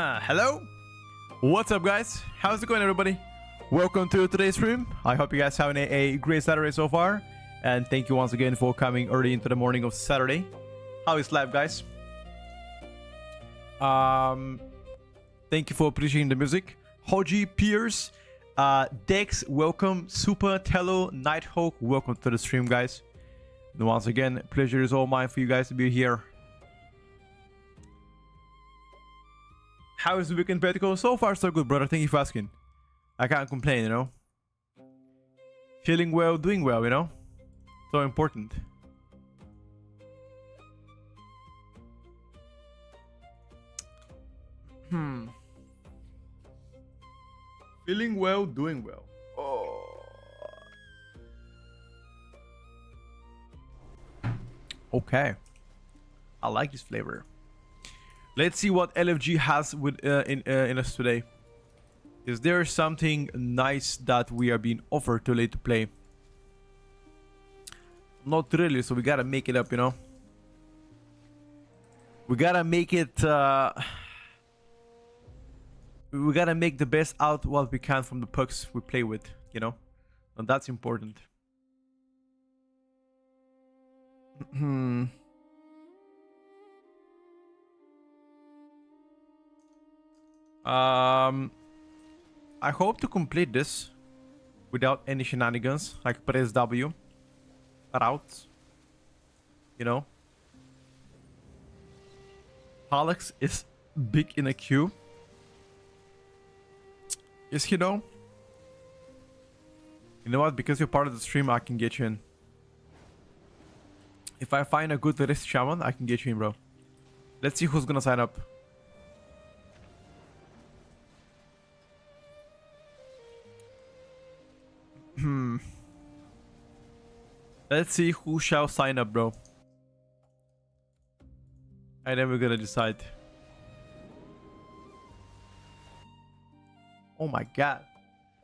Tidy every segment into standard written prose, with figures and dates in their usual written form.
Hello, what's up guys? How's it going everybody? Welcome to today's stream. I hope you guys having a great Saturday so far, and thank you once again for coming early into the morning of Saturday. How is life, guys? Thank you for appreciating the music. Hoji, Pierce, Dex, welcome. Super Tello, Nighthawk, welcome to the stream, guys. And once again, pleasure is all mine for you guys to be here. How is the weekend, Petico? So far, so good, brother. Thank you for asking. I can't complain, you know. Feeling well, doing well, you know. So important. Feeling well, doing well. Oh. Okay. I like this flavor. Let's see what LFG has with in us today. Is there something nice that we are being offered too late to play? Not really, so we gotta make it up, you know. We gotta make it. We gotta make the best out what we can from the pucks we play with, you know, and that's important. I hope to complete this without any shenanigans, like press W, routes, you know. Alex is big in a queue. Is he though? You know what? Because you're part of the stream, I can get you in. If I find a good wrist shaman, I can get you in, bro. Let's see who's gonna sign up. Let's see who shall sign up, bro. And then we're gonna decide. Oh my god.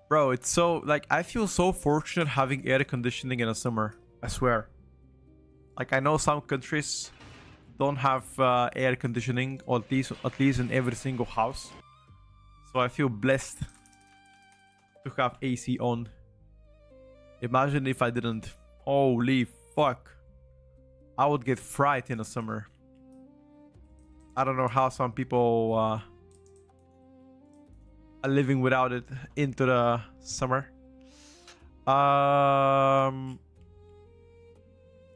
Bro, it's so, like, I feel so fortunate having air conditioning in the summer. I swear. Like, I know some countries don't have air conditioning, or at least in every single house. So I feel blessed to have AC on. Imagine if I didn't. Holy fuck. I would get fried in the summer. I don't know how some people are living without it into the summer.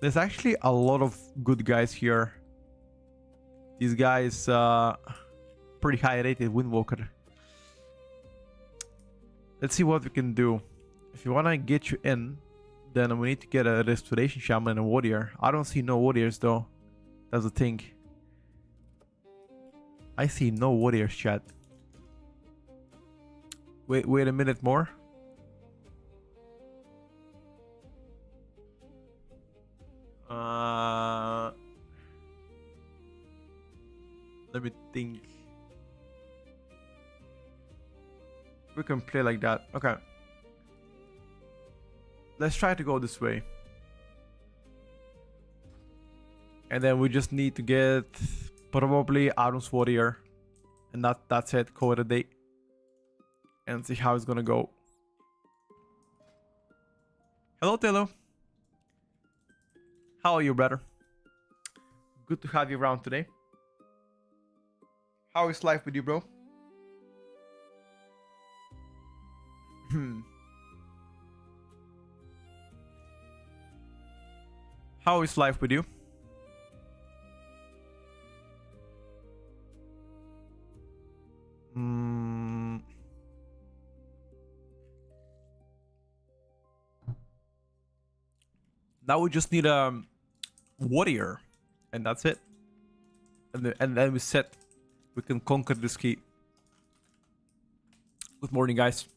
There's actually a lot of good guys here. These guys pretty high rated Windwalker. Let's see what we can do. If you want to get you in, then we need to get a restoration shaman and a warrior. I don't see no warriors though. That's the thing. I see no warriors, chat. Wait a minute more. Let me think. We can play like that. Okay. Let's try to go this way. And then we just need to get probably Arun's warrior. And that's it. Call it a day. And see how it's gonna go. Hello, Tello. How are you, brother? Good to have you around today. How is life with you, bro? How is life with you? Now we just need a warrior, and that's it. And then we set. We can conquer this key. Good morning, guys.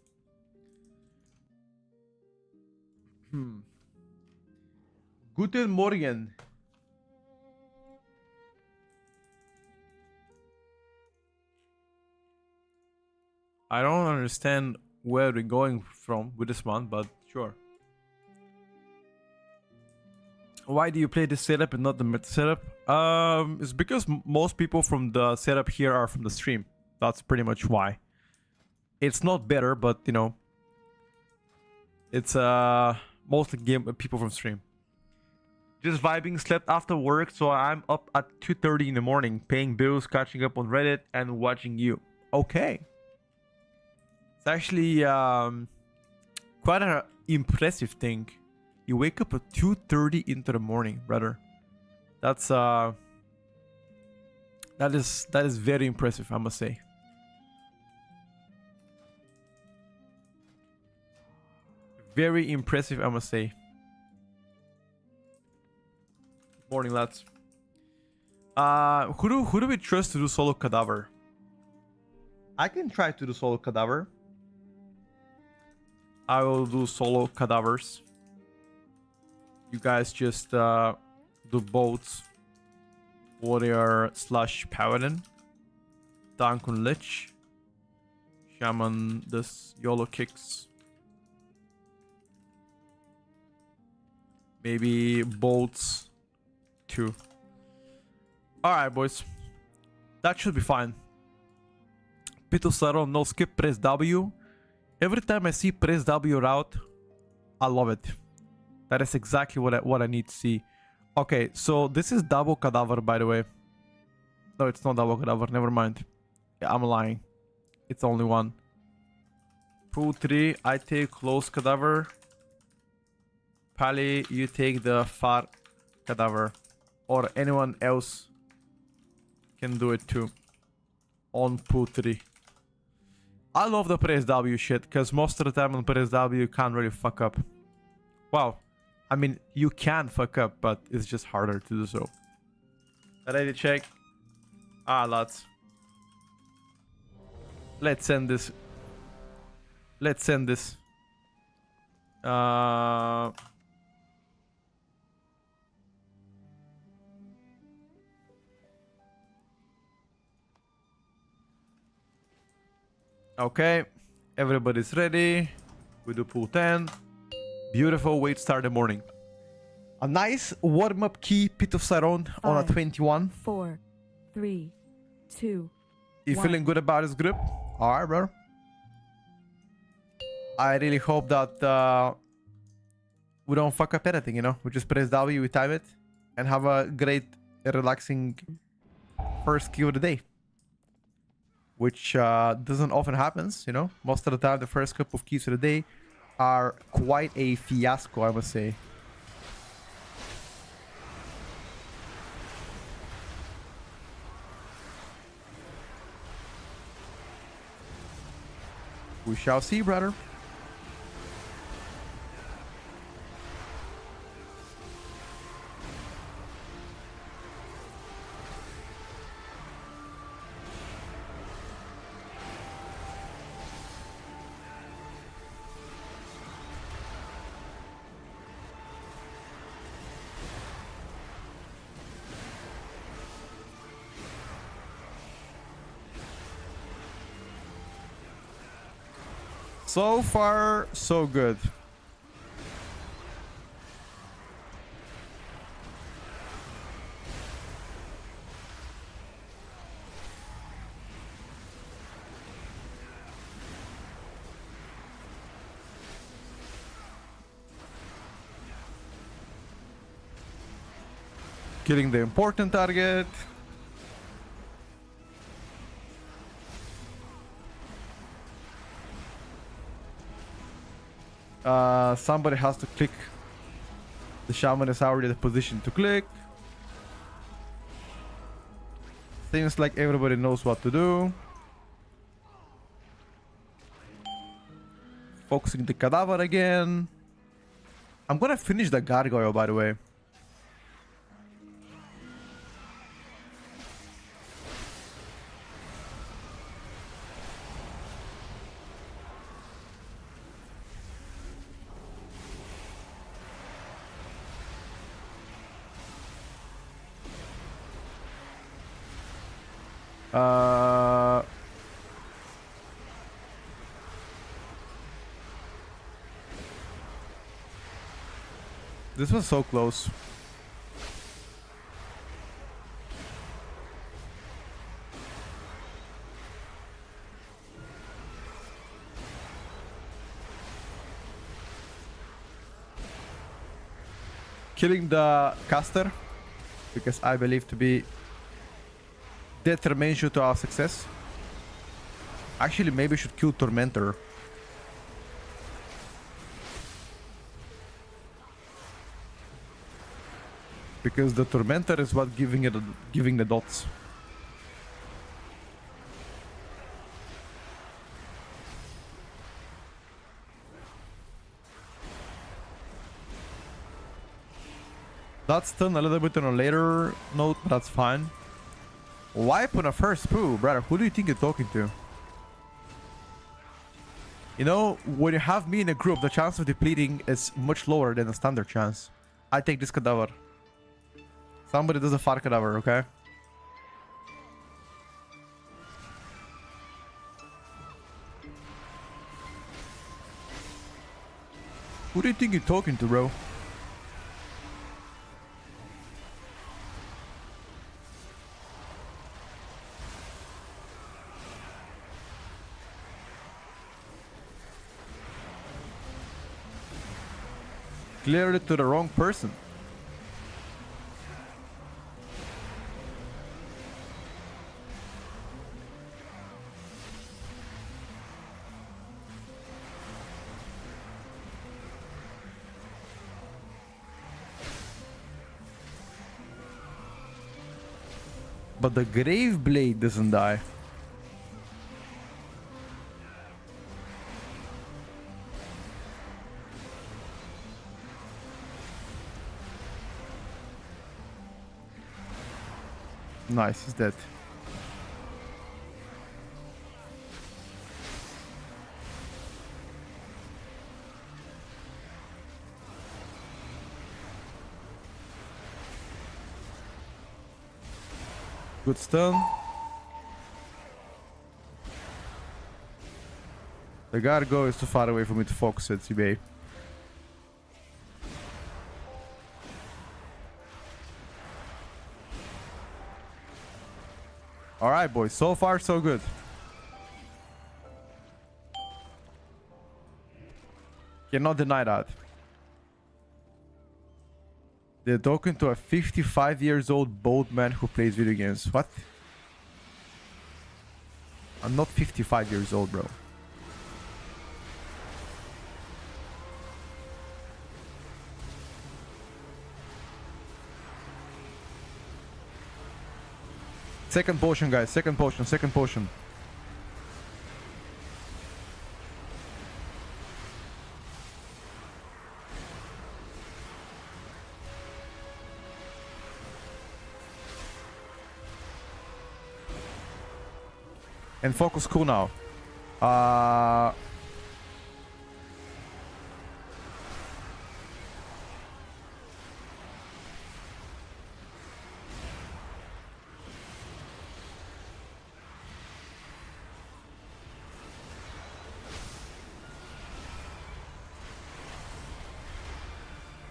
Guten Morgen. I don't understand where we're going from with this one, but sure. Why do you play this setup and not the meta setup? It's because most people from the setup here are from the stream. That's pretty much why. It's not better, but you know, it's mostly game people from stream. Just vibing, slept after work, so I'm up at 2:30 in the morning, paying bills, catching up on Reddit, and watching you. Okay. It's actually quite an impressive thing. You wake up at 2:30 into the morning, brother. That's that is very impressive, I must say. Very impressive, I must say. Morning, lads. Who do we trust to do solo cadaver? I can try to do solo cadaver. I will do solo cadavers. You guys just do boats. Warrior / Paladin. Dankun Lich. Shaman does YOLO kicks. Maybe bolts 2. Alright, boys. That should be fine. Pit of Saron, no skip, press W. Every time I see press W route, I love it. That is exactly what I need to see. Okay, so this is double cadaver, by the way. No, it's not double cadaver, never mind. Yeah, I'm lying. It's only one. Pool 3, I take close cadaver. Pally, you take the far cadaver. Or anyone else can do it too. On pool 3. I love the press W shit, because most of the time on press W you can't really fuck up. Wow. I mean, you can fuck up, but it's just harder to do so. Ready to check? Ah, lads. Let's send this. Let's send this. Okay, everybody's ready. We do pool 10. Beautiful way to start the morning. A nice warm-up key, Pit of Saron on a 21. 4, 3, 2. You 1. feeling good about this group? Alright, bro. I really hope that we don't fuck up anything, you know? We just press W, we time it, and have a great, relaxing first key of the day. Which doesn't often happens, you know? Most of the time, the first couple of keys of the day are quite a fiasco, I must say. We shall see, brother. So far, so good. Killing the important target. Somebody has to click. The shaman is already in the position to click. Seems like everybody knows what to do. Focusing the cadaver again. I'm gonna finish the gargoyle, by the way. This was so close. killing the caster, because I believe to be determination to our success. Actually, maybe we should kill Tormentor. Because the Tormentor is what giving the dots. That's done a little bit on a later note, but that's fine. Wipe on a first poo, brother. Who do you think you're talking to? You know, when you have me in a group, the chance of depleting is much lower than a standard chance. I take this cadaver. Somebody does a far cadaver, okay? Who do you think you're talking to, bro? Cleared it to the wrong person. But the Grave Blade doesn't die. Nice, he's dead. Good stun. The Gargo is too far away for me to focus at CBA. Alright, boys. So far, so good. Cannot deny that. They're talking to a 55 years old bald man who plays video games. What? I'm not 55 years old, bro. Second potion, guys. Second potion. Second potion. And focus cool now.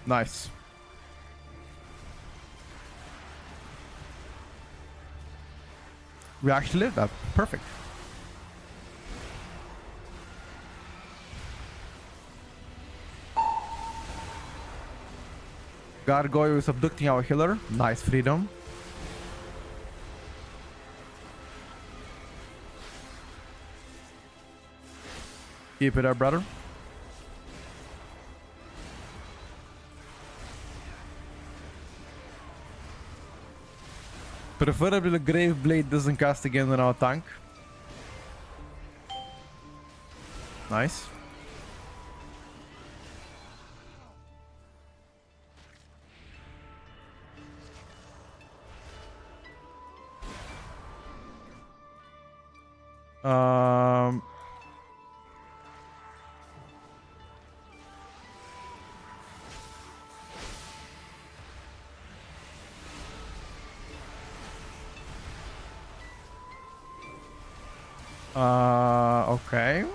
Nice. We actually lived that. Perfect. Gargoyle is abducting our healer. Nice freedom. Keep it up, brother. Preferably the Grave Blade doesn't cast again on our tank. Nice. Okay.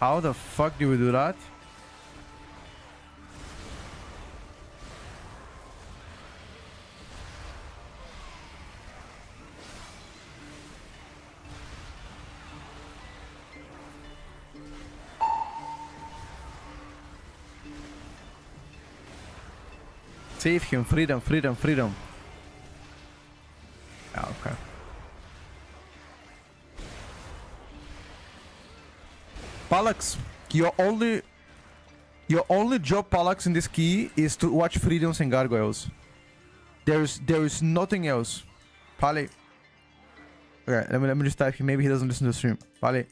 How the fuck do we do that? Save him. Freedom, freedom, freedom. Ah, okay. Palax, your only job, Palax, in this key is to watch freedoms and gargoyles. There is nothing else. Pali. Okay, let me just type him. Maybe he doesn't listen to the stream. Pali,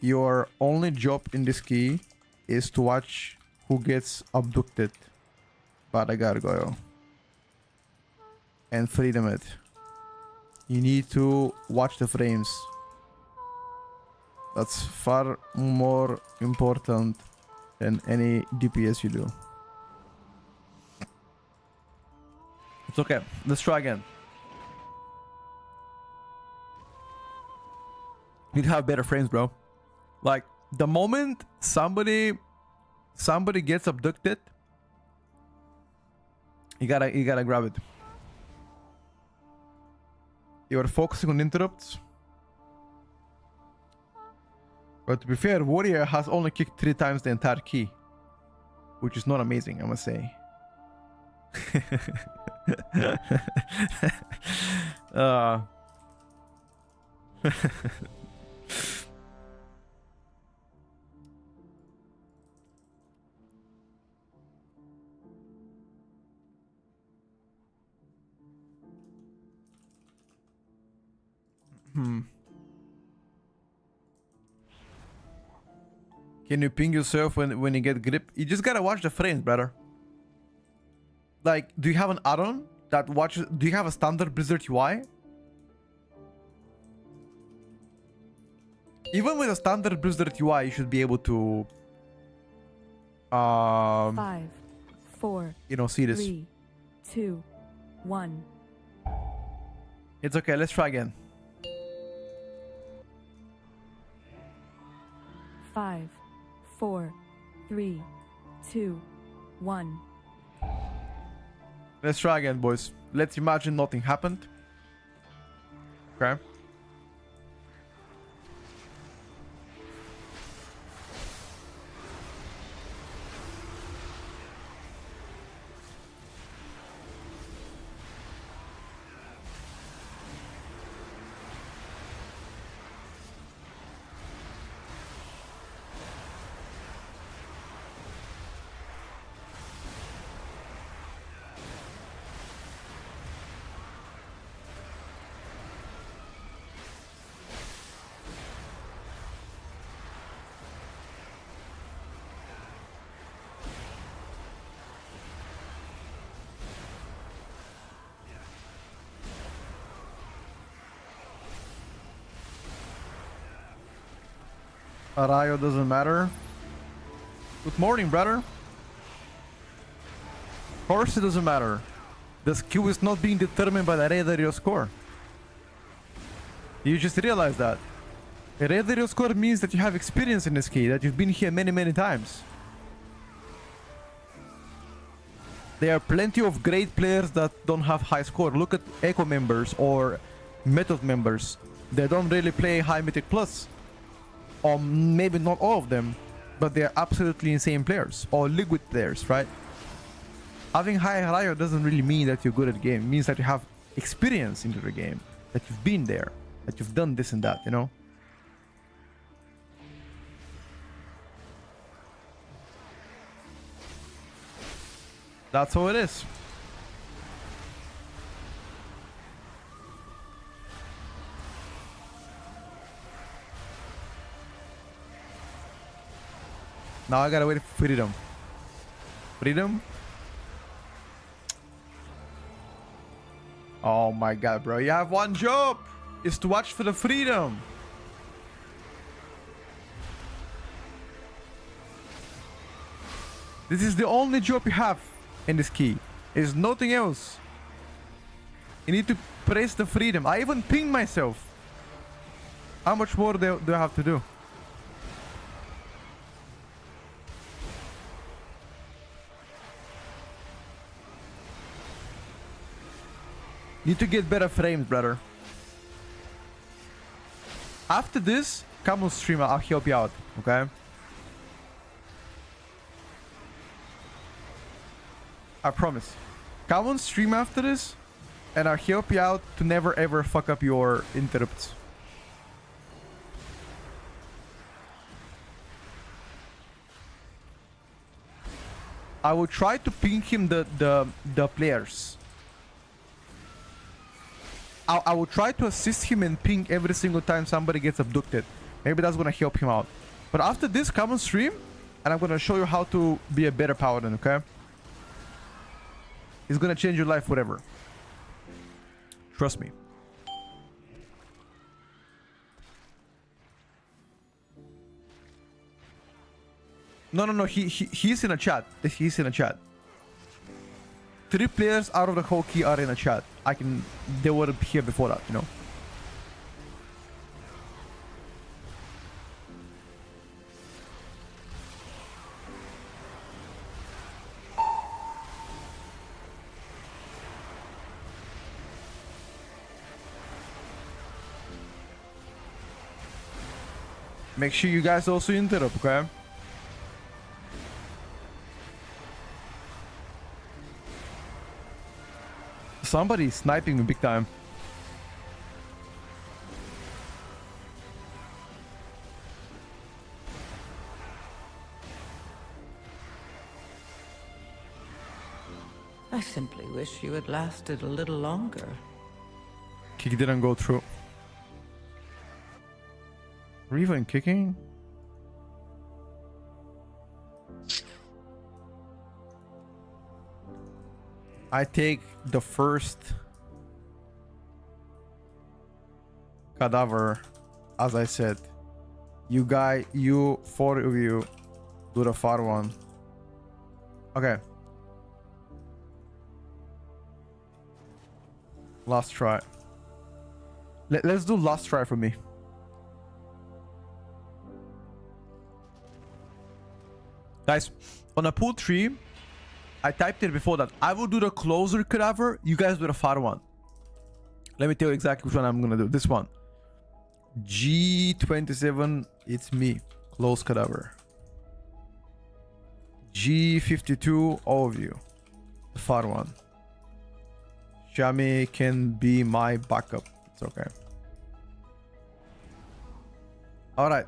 your only job in this key is to watch who gets abducted by the gargoyle and freedom it. You need to watch the frames. That's far more important than any DPS you do. It's okay. Let's try again. You'd have better frames, bro. Like, the moment somebody gets abducted, you gotta grab it. You're focusing on interrupts. But to be fair, Warrior has only kicked 3 times the entire key, which is not amazing, I must say. Can you ping yourself when you get grip? You just gotta watch the frames, brother. Like, do you have an add-on that watches? Do you have a standard Blizzard UI? Even with a standard Blizzard UI, you should be able to 5, 4, you know, see this. 3, 2, 1. It's okay, let's try again. 5, 4, 3, 2, 1. Let's try again, boys. Let's imagine nothing happened. Okay. Arayo doesn't matter. Good morning, brother. Of course it doesn't matter. The skill is not being determined by the rate that you score. You just realize that. The rate that you score means that you have experience in this key, that you've been here many, many times. There are plenty of great players that don't have high score. Look at Echo members or Method members. They don't really play high Mythic Plus. Or maybe not all of them, but they're absolutely insane players. Or liquid players, right? Having high Rayo doesn't really mean that you're good at the game. It means that you have experience into the game. That you've been there. That you've done this and that, you know? That's how it is. Now I gotta wait for freedom. Freedom? Oh my god, bro. You have one job. It's to watch for the freedom. This is the only job you have in this key. There's nothing else. You need to press the freedom. I even pinged myself. How much more do I have to do? Need to get better frames, brother. After this, come on stream, I'll help you out, okay? I promise. come on stream after this, and I'll help you out to never ever fuck up your interrupts. I will try to ping him the players. I will try to assist him and ping every single time somebody gets abducted. Maybe that's gonna help him out. But after this, come on stream, and I'm gonna show you how to be a better paladin, okay? It's gonna change your life forever. Trust me. No. He's in a chat. He's in a chat. 3 players out of the whole key are in a chat. They were here before that, you know. Make sure you guys also interrupt, okay? Somebody's sniping me big time. I simply wish you had lasted a little longer. Kick didn't go through. We're even kicking? I take the first cadaver, as I said. You 4 of you do the far one. Okay. Last try. Let's do last try for me. Guys, on a pool 3, I typed it before that. I will do the closer cadaver. You guys do the far one. Let me tell you exactly which one I'm gonna do. This one. G27, it's me. Close cadaver. G52, all of you. The far one. Shami can be my backup. It's okay. Alright.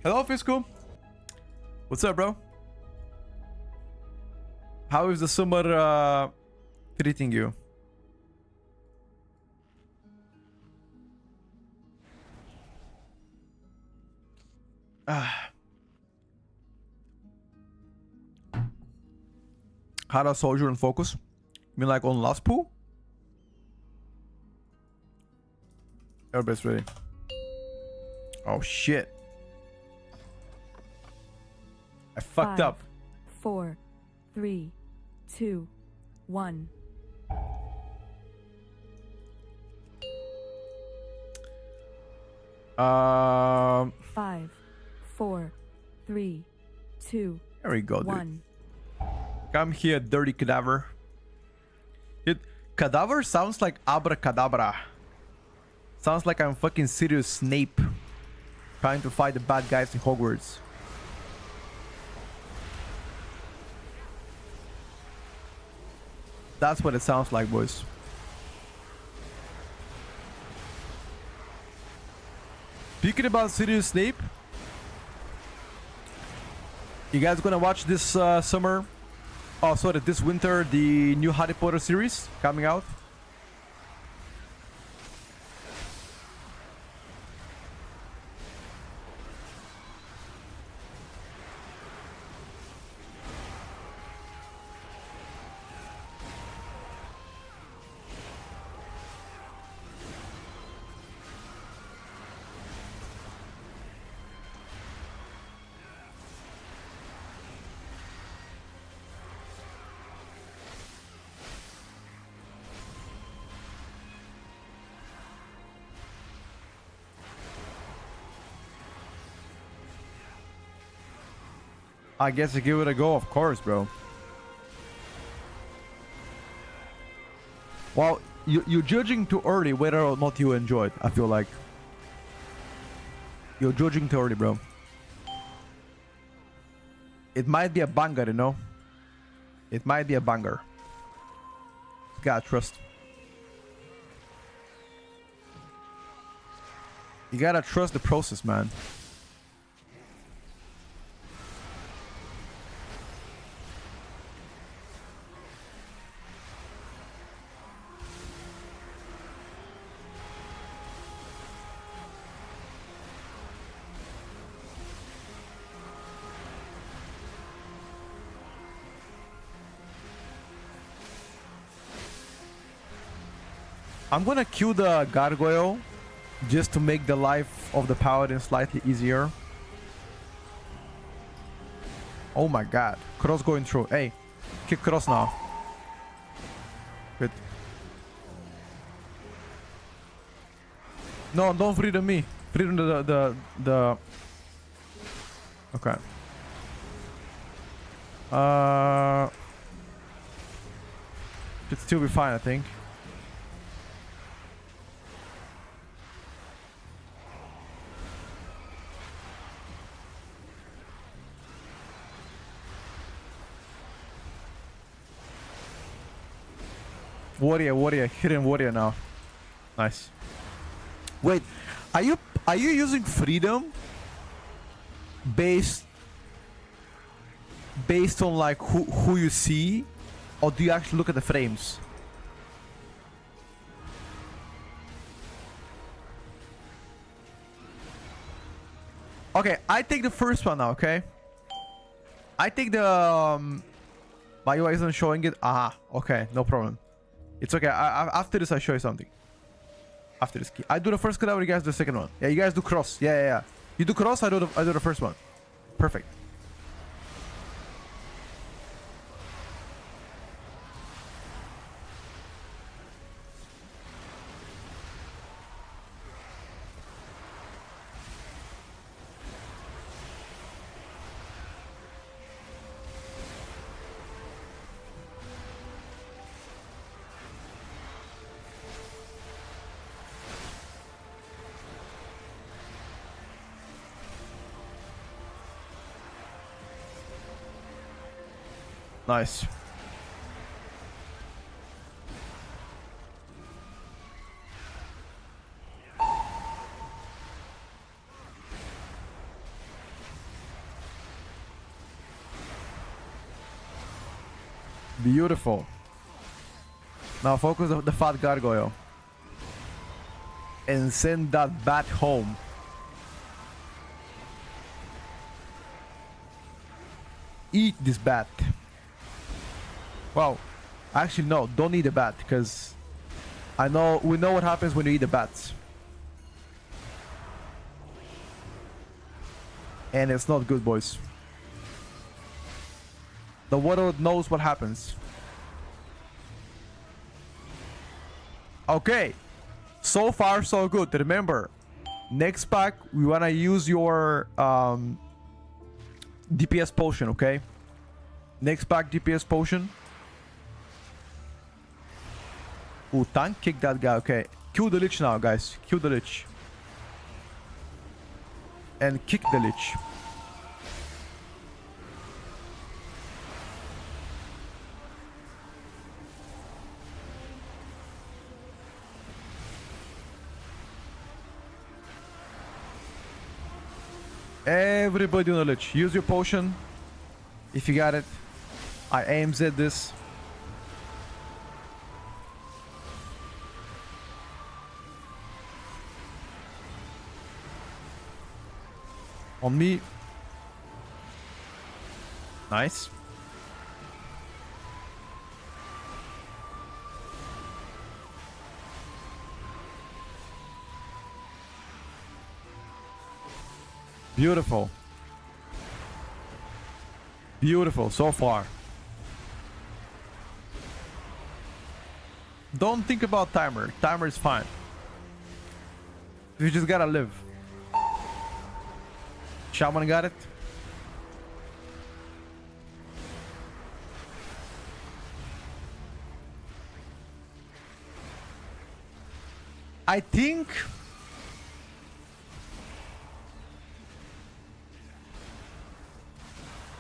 Hello, Fisco. What's up, bro? How is the summer treating you? How does soldier and focus? You mean like on last pool? Everybody's ready. Oh shit. I fucked 5, up. 4, 3, 2, 1. Um 5, 4, 3, 2, There we go, dude. 1. Come here, dirty cadaver. Dude, cadaver sounds like abracadabra. Sounds like I'm fucking Sirius Snape trying to fight the bad guys in Hogwarts. That's what it sounds like, boys. Speaking about Sirius Snape, you guys gonna watch this summer? Oh, sorry, this winter, the new Harry Potter series coming out? I guess I give it a go, of course, bro. Well, you're judging too early whether or not you enjoy it, I feel like. You're judging too early, bro. It might be a banger, you know? It might be a banger. gotta trust. You gotta trust the process, man. I'm gonna kill the gargoyle just to make the life of the paladin slightly easier. Oh my god. Cross going through. Hey, kick cross now. Good. No, don't freedom me. Freedom the okay. Should still be fine, I think. Warrior, hidden warrior now. Nice. Wait, are you using freedom based on like who you see, or do you actually look at the frames? Okay, I take the first one now. Okay, I take the my UI isn't showing it. Ah, okay, no problem. It's okay. After this, I'll show you something. After this key, I do the first cadaver, you guys do the second one. Yeah, you guys do cross. Yeah. You do cross, I do the first one. Perfect. Nice. Beautiful. Now focus on the fat gargoyle. And send that bat home. Eat this bat. Well, actually no, don't eat the bat, because we know what happens when you eat the bats. And it's not good, boys. The water knows what happens. Okay. So far, so good. Remember, next pack, we want to use your DPS potion, okay? Next pack, DPS potion. Ooh, tank kick that guy. Okay. Kill the lich now, guys. Kill the lich. And kick the lich. Everybody on the lich. Use your potion. If you got it. I aims at this. On me. Nice. Beautiful. Beautiful so far. Don't think about timer. Timer is fine. You just gotta live. Shaman got it. I think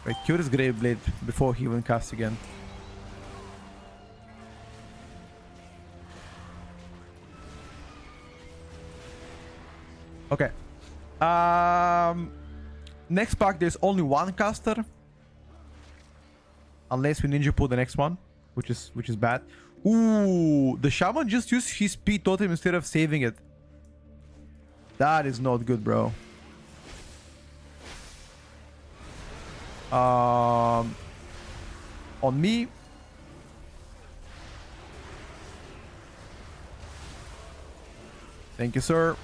wait, cure his Grave Blade before he even casts again. Okay. Next pack, there's only one caster. Unless we ninja pull the next one, which is bad. Ooh, the shaman just used his speed totem instead of saving it. That is not good, bro. On me. Thank you, sir.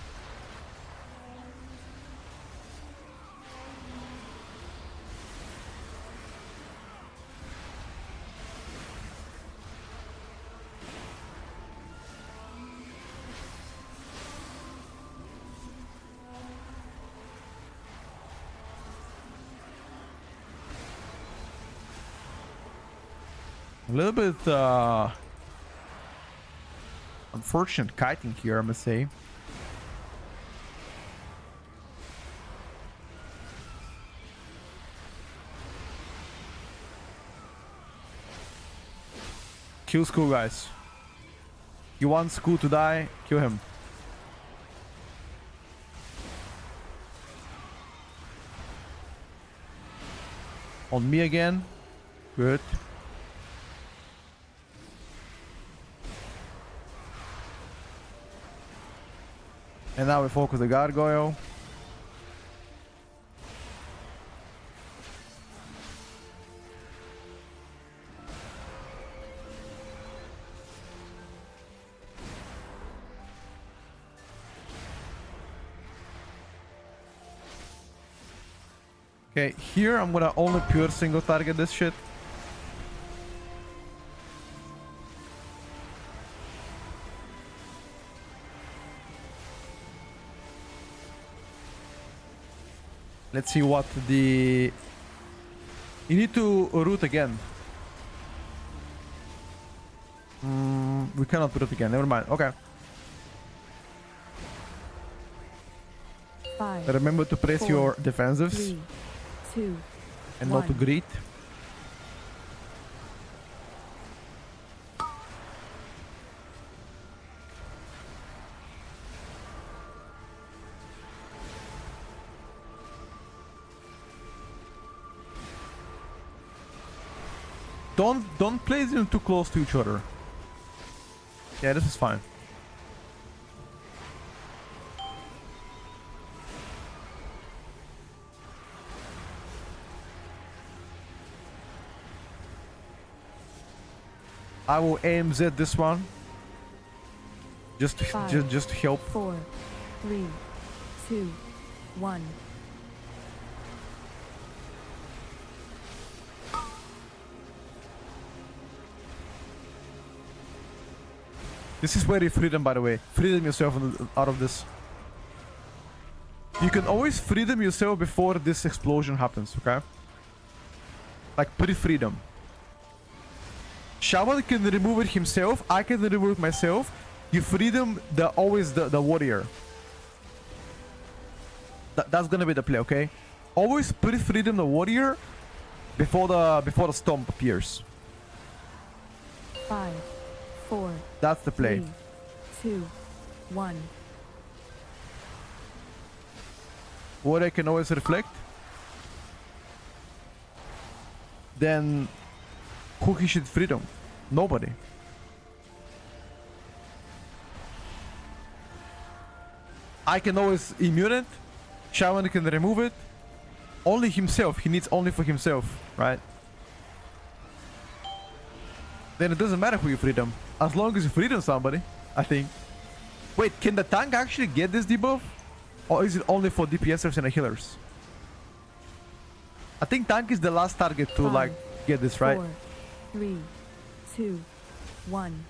A little bit unfortunate kiting here, I must say. Kill Skull, guys. You want Skull to die? Kill him. On me again. Good. And now we focus the gargoyle. Okay, here I'm gonna only pure single target this shit. Let's see what the... You need to root again. We cannot root again, never mind. Okay. 5, Remember to press 4, your defensives 3, 2, and not to 1. greet. Don't place them too close to each other. Yeah, this is fine. I will aim Z this one. Just to, 5, just to help. 4, 3, 2, 1. This is very freedom, by the way. Freedom yourself out of this. You can always freedom yourself before this explosion happens, okay? Like, pretty freedom. Shaman can remove it himself. I can remove it myself. You freedom always the warrior. That's gonna be the play, okay? Always pre-freedom the warrior before the stomp appears. 5, 4. That's the play. 3, 2, 1. Warrior can always reflect. Then who he should freedom? Nobody. I can always immune it. Shaman can remove it. Only himself. He needs only for himself, right? Then it doesn't matter who you freedom. As long as you freedom somebody, I think. Wait, can the tank actually get this debuff? Or is it only for DPSers and healers? I think tank is the last target to 5, like get this, right? 4, 3, 2, 1.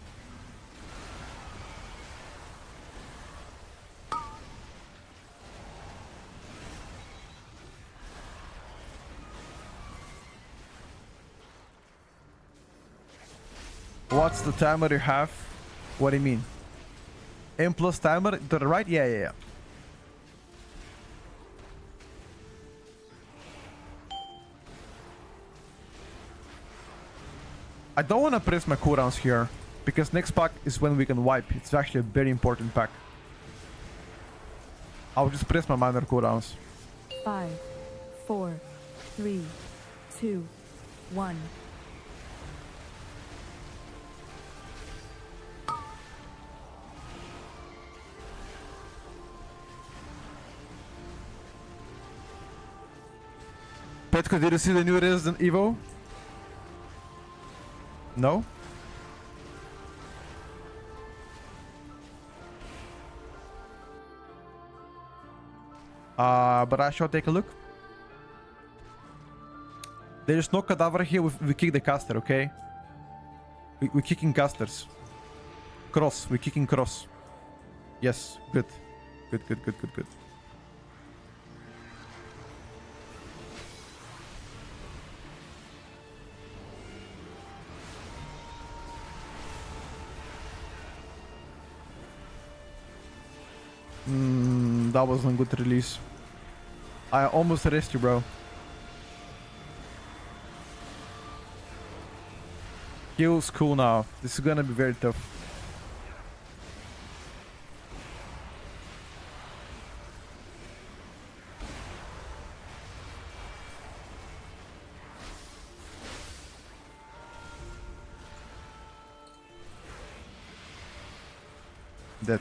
What's the timer you have? What do you mean? M plus timer to the right? Yeah. I don't want to press my cooldowns here because next pack is when we can wipe. It's actually a very important pack. I'll just press my minor cooldowns. 5, 4, 3, 2, 1. Petko, did you see the new Resident Evil? No? But I shall take a look. There's no cadaver here. We kick the caster, okay? We're kicking casters. Cross. We're kicking cross. Yes. Good. Good, good, good, good, good. That wasn't a good release. I almost arrest you, bro. Heal's cool now. This is gonna be very tough. Dead.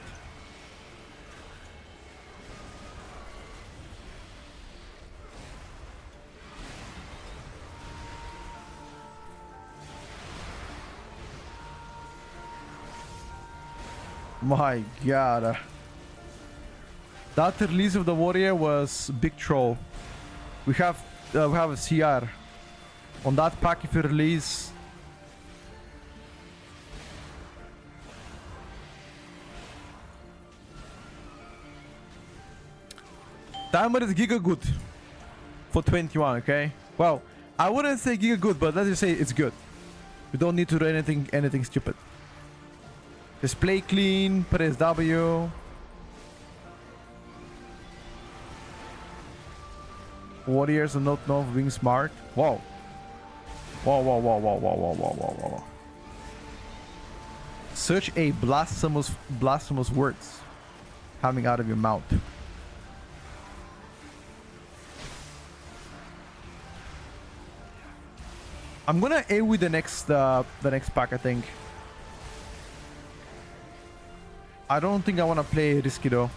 My god. That release of the warrior was big troll. We have a CR. On that pack if you release. Timer is giga good. For 21, okay? Well, I wouldn't say giga good, but let's just say it's good. You don't need to do anything stupid. Just play clean, press W. Warriors are not known for being smart. Whoa. Whoa, whoa, whoa, whoa, whoa, whoa, whoa, whoa, whoa. Such a blasphemous words coming out of your mouth. I'm gonna A with the next pack, I think. I don't think I want to play risky though.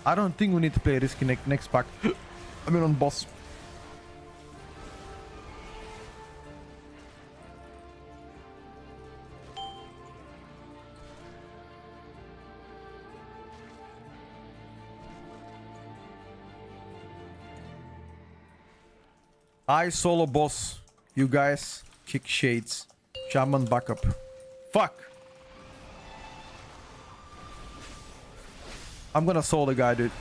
I don't think we need to play risky next pack. I mean on boss. I solo boss. You guys kick shades. Shaman backup. Fuck. I'm gonna solo the guy, dude.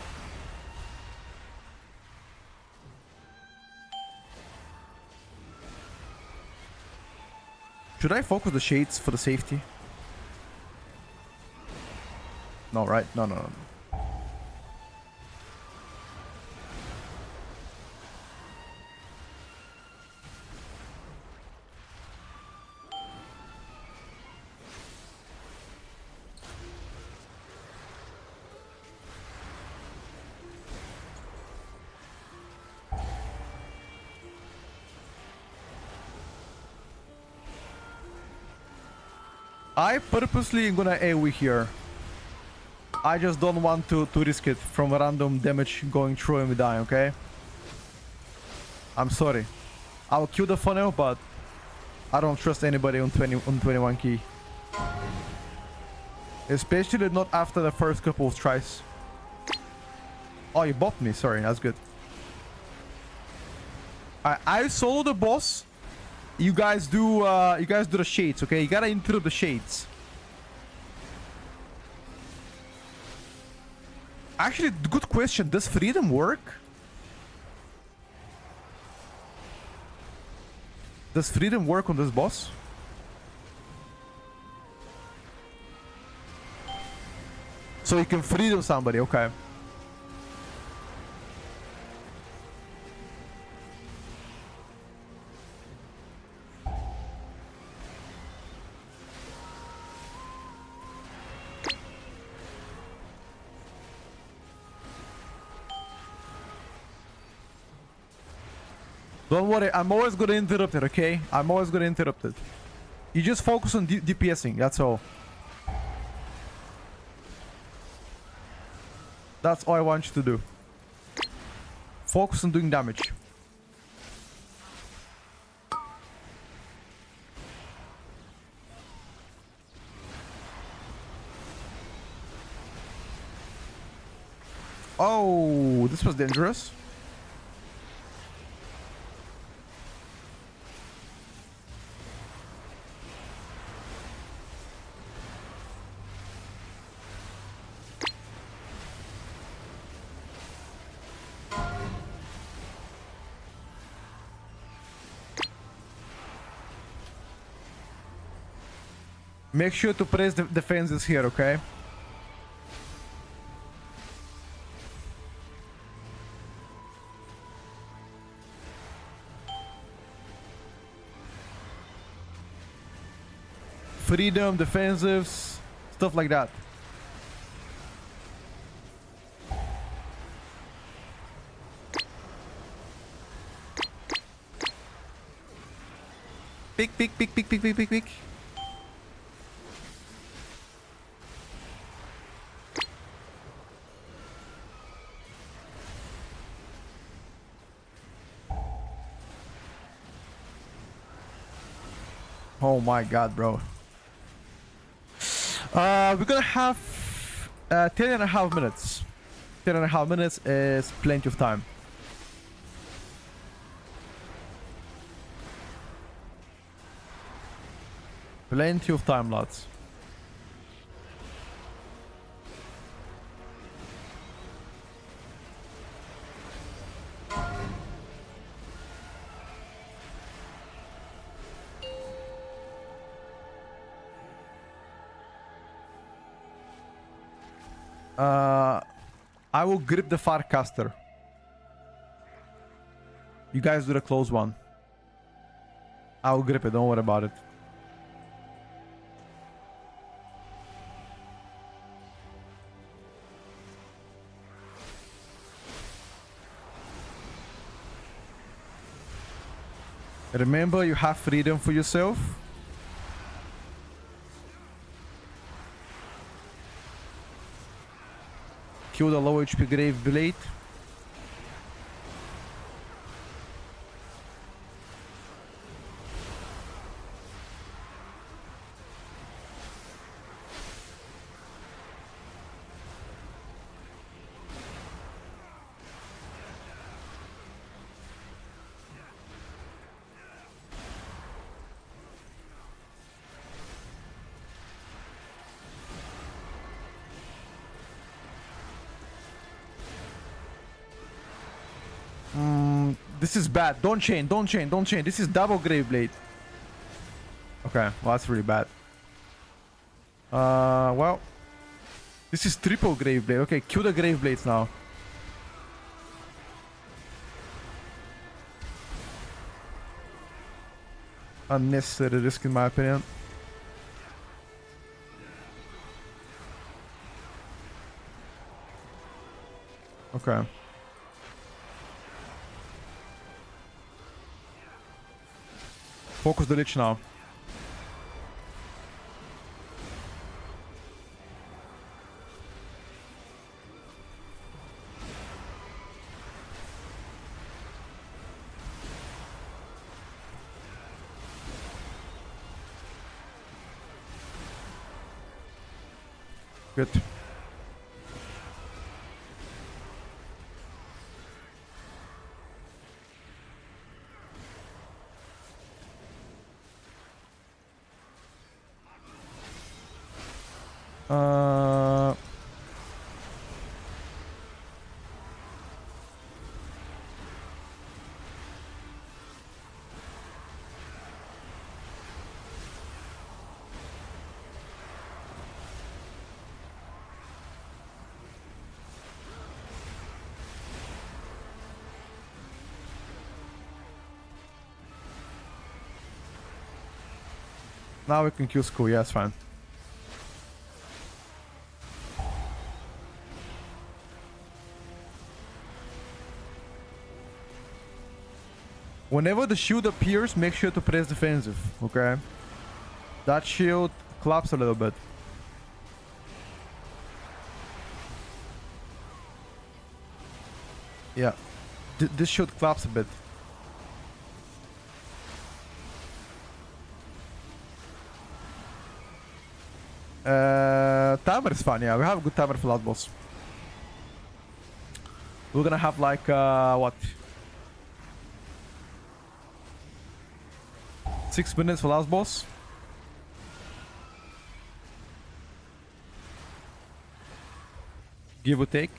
Should I focus the shades for the safety? No, right? No, no, no. I purposely am gonna AoE here. I just don't want to risk it from random damage going through and we die, okay? I'm sorry. I'll kill the funnel, but I don't trust anybody on 21 key. Especially not after the first couple of tries. Oh, you bought me. Sorry, that's good. I solo the boss. You guys do the shades, okay? You gotta interrupt the shades. Actually, good question. Does freedom work? Does freedom work on this boss? So you can freedom somebody, okay. Don't worry, I'm always gonna interrupt it, okay? I'm always gonna interrupt it. You just focus on DPSing, that's all. That's all I want you to do. Focus on doing damage. Oh, this was dangerous. Make sure to press the defenses here, okay? Freedom, defensives, stuff like that. Pick, pick, pick, pick, pick, pick, pick, pick. Oh my god, bro. We're gonna have 10 and a half minutes. 10 and a half minutes is plenty of time. Plenty of time, lads. I will grip the Farcaster. You guys do the close one. I will grip it, don't worry about it. Remember, you have freedom for yourself. Kill the low HP Grave Blade. This is bad. Don't chain, don't chain, don't chain. This is double Grave Blade. Okay, well that's really bad. Well, this is triple Grave Blade. Okay, kill the Grave Blades now. Unnecessary risk in my opinion. Okay. Focus the Lich now. Good. Now we can kill Skull, yeah, it's fine. Whenever the shield appears, make sure to press defensive, okay? That shield claps a little bit. Yeah. This shield claps a bit. Timer is fun, yeah. We have a good timer for last boss. We're gonna have like, what? 6 minutes for last boss. Give or take.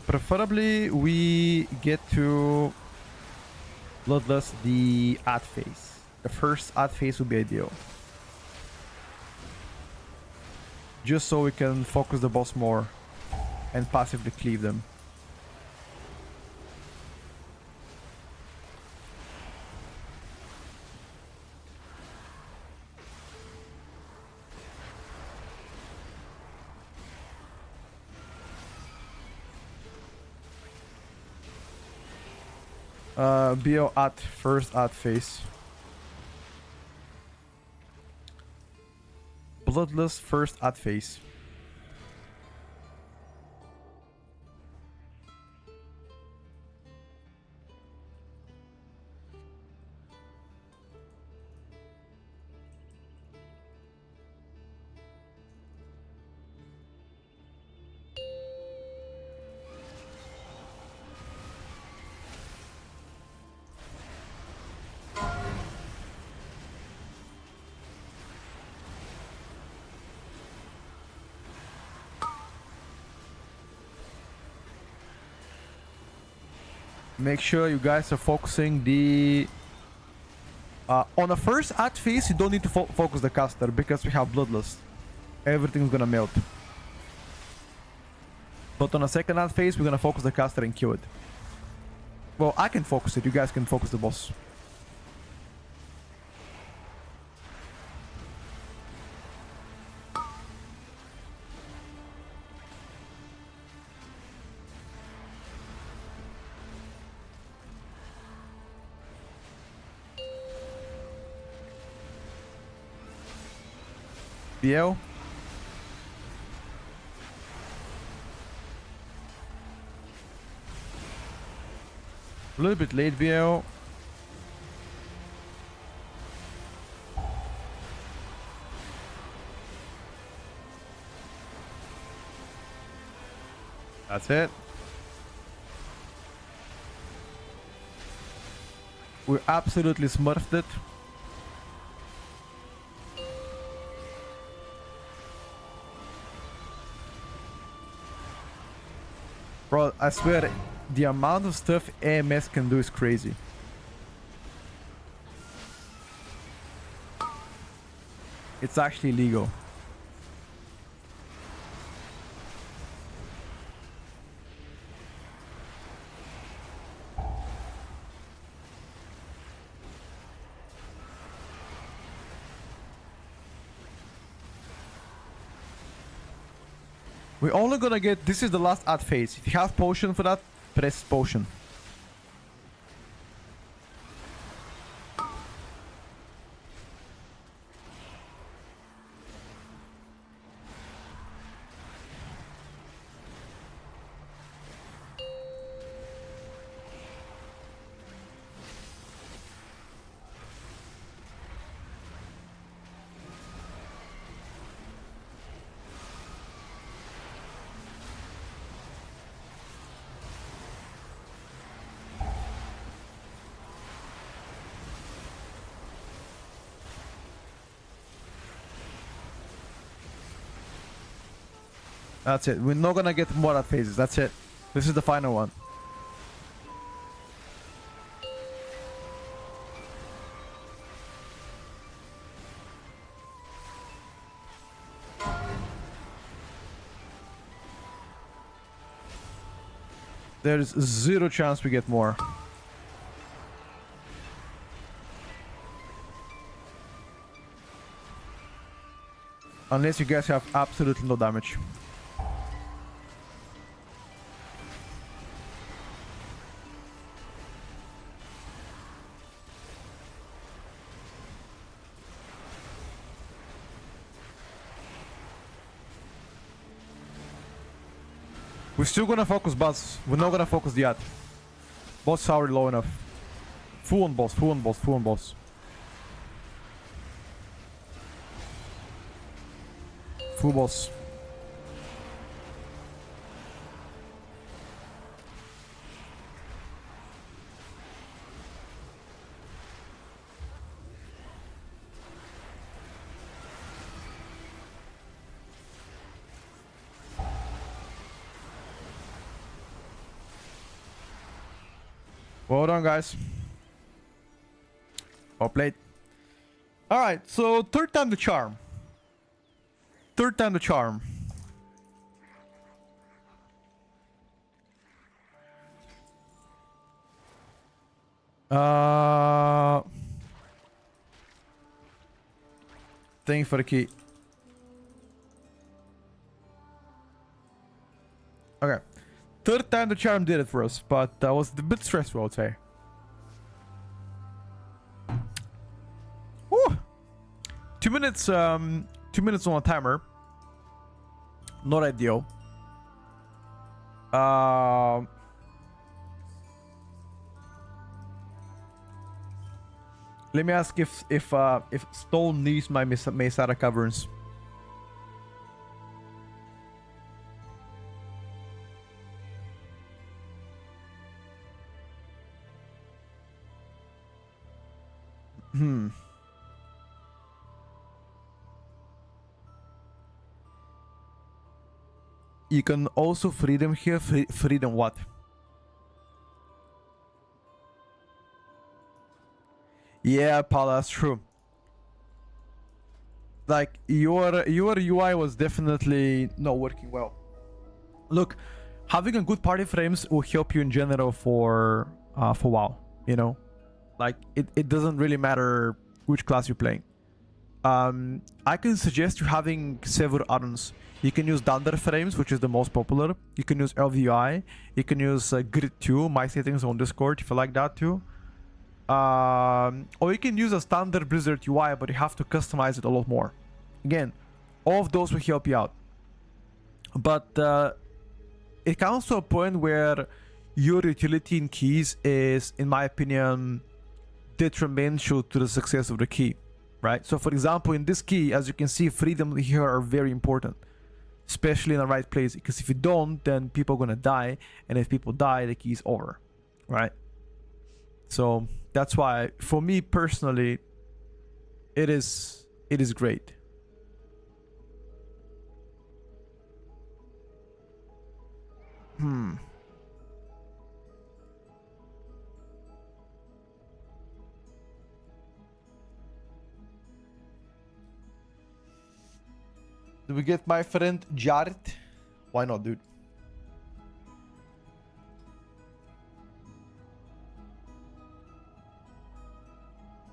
Preferably we get to Bloodlust the ad phase. The first ad phase would be ideal. Just so we can focus the boss more and passively cleave them. BO at first ad phase. Bloodlust first ad phase. Make sure you guys are focusing the... on the first ad phase, you don't need to focus the caster because we have Bloodlust. Everything's gonna melt. But on the second ad phase, we're gonna focus the caster and kill it. Well, I can focus it, you guys can focus the boss. BL. A little bit late, BL. That's it. We absolutely smurfed it. Bro, I swear, the amount of stuff AMS can do is crazy. It's actually legal. We're only gonna get... This is the last ad phase. If you have potion for that, press potion. That's it. We're not gonna get more ad phases. That's it. This is the final one. There's zero chance we get more. Unless you guys have absolutely no damage. We're still gonna focus boss. We're not gonna focus the ad. Boss is already low enough. Full on boss, full on boss, full on boss. Full boss. Well done, guys. Well played. Alright, so third time the charm. Third time the charm. Thank you for the key. Okay. Third time the charm did it for us, but that was a bit stressful, I'd say. Woo! 2 minutes, 2 minutes on a timer. Not ideal. Let me ask if Stone needs my Mesara caverns. You can also free them here. Free them what? Yeah, Paula, that's true. Like your UI was definitely not working well. Look, having a good party frames will help you in general for WoW. You know, like it doesn't really matter which class you're playing. I can suggest you having several add-ons. You can use Dunder Frames, which is the most popular. You can use LVI. You can use Grid 2, my settings on Discord, if you like that too. Or you can use a standard Blizzard UI, but you have to customize it a lot more. Again, all of those will help you out. But it comes to a point where your utility in keys is, in my opinion, detrimental to the success of the key. Right? So for example, in this key, as you can see, freedom here are very important. Especially in the right place, because if you don't, then people are gonna die, and if people die, the key is over, right? So that's why, for me personally, it is great. Do we get my friend Jared? Why not, dude?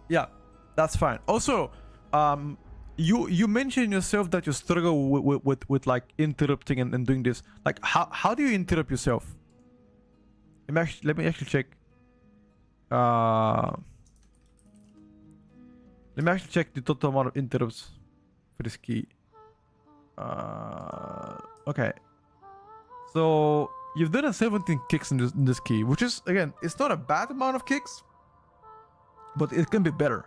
Yeah, that's fine. Also, you mentioned yourself that you struggle with like interrupting and doing this. Like, how do you interrupt yourself? Let me actually check. Let me actually check the total amount of interrupts for this key. Okay, so you've done a 17 kicks in this key, which is, again, it's not a bad amount of kicks, but it can be better.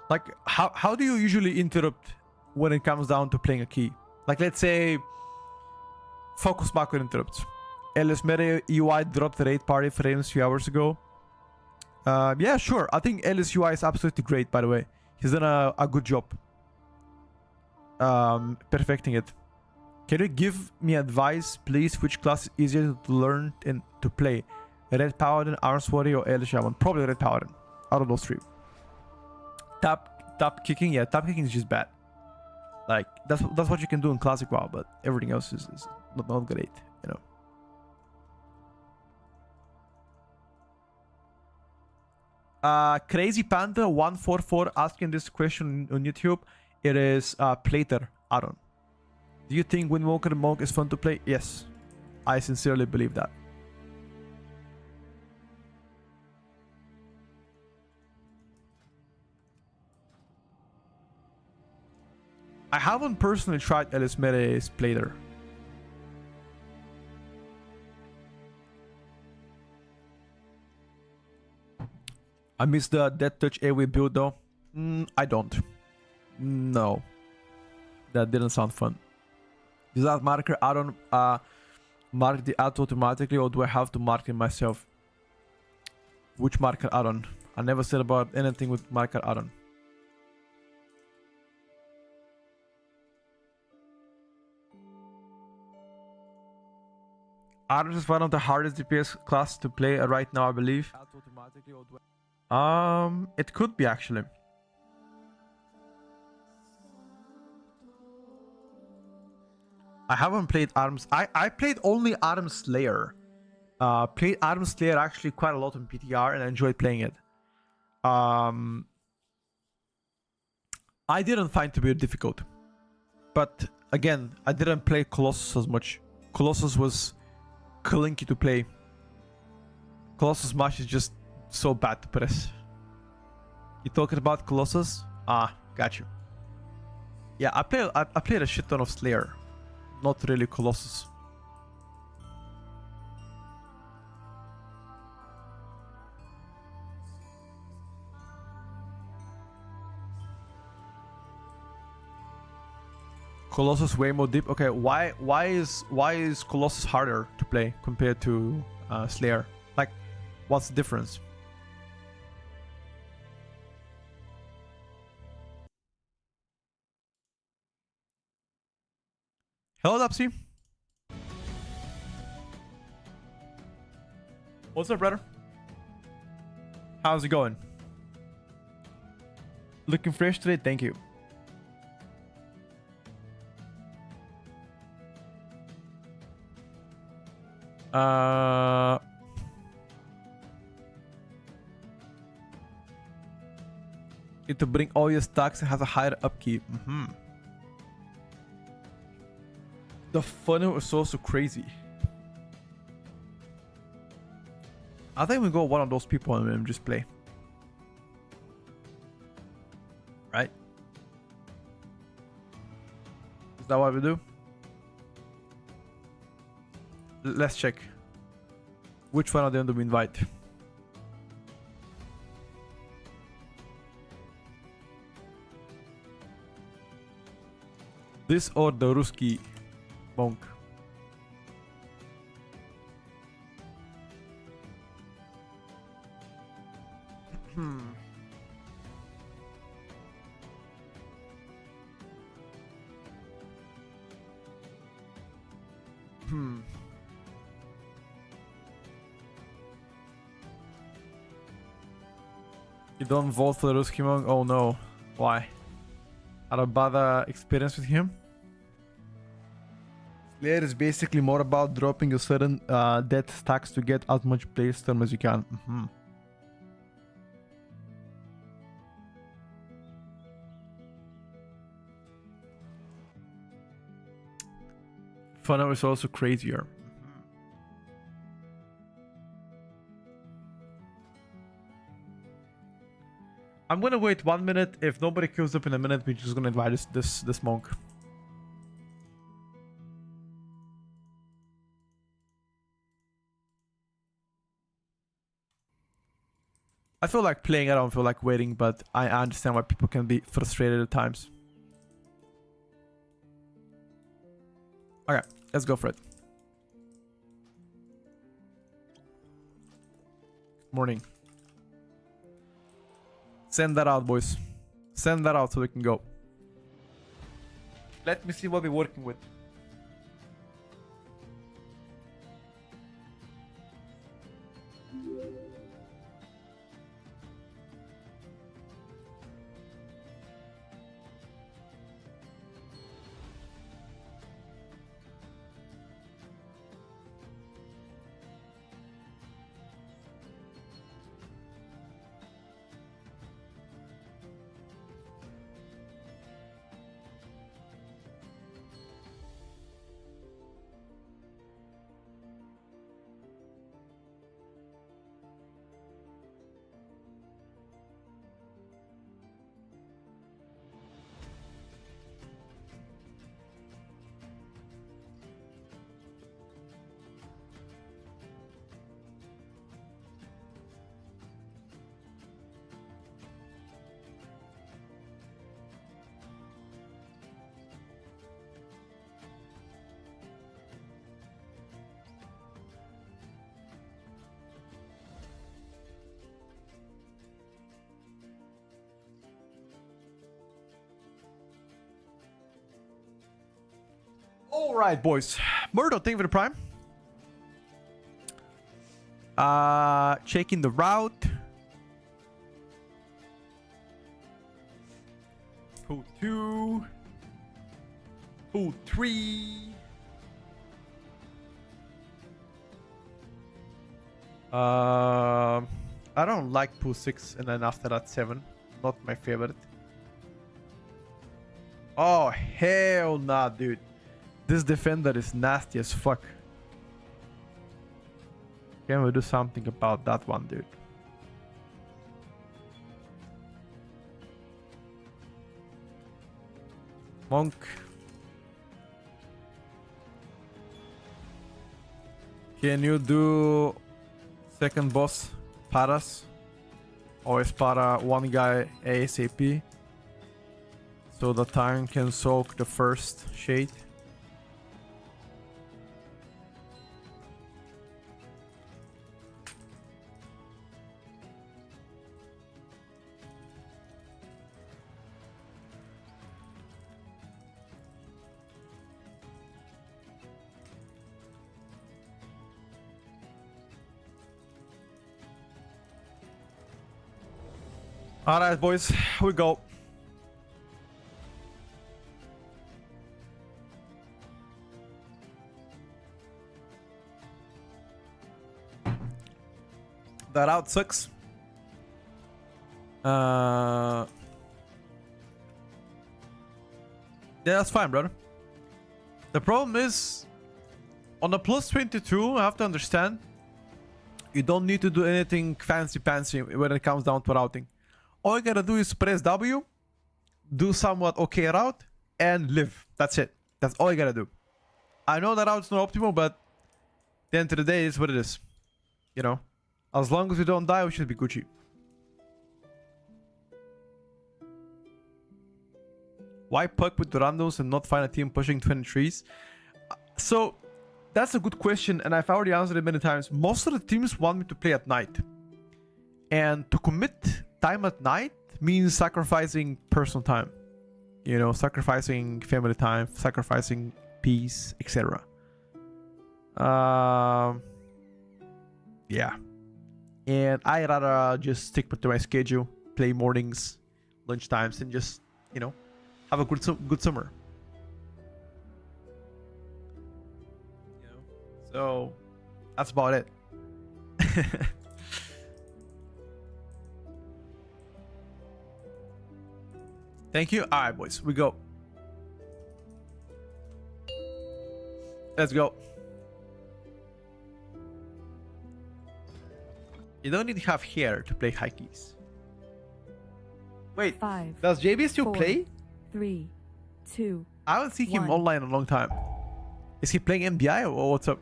Like, how do you usually interrupt when it comes down to playing a key? Like, let's say focus macro interrupts. LS Meta UI dropped the 8 party frames a few hours ago. Yeah, sure, I think LS UI is absolutely great, by the way. He's done a good job perfecting it. Can you give me advice, please? Which class is easier to learn and to play? Red Paladin, Arms Warrior, or Elder Shaman? Probably Red Paladin. Out of those three. Tap kicking, yeah, tap kicking is just bad. Like, that's what you can do in Classic WoW, but everything else is not great, you know. Crazy Panda 144 asking this question on YouTube. It is Plater add-on. Do you think Windwalker the Monk is fun to play? Yes. I sincerely believe that. I haven't personally tried Alice Mere's playder. I miss the Death Touch AoE build though. I don't. No. That didn't sound fun. Does that marker add-on mark the add automatically, or do I have to mark it myself? Which marker add-on? I never said about anything with marker add-on. Arms is one of the hardest DPS class to play right now, I believe. It could be actually. I haven't played Arms. I played only Arms Slayer. Played Arms Slayer actually quite a lot on PTR and I enjoyed playing it. I didn't find it to be difficult. But again, I didn't play Colossus as much. Colossus was clunky to play. Colossus Mash is just so bad to press. You talking about Colossus? Ah, got you. Yeah, I played a shit ton of Slayer. Not really Colossus. Colossus way more deep. Okay, why is Colossus harder to play compared to Slayer? Like, what's the difference? Hello, Dapsy. What's up, brother? How's it going? Looking fresh today? Thank you. Need to bring all your stacks and has a higher upkeep. The funnel is also crazy. I think we go one of those people and just play. Right? Is that what we do? Let's check. Which one of them do we invite? This or the Ruski monk? You don't vote for the Ruski monk? Oh no. Why? Had a bad experience with him? Slayer is basically more about dropping a certain death stacks to get as much playstyle as you can. Funnel is also crazier. I'm gonna wait 1 minute. If nobody queues up in a minute, we're just gonna invite this monk. I feel like playing. I don't feel like waiting, but I understand why people can be frustrated at times. Okay, let's go for it. Morning. Send that out, boys. Send that out so we can go. Let me see what we're working with. All right, boys. Murdo, thank you for the prime. Checking the route. Pool 2. Pool 3. I don't like pool 6, and then after that 7. Not my favorite. Oh, hell nah, dude. This defender is nasty as fuck. Can we do something about that one, dude? Monk. Can you do second boss paras? Always para one guy ASAP. So the time can soak the first shade. Alright, boys, we go. That out sucks. Yeah, that's fine, brother. The problem is, on the plus 22, I have to understand, you don't need to do anything fancy when it comes down to routing. All you gotta do is press W, do somewhat okay route, and live. That's it. That's all you gotta do. I know that route's not optimal, but at the end of the day, it's what it is. You know? As long as we don't die, we should be Gucci. Why puck with the randoms and not find a team pushing 20 trees? So, that's a good question, and I've already answered it many times. Most of the teams want me to play at night. And to commit time at night means sacrificing personal time. You know, sacrificing family time, sacrificing peace, etc. Yeah. And I rather just stick to my schedule, play mornings, lunch times, and just, you know, have a good summer. You know, so that's about it. Thank you. All right, boys, we go. Let's go. You don't need to have hair to play high keys. Wait, 5, does JB still 4, play? 3, 2. I haven't seen him 1. online in a long time. Is he playing MDI or what's up?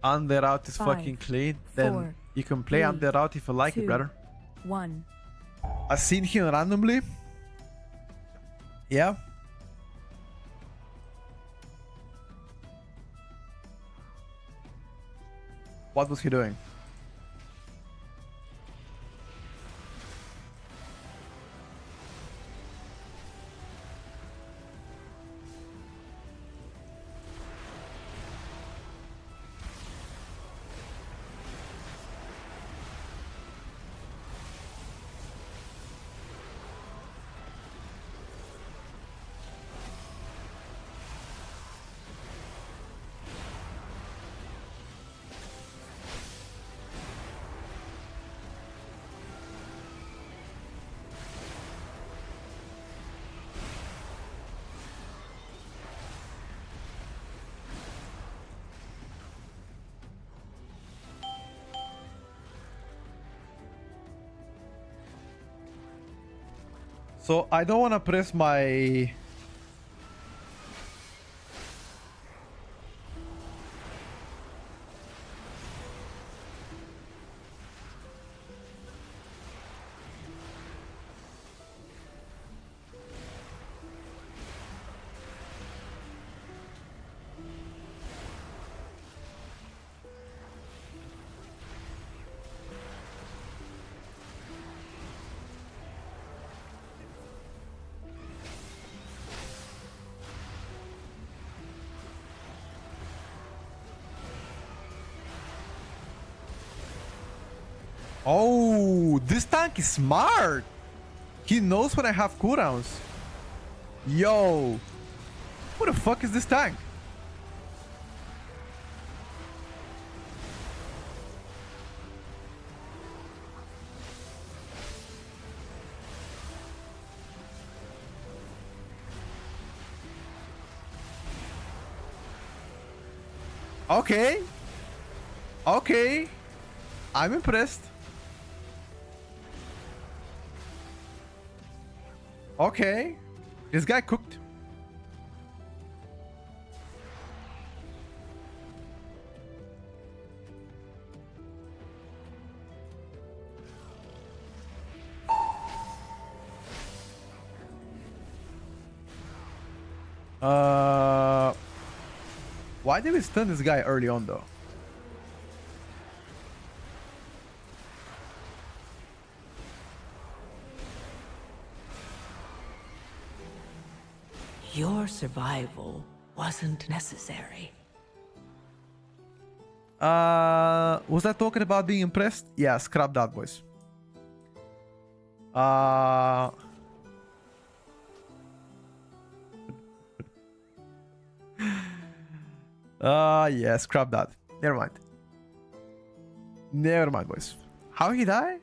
Under out is 5, fucking clean. Then 4, you can play 3, under out if you like it, 2, brother. 1. I've seen him randomly. Yeah. What was he doing? So I don't want to press my... Oh, this tank is smart. He knows when I have cooldowns. Yo. Who the fuck is this tank? Okay. Okay. I'm impressed. Okay. This guy cooked. Why did we stun this guy early on though? Your survival wasn't necessary. Was I talking about being impressed? Yeah, scrap that, boys. Yeah, scrap that. Never mind. Never mind, boys. How he die?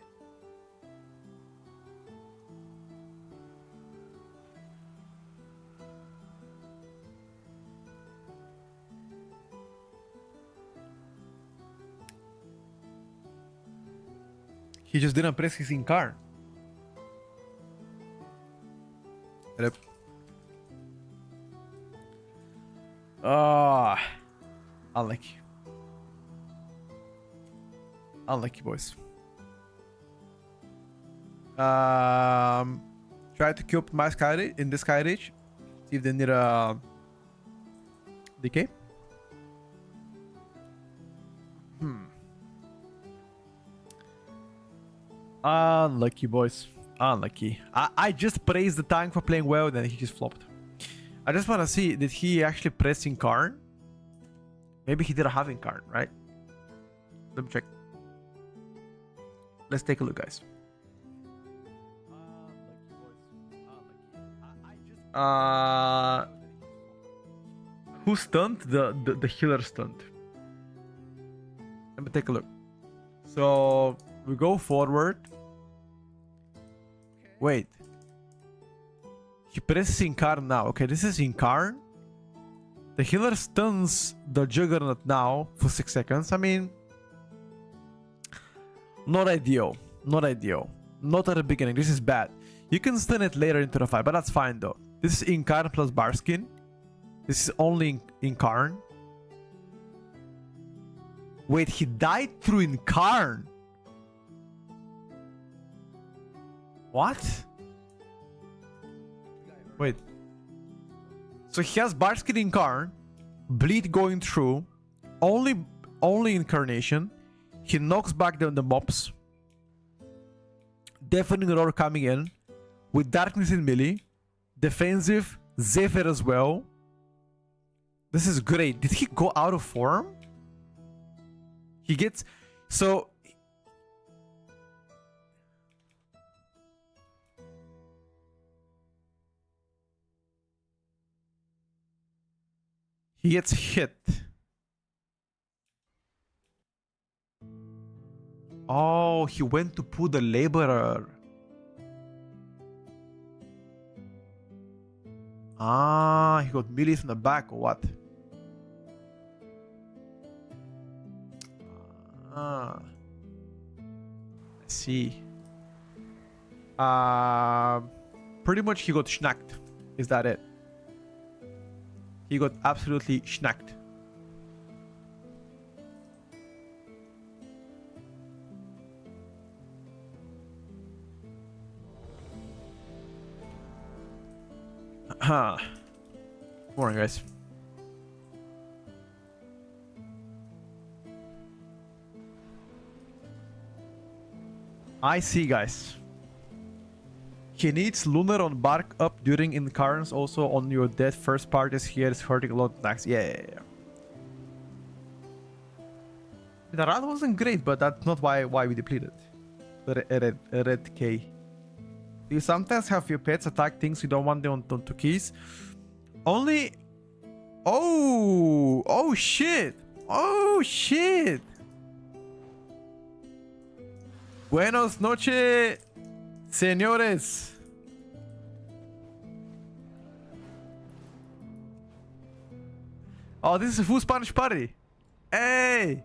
He just didn't press his incarn. Yep. Ah, unlucky. Unlucky, boys. Try to keep my sky in the sky reach. See if they need a decay. Unlucky, boys. Unlucky. I just praised the tank for playing well, then he just flopped. I just want to see, did he actually press Incarn? Maybe he didn't have Incarn, right? Let me check. Let's take a look, guys. Who stunned? The healer stunned. Let me take a look. So we go forward. Wait. He presses Incarn now. Okay, this is Incarn. The healer stuns the Juggernaut now for 6 seconds. I mean, not ideal. Not ideal. Not at the beginning. This is bad. You can stun it later into the fight, but that's fine though. This is Incarn plus Barskin. This is only Incarn. Wait, he died through Incarn. What? Wait. So he has Barskin Incarn, Bleed going through, only Incarnation. He knocks back the mobs. Deafening Roar coming in, with Darkness in melee, defensive, Zephyr as well. This is great. Did he go out of form? He gets... So... He gets hit. Oh, he went to pull the Laborer. Ah, he got melee from the back or what? Ah, I see. Pretty much he got schnacked. Is that it? He got absolutely schnacked. Good morning, guys. I see, guys. He needs Lunar on Bark up during Incarns. Also on your dead first part is here is hurting a lot of attacks. Yeah. The Rat wasn't great, but that's not why we depleted. Red K. Do you sometimes have your pets attack things you don't want them to keys? Only... Oh! Oh shit! Oh shit! Buenos noches, señores. Oh, this is a full Spanish party. Hey!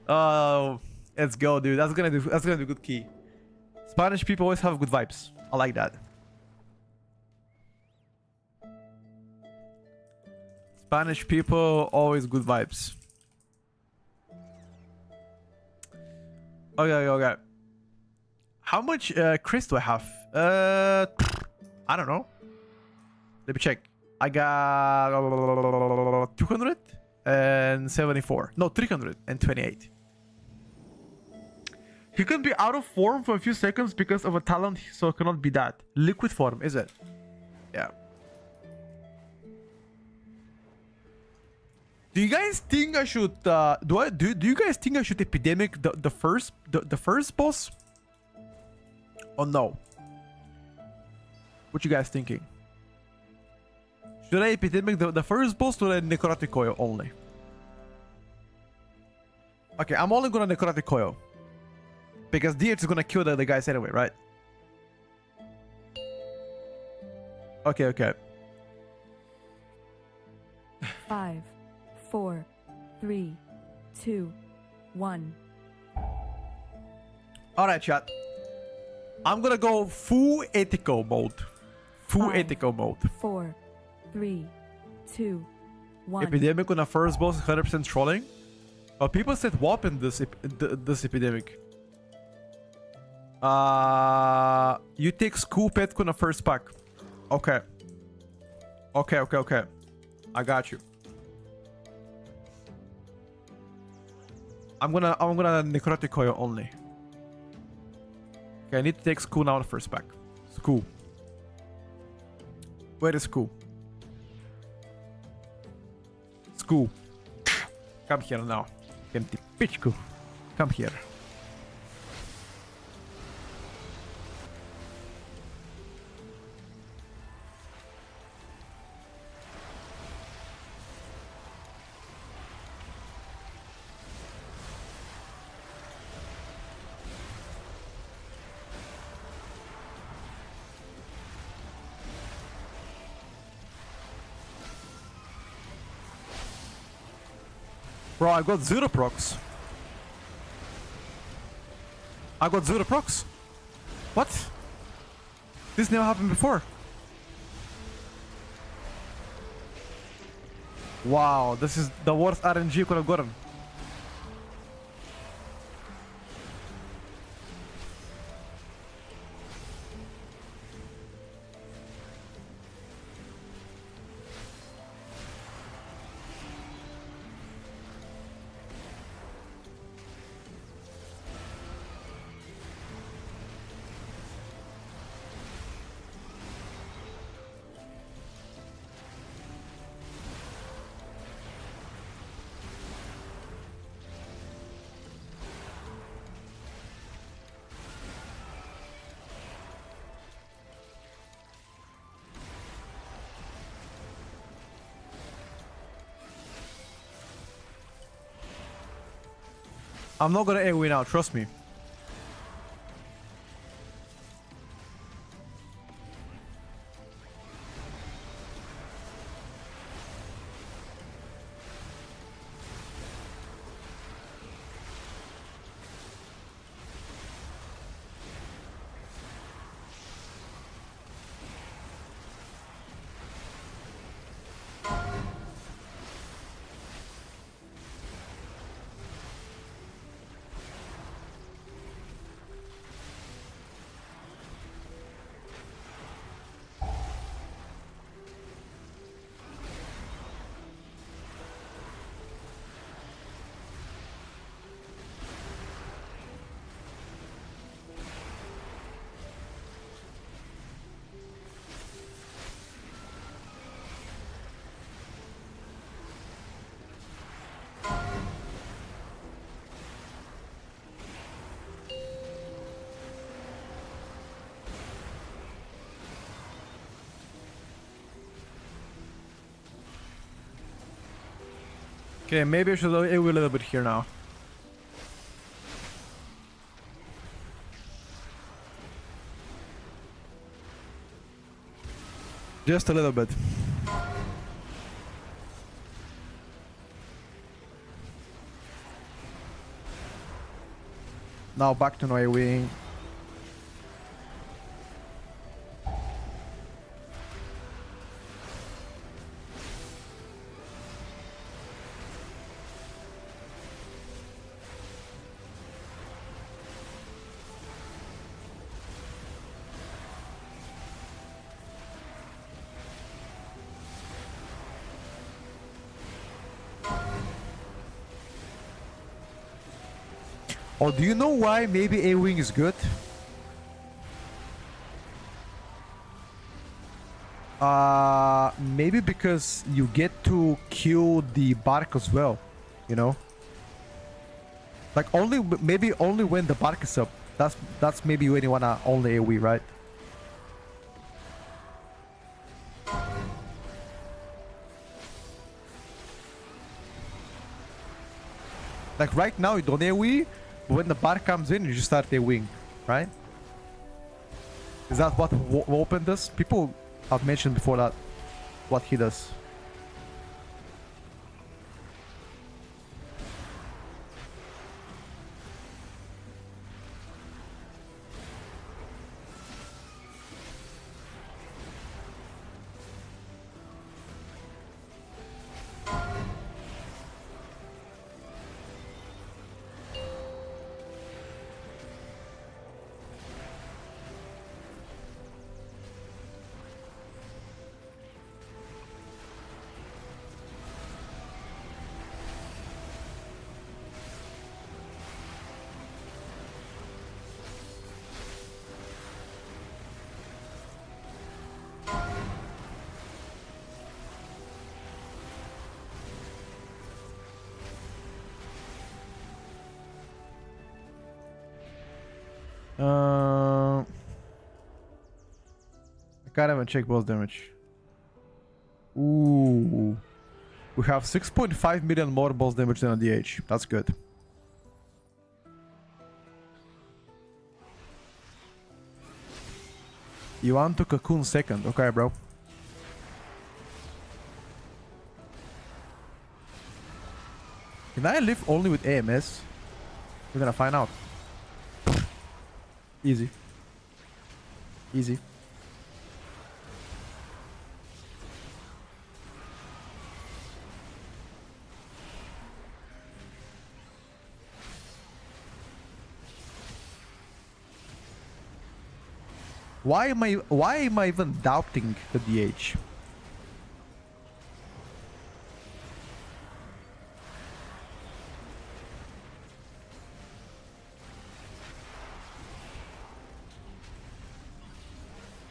Oh, let's go, dude. That's gonna be good key. Spanish people always have good vibes. I like that. Spanish people always good vibes. Okay. How much Chris do I have? I don't know. Let me check. I got 274. No, 328. He can be out of form for a few seconds because of a talent, so it cannot be that. Liquid form, is it? Yeah. Do you guys think I should do you guys think I should epidemic the first boss? Or no? What you guys thinking? Should I epidemic the first boss or the necrotic coil only? Okay, I'm only gonna necrotic coil. Because DH is gonna kill the guys anyway, right? Okay. 5, 4, 3, 2, 1. Alright, chat. I'm gonna go full ethical mode. Full 5, ethical mode. 4, 3, 2, 1. Epidemic on the first boss is 100% trolling. Oh, people said WAP in this epidemic. You take school pet on the first pack. Okay. I got you. I'm gonna necrotic coil only. Okay, I need to take school now on the first pack. School. Where is school? School. Come here now. Empty bitch. Come here. Bro, I got 0 procs. I got 0 procs. What? This never happened before. Wow, this is the worst RNG you could have gotten. I'm not gonna AoE now, trust me. Okay, maybe I should AoE a little bit here now. Just a little bit. Now back to no AoE. Oh, do you know why maybe AoE is good? Maybe because you get to kill the bark as well, you know? Like maybe only when the bark is up. That's maybe when you wanna only AoE, right? Like right now you don't AoE, but when the bark comes in, you just start AoEing, right? Is that what Open does? People have mentioned before that what he does. I can't even check boss damage. Ooh. We have 6.5 million more boss damage than a DH. That's good. You want to cocoon second. Okay, bro. Can I live only with AMS? We're gonna find out. Easy. Easy. Why am I even doubting the DH?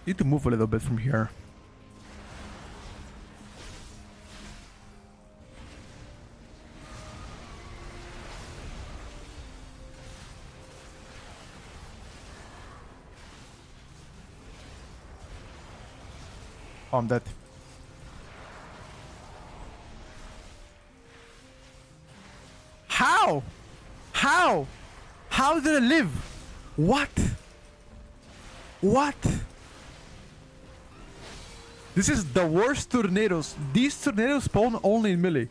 Need to move a little bit from here. Oh, I'm dead. How? How? How did I live? What? What? This is the worst tornadoes. These tornadoes spawn only in melee.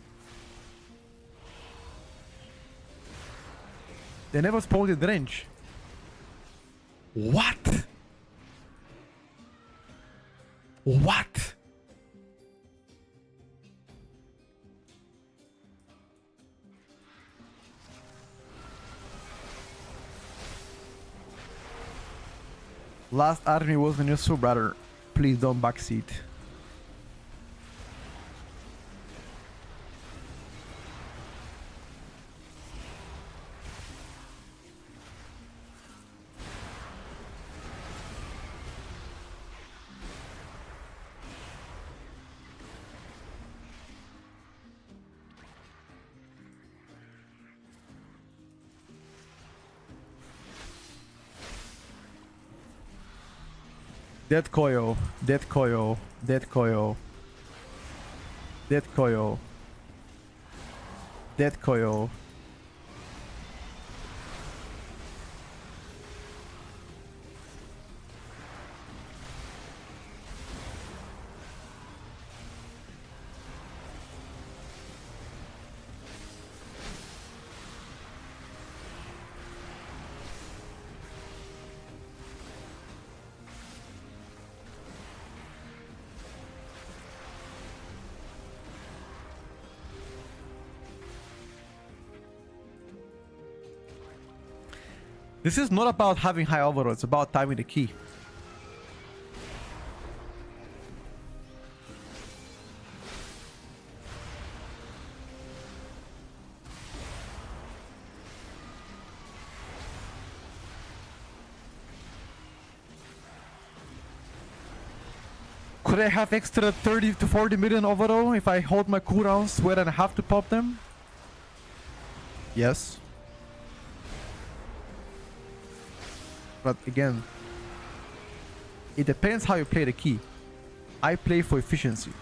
They never spawned in range. What? What? Last army wasn't useful, brother. Please don't backseat. Dead Koyo, Dead Koyo, Dead Koyo, Dead Koyo. Dead Koyo. This is not about having high overall, it's about timing the key. Could I have extra 30 to 40 million overall if I hold my cooldowns where I have to pop them? Yes. But again, it depends how you play the key. I play for efficiency.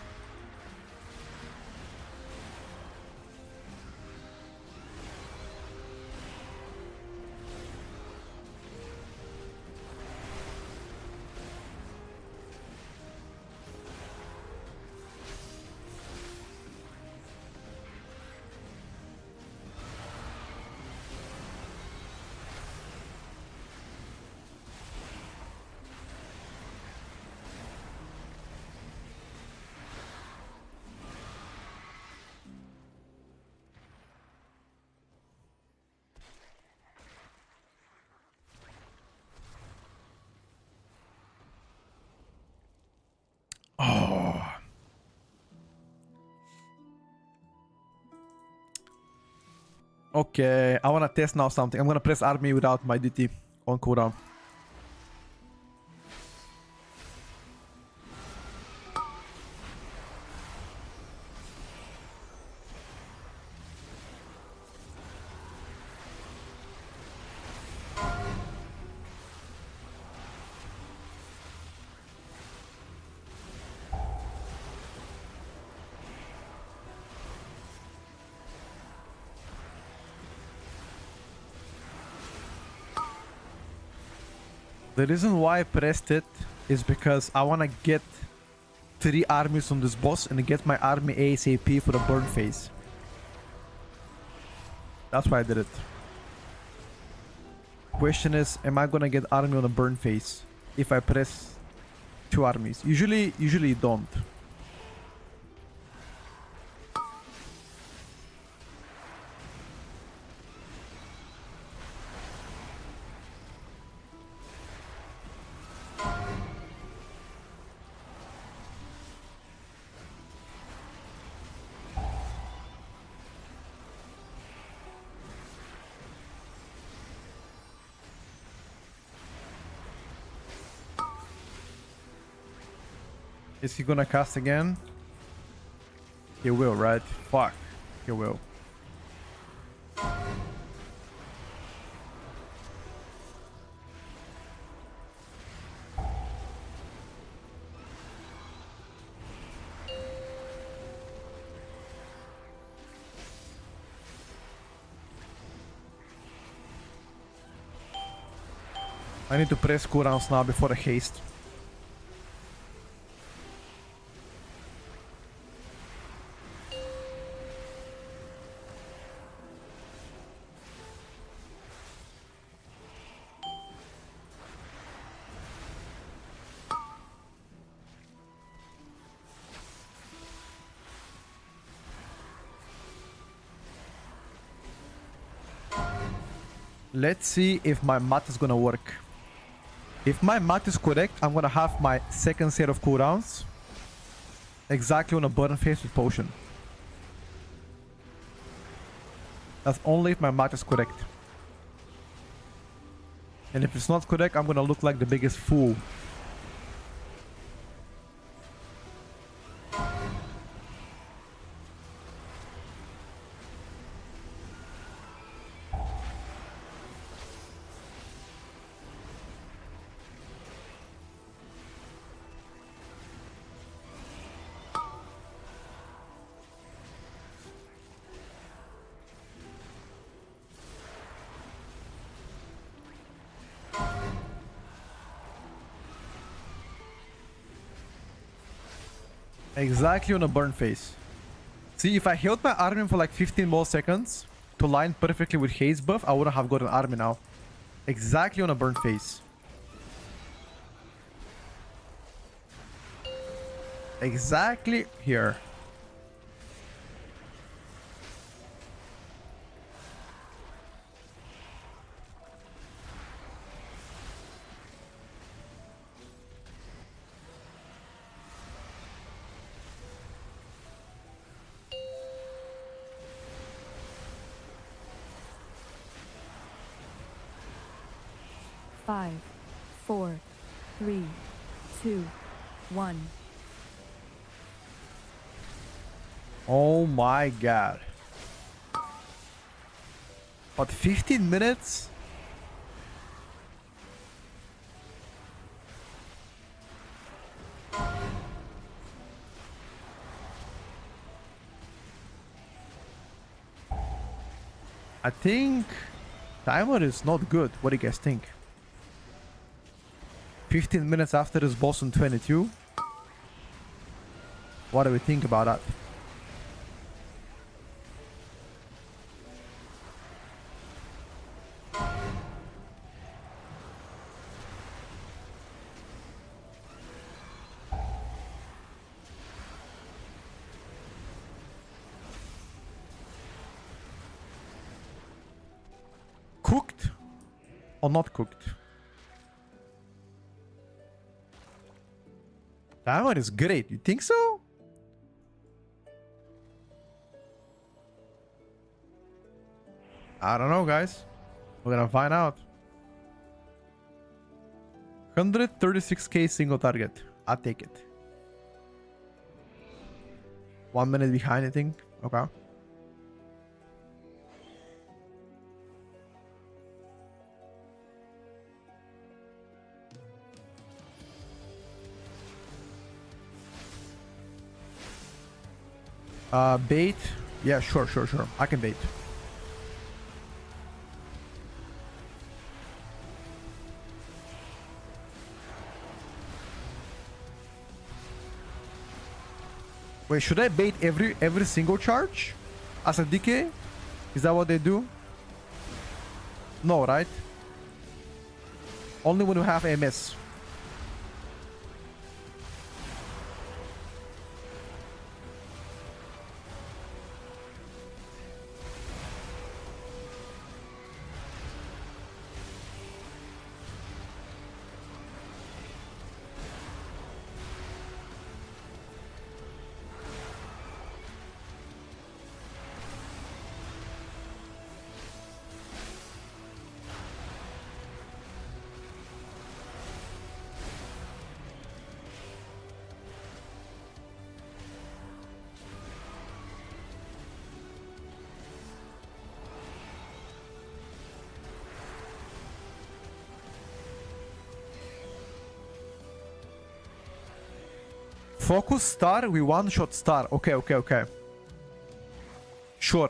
Okay, I want to test now something. I'm going to press army without my DT on cooldown. The reason why I pressed it is because I want to get 3 armies on this boss and get my army ASAP for the burn phase. That's why I did it. Question is, am I gonna get army on the burn phase if I press 2 armies? Usually you don't. Is he gonna cast again? He will, right? Fuck. He will. I need to press cooldowns now before the haste. Let's see if my math is gonna work. If my math is correct, I'm gonna have my second set of cooldowns exactly on a burn phase with potion. That's only if my math is correct. And if it's not correct, I'm gonna look like the biggest fool. Exactly on a burn phase. See, if I held my army for like 15 more seconds to line perfectly with haze buff, I wouldn't have got an army now. Exactly on a burn phase. Exactly here. Five, four, three, two, one. Oh my god. But 15 minutes? I think timer is not good. What do you guys think? 15 minutes after this boss on 22? What do we think about that? Cooked or not cooked? That one is great. You think so? I don't know, guys. We're gonna find out. 136k single target. I'll take it. 1 minute behind, I think. Okay. Bait. Yeah, sure. I can bait. Wait, should I bait every single charge as a DK? Is that what they do? No, right? Only when you have MS. Focus star, we one shot star. Okay. Sure.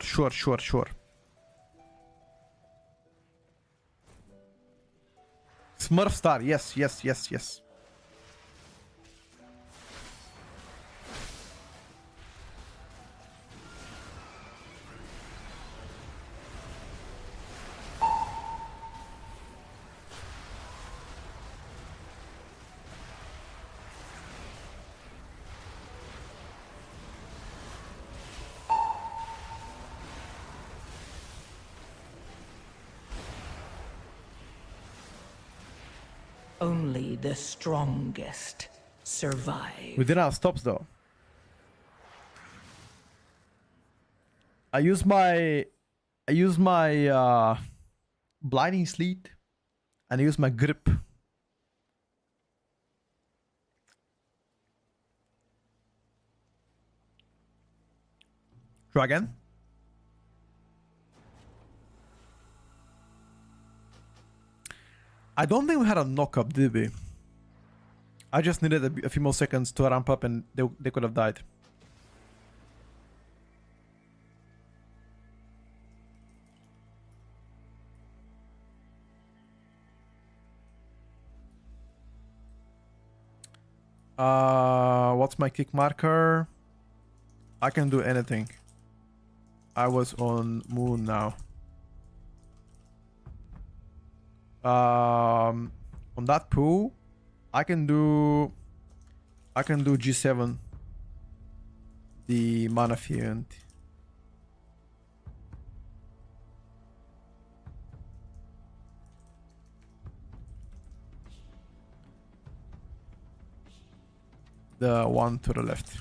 Smurf star, yes. Only the strongest survive. We did our stops though. I use my blinding sleet and I use my grip. Try again. I don't think we had a knock-up, did we? I just needed a few more seconds to ramp up and they could have died. What's my kick marker? I can do anything. I was on moon now. On that pool, I can do G7, the mana fiend. The one to the left.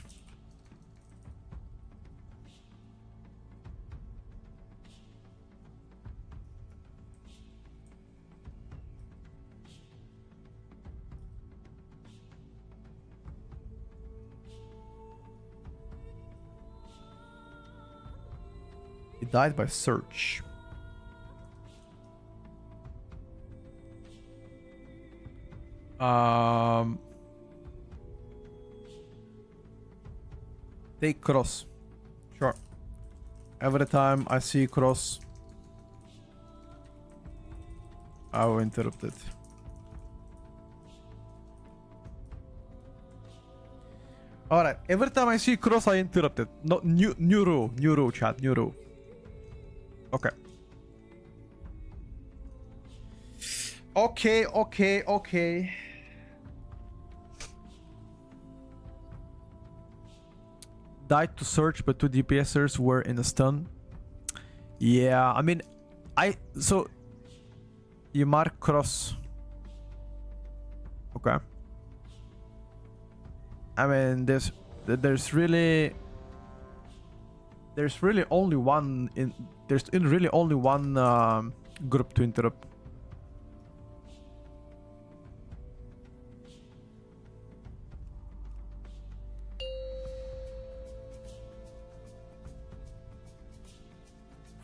He died by search. Take cross. Sure. Every time I see cross, I will interrupt it. Alright, every time I see cross, I interrupt it. No, new rule, chat, new rule. Okay. Okay. Died to search, but 2 DPSers were in a stun. Yeah, I mean, so you mark cross. Okay. I mean, there's really only one group to interrupt.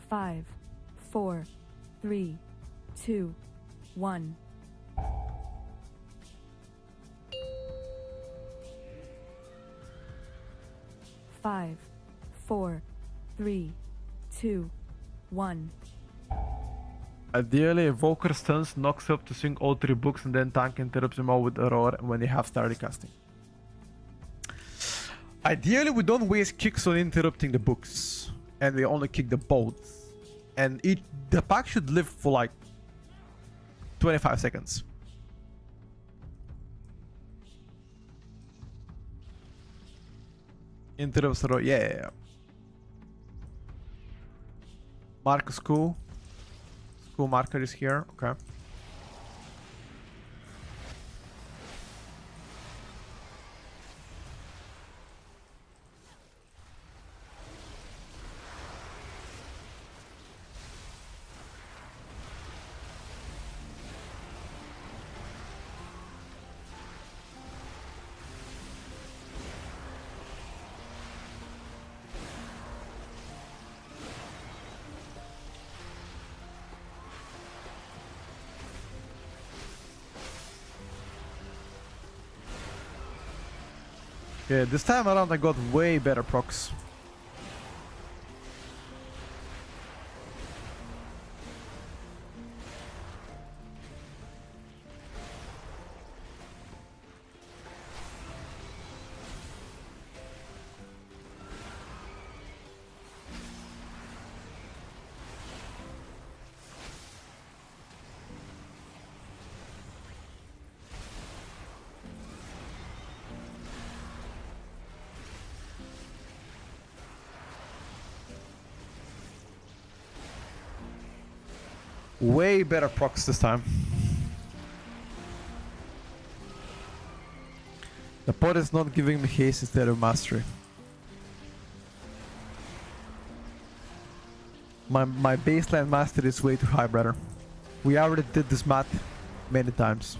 Five, 4, 3, 2, 1. Five, 4, 3, 2, 1. Ideally, Evoker stuns, knocks up to swing all 3 books, and then tank interrupts them all with Aurora when they have started casting. Ideally, we don't waste kicks on interrupting the books, and we only kick the bolts. And the pack should live for like 25 seconds. Interrupts, yeah. Mark school. School marker is here. Okay. Yeah, this time around I got way better procs. Way better procs this time. The pot is not giving me haste instead of mastery. My baseline mastery is way too high, brother. We already did this math many times.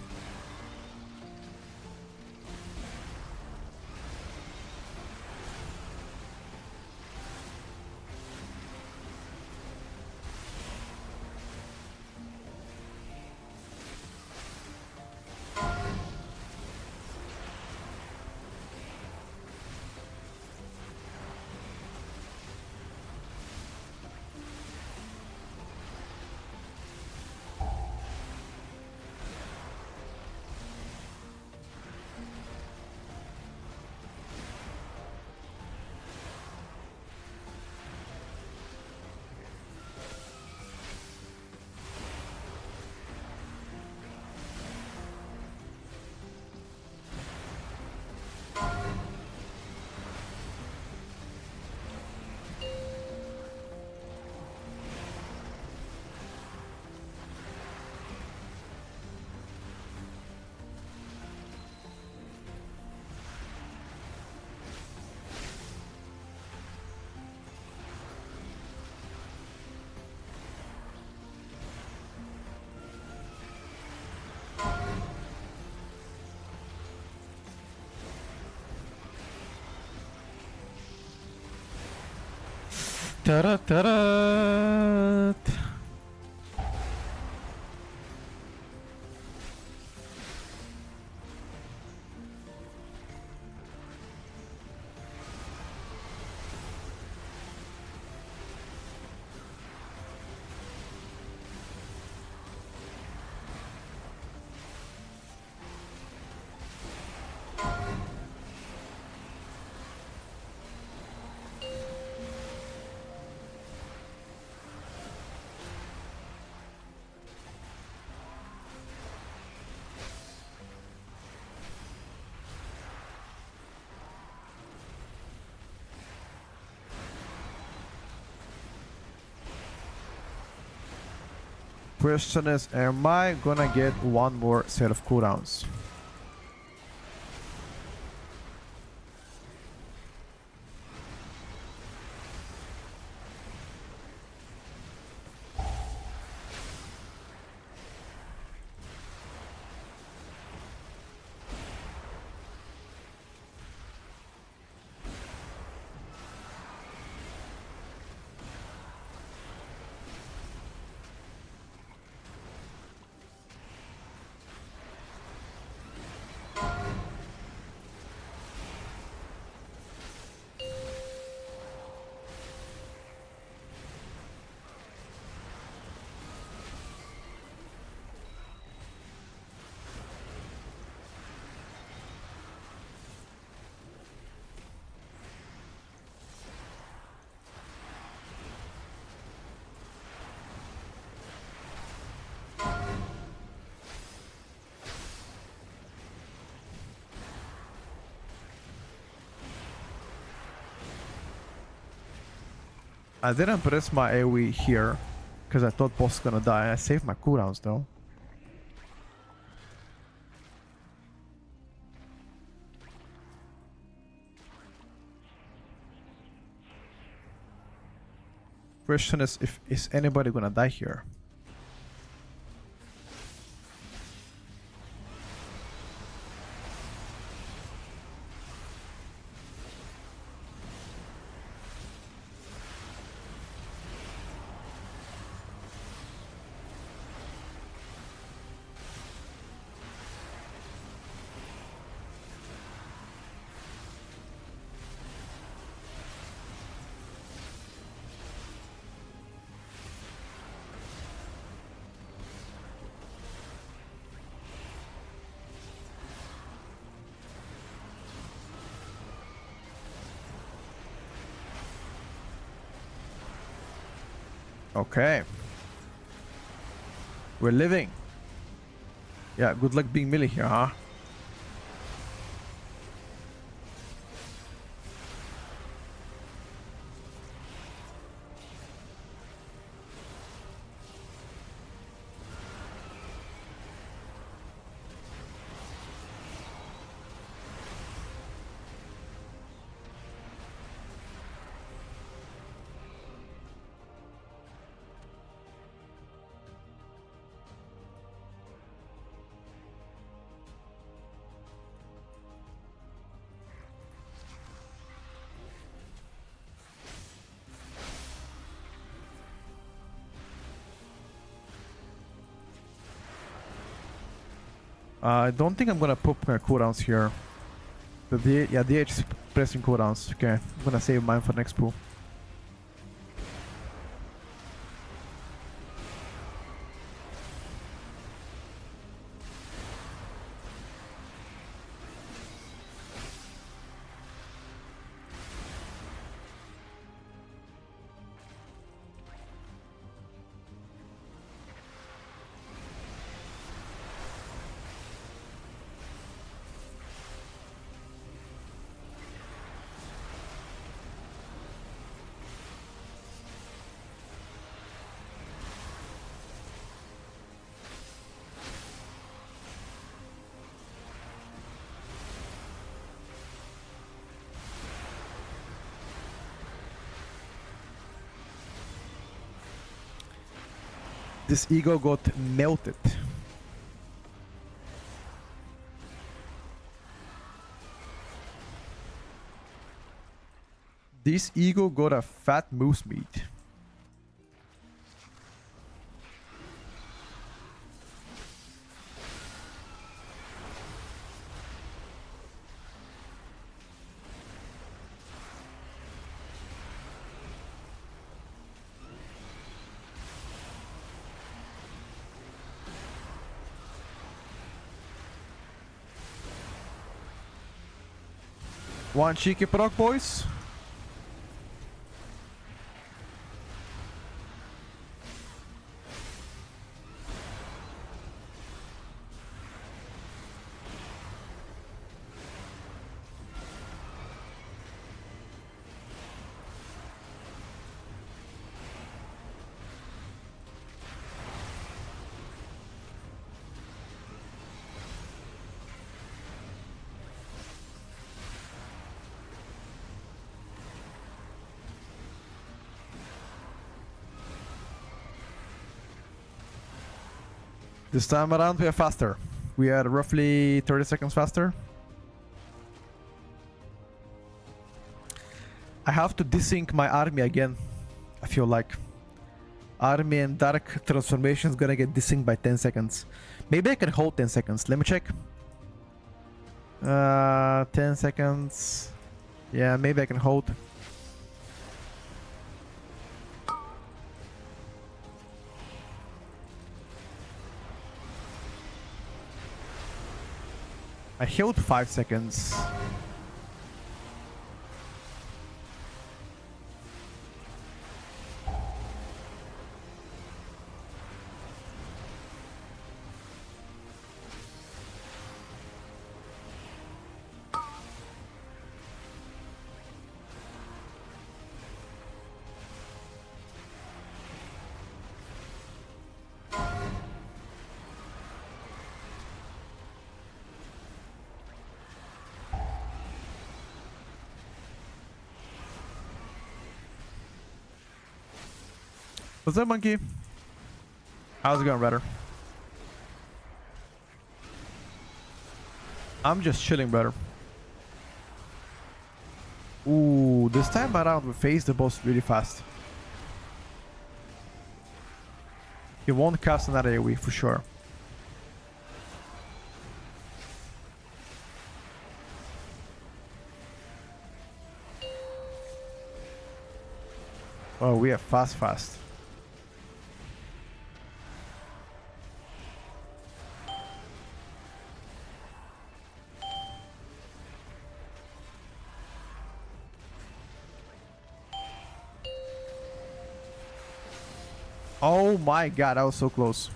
Ta-da-ta-da. Question is, am I gonna get one more set of cooldowns? I didn't press my AoE here because I thought boss was gonna die. I saved my cooldowns though. Question is anybody gonna die here? Okay. We're living. Yeah, good luck being melee here, huh? I don't think I'm gonna put my cooldowns here. Yeah, DH is pressing cooldowns. Okay, I'm gonna save mine for next pool. This ego got melted. This eagle got a fat moose meat. One cheeky proc, boys. This time around we are faster. We are roughly 30 seconds faster. I have to desync my army again. I feel like army and dark transformation is gonna get desynced by 10 seconds. Maybe I can hold 10 seconds. Let me check. 10 seconds. Yeah, maybe I can hold. I held 5 seconds. What's up, monkey? How's it going, brother? I'm just chilling, brother. Ooh, this time around we face the boss really fast. He won't cast another AoE for sure. Oh, we are fast. Oh my god, that was so close.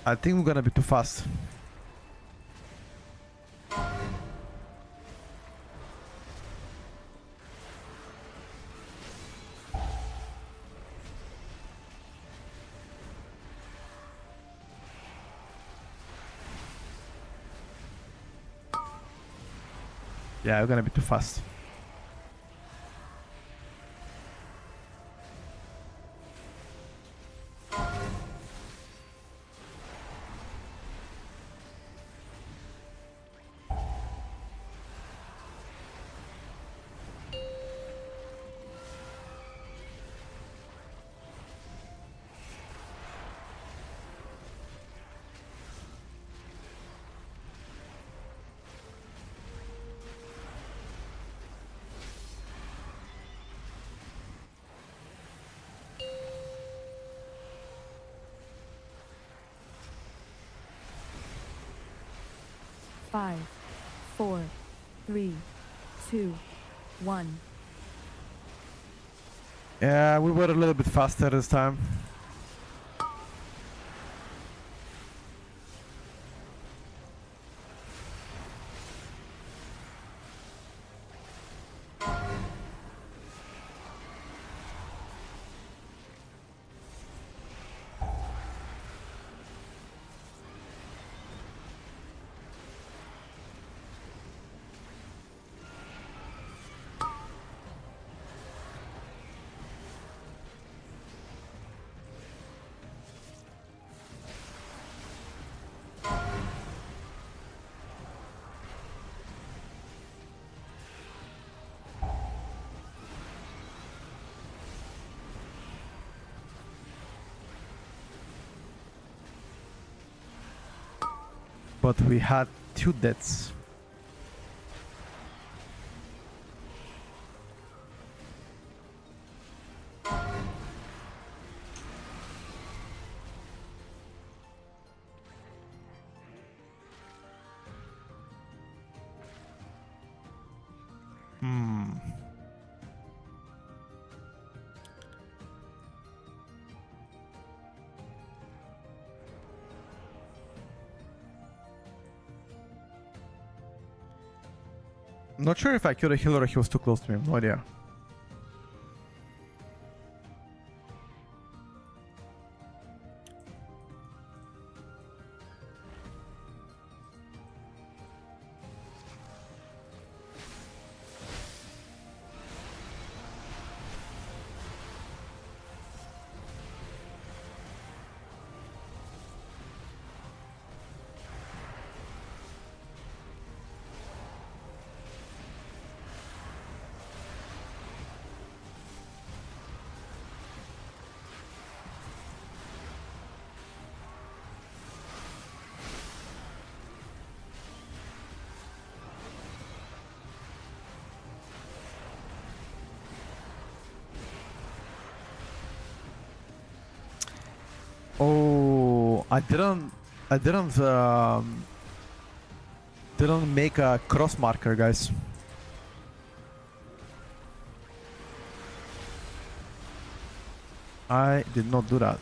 I think we're gonna be too fast. Yeah, we're gonna be too fast. Five, 4, 3, 2, 1. Yeah, we were a little bit faster this time. But we had 2 deaths. I'm not sure if I killed a healer or he was too close to me. No idea. Oh, didn't make a cross marker, guys. I did not do that.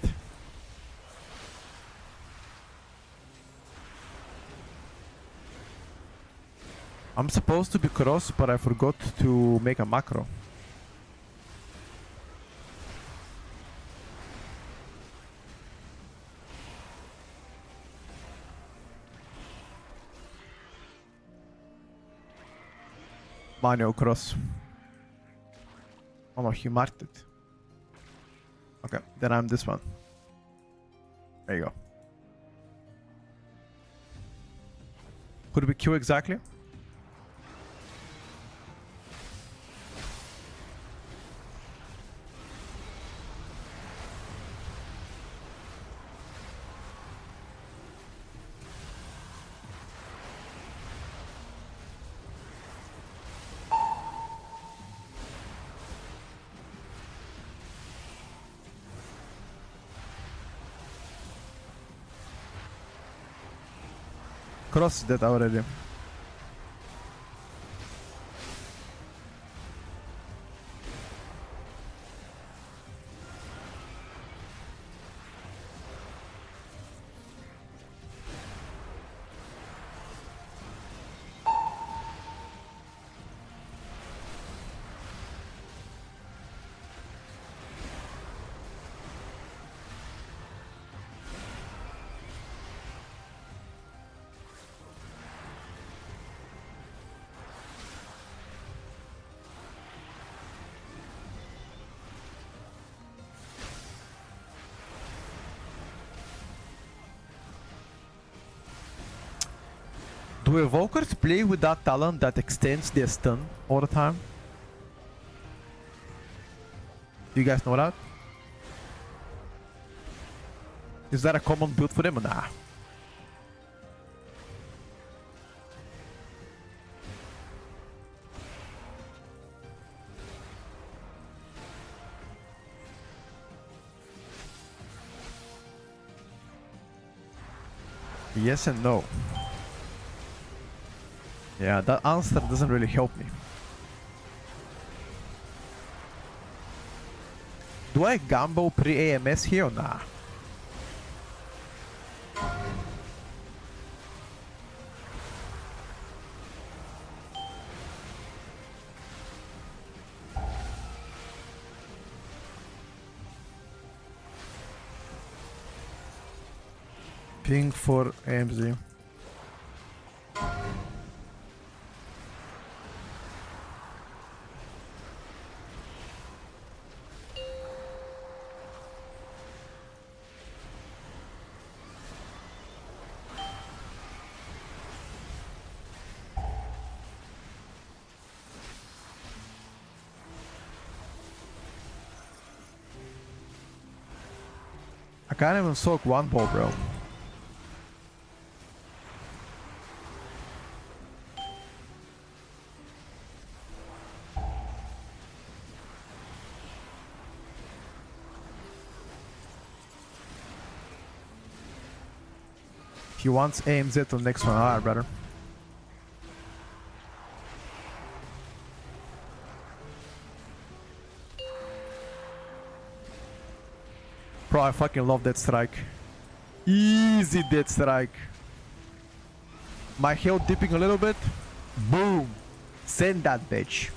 I'm supposed to be cross, but I forgot to make a macro. Manual cross. Oh no, he marked it. Okay, then I'm this one. There you go. Who did we kill exactly? Cross that already. Do Evokers play with that talent that extends their stun all the time? Do you guys know that? Is that a common build for them or nah? Yes and no. Yeah, that answer doesn't really help me. Do I gamble pre-AMS here or nah? Ping for AMZ. I can't even soak one ball, bro. He wants AMZ to the next one. Alright, brother. Bro, I fucking love that strike. Easy dead strike. My health dipping a little bit. Boom. Send that bitch.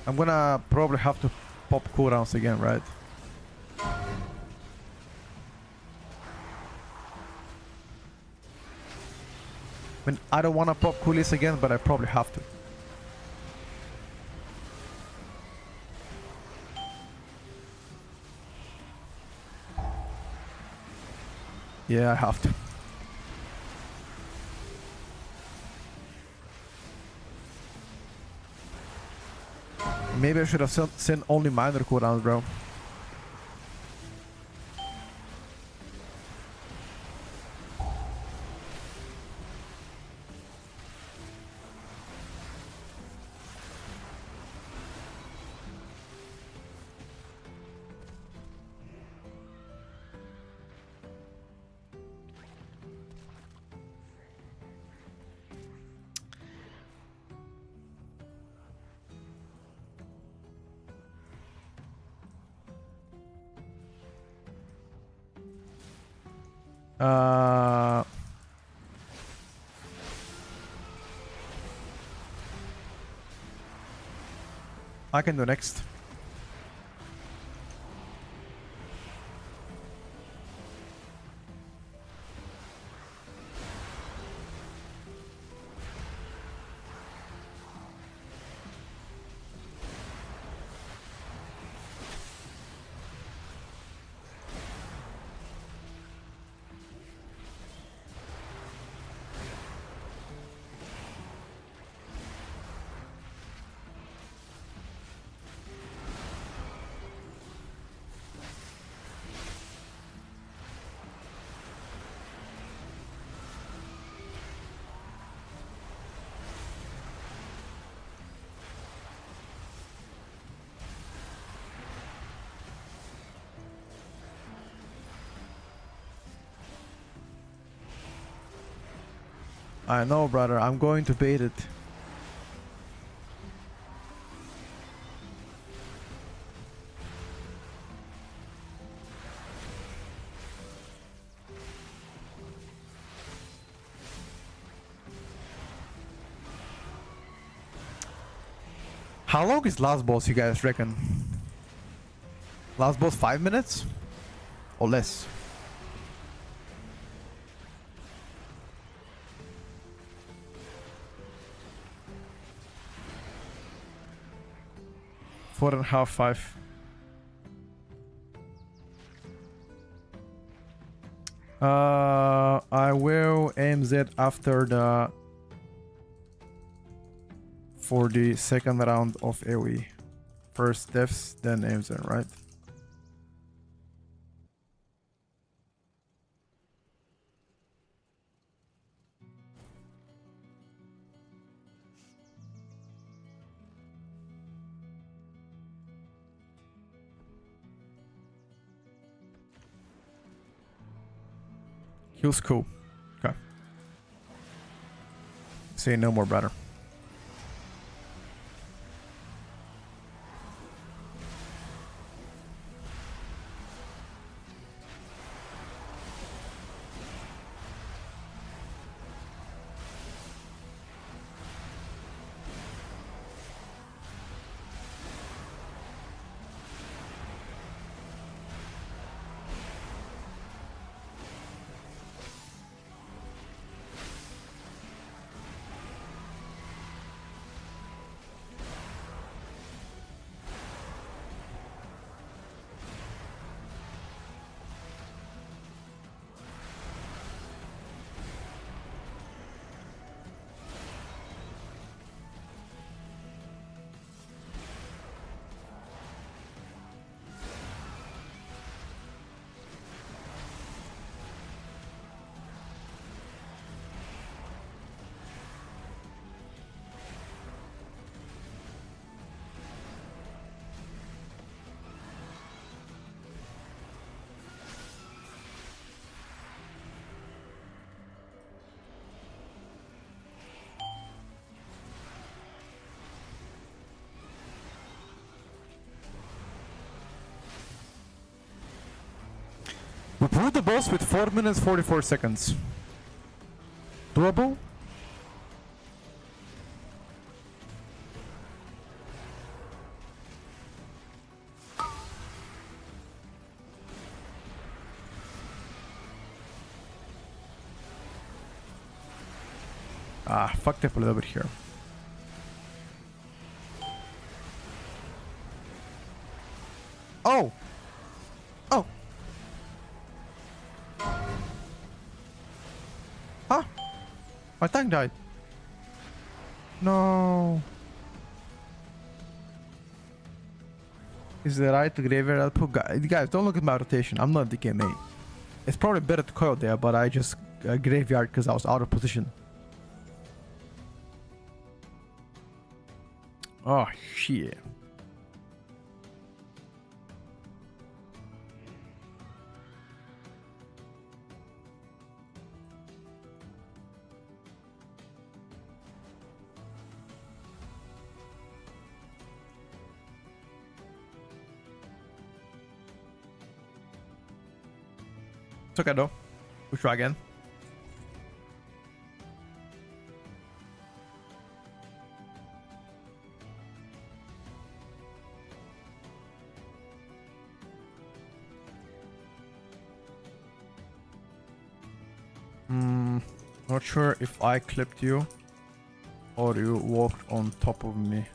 I'm gonna probably have to pop cooldowns again, right? I mean, I don't wanna pop coolies again, but I probably have to. Yeah, I have to. Maybe I should have sent only minor cooldowns, bro. I can do next. I know, brother. I'm going to bait it. How long is last boss, you guys reckon? Last boss 5 minutes? Or less? Four and a half, 5. I will AMZ after the for the second round of AoE. First deaths, then AMZ, right? He was cool. Okay. Say no more, brother. We blew the boss with 4 minutes 44 seconds. Doable? Ah, fucked up a little bit here. Oh! Oh! Huh? My tank died. No. Is it right to graveyard output? Guys, don't look at my rotation. I'm not DKMA. It's probably better to coil there, but I just graveyard because I was out of position. Oh, shit. It's okay though. We'll try again. Not sure if I clipped you or you walked on top of me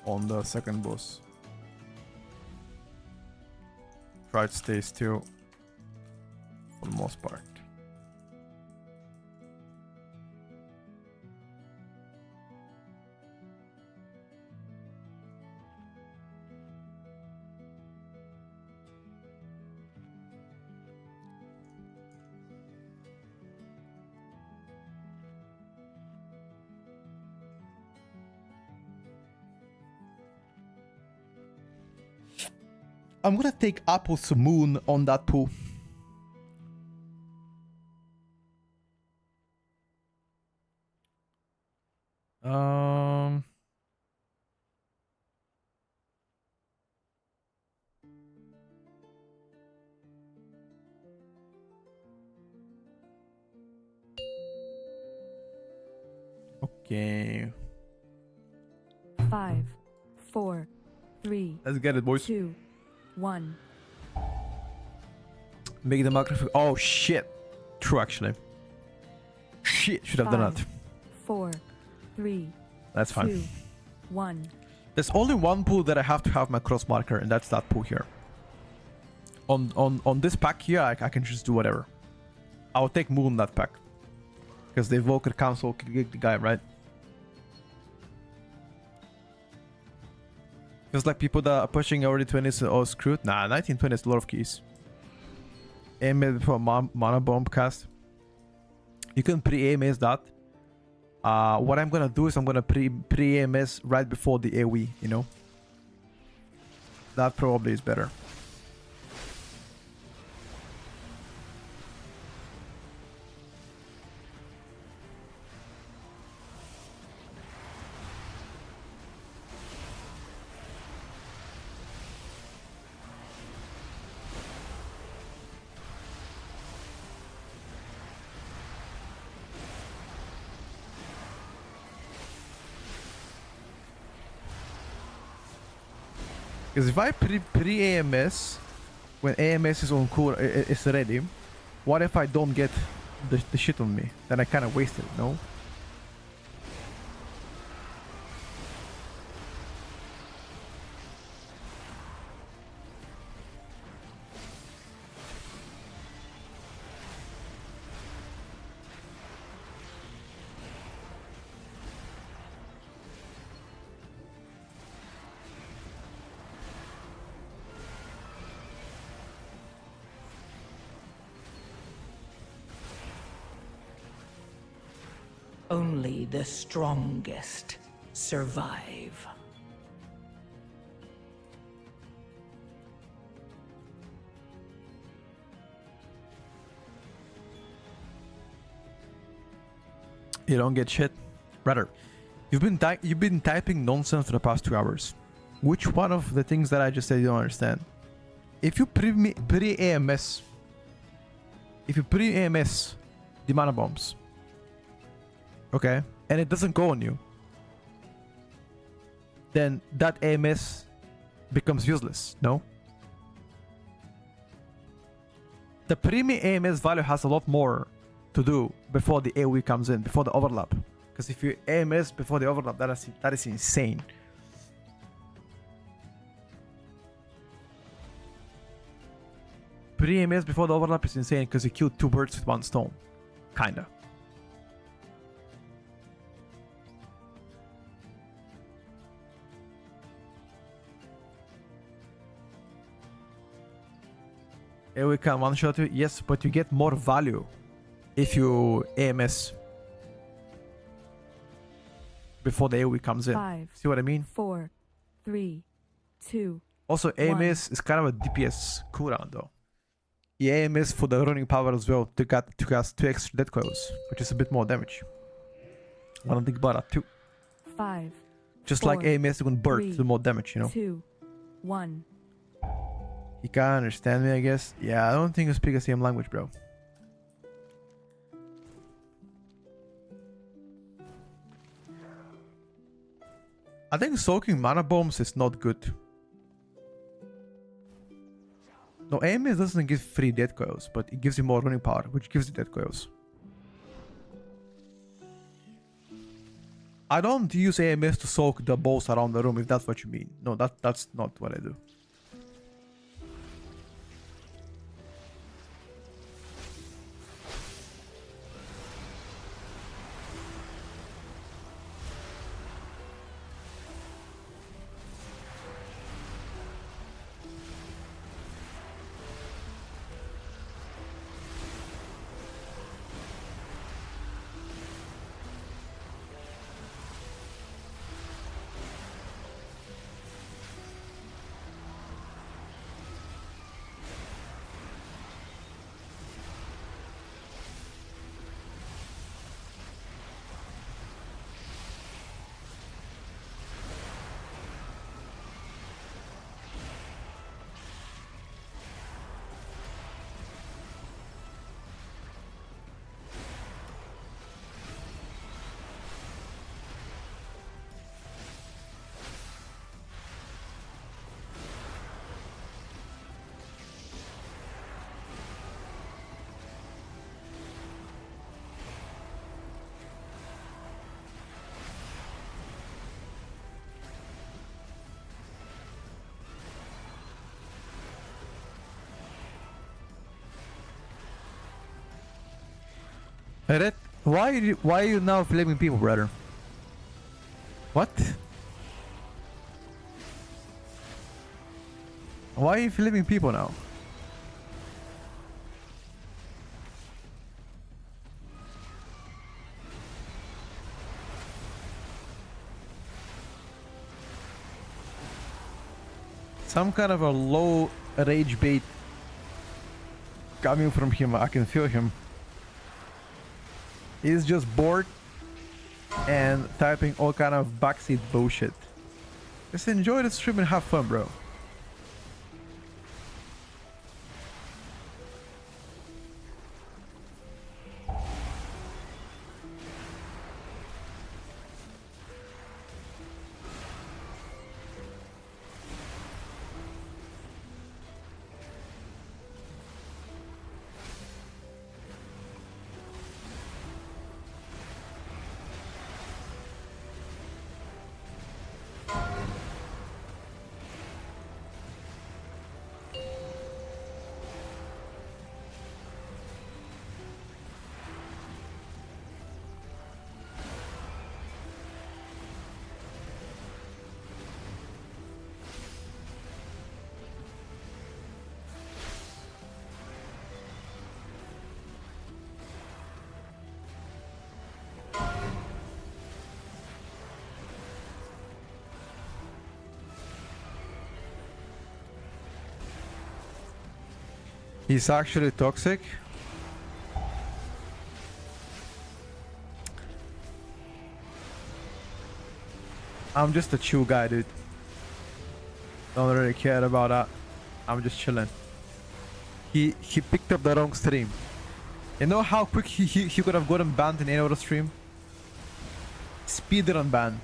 on the second boss. Try to stay still for the most part. I'm gonna take Apple's Moon on that pool. Okay. 5, 4, 3. Let's get it, boys. 2, 1. Make the microphone. Oh shit. True, actually. Shit, should have done 5, that. 4, 3. That's fine. 2, 1. There's only one pool that I have to have my cross marker, and that's that pool here. On this pack here, I can just do whatever. I'll take Moon that pack. Because the Evoker Council can get the guy, right? Feels like people that are pushing already 20s are all screwed. Nah, 1920 is a lot of keys. Aim it for a mana bomb cast. You can pre-AMS that. What I'm gonna do is I'm gonna pre-AMS right before the AoE, you know? That probably is better. Because if I pre-AMS, when AMS is on cool, it's ready, what if I don't get the shit on me? Then I kind of wasted it, no? Only the strongest survive. You don't get shit. Rather, you've been typing nonsense for the past 2 hours. Which one of the things that I just said you don't understand? If you pre-AMS if you put in AMS, the mana bombs, okay, and it doesn't go on you, then that AMS becomes useless, no? The premium AMS value has a lot more to do before the AoE comes in, before the overlap. Because if you AMS before the overlap, that is insane. Pre-AMS before the overlap is insane because you killed 2 birds with 1 stone. Kinda. AoE can one-shot you, yes, but you get more value if you AMS before the AoE comes in. 5, See what I mean? 4, 3, 2. Also, AMS is kind of a DPS cooldown though. The AMS for the running power as well to cast 2 extra death coils, which is a bit more damage. Wanna think about that too. 5. Just 4, like AMS when bird, do more damage, you know. 2, 1. You can't understand me, I guess. Yeah, I don't think you speak the same language, bro. I think soaking mana bombs is not good. No, AMS doesn't give free death coils, but it gives you more running power, which gives you death coils. I don't use AMS to soak the balls around the room, if that's what you mean. No, that's not what I do. Red, why are you now flaming people, brother? What? Why are you flaming people now? Some kind of a low rage bait coming from him. I can feel him. He's just bored and typing all kind of backseat bullshit. Just enjoy the stream and have fun, bro. He's actually toxic. I'm just a chill guy, dude. Don't really care about that. I'm just chilling. He picked up the wrong stream. You know how quick he could have gotten banned in any other stream? Speedrun ban.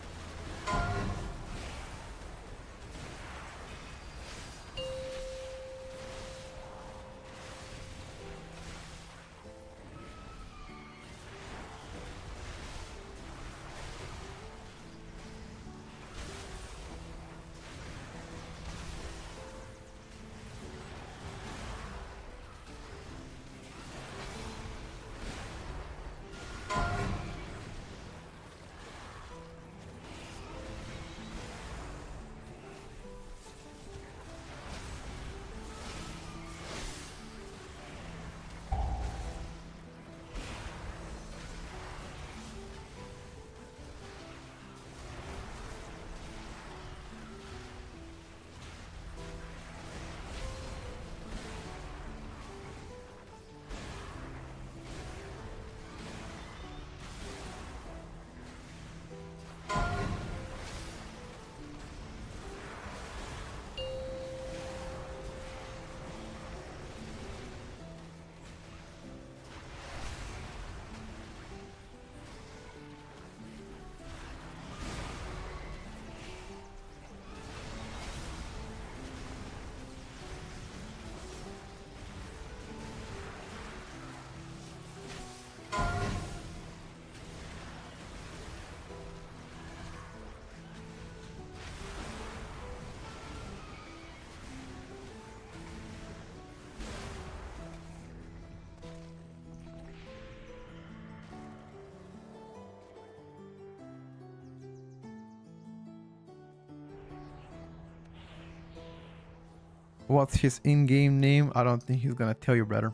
What's his in-game name? I don't think he's gonna tell you, brother.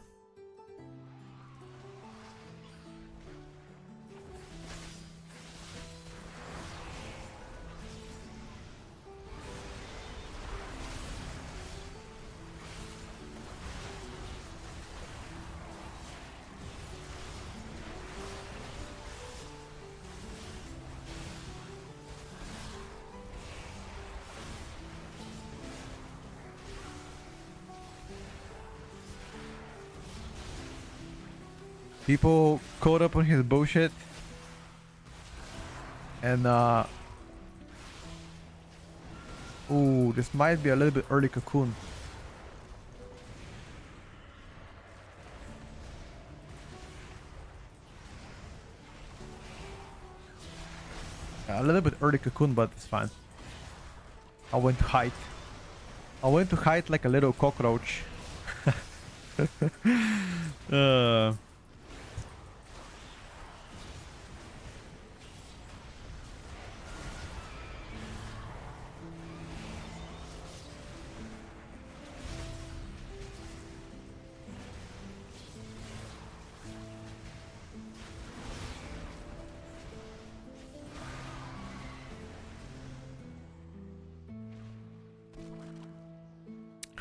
People caught up on his bullshit. And ooh, this might be a little bit early cocoon. A little bit early cocoon, but it's fine. I went to hide. I went to hide like a little cockroach.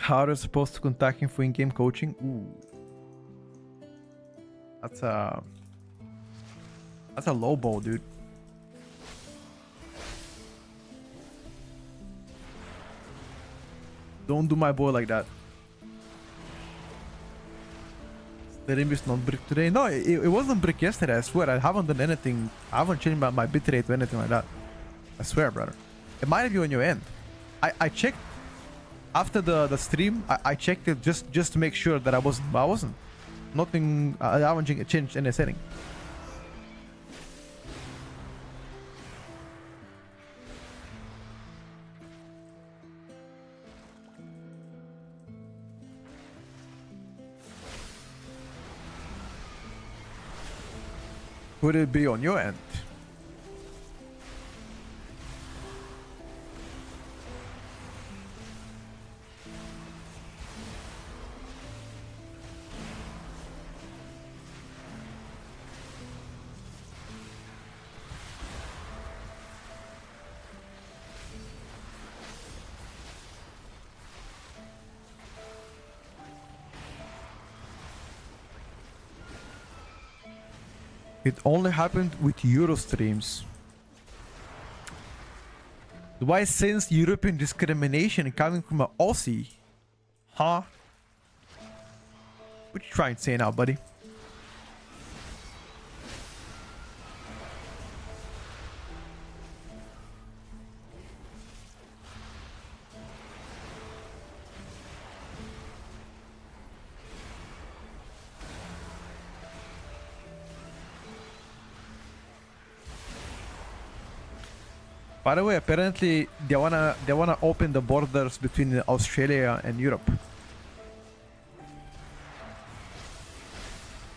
How are you supposed to contact him for in-game coaching? Ooh. That's a low ball, dude. Don't do my boy like that. The rim is not brick today. No, it wasn't brick yesterday, I swear. I haven't done anything. I haven't changed my bitrate or anything like that. I swear, brother. It might be on your end. I checked after the stream. I checked it just to make sure that I wasn't. Nothing. I haven't changed any setting. Would it be on your end? It only happened with Euro streams. Do I sense European discrimination coming from an Aussie? Huh? What you trying to say now, buddy? By the way, apparently they wanna open the borders between Australia and Europe.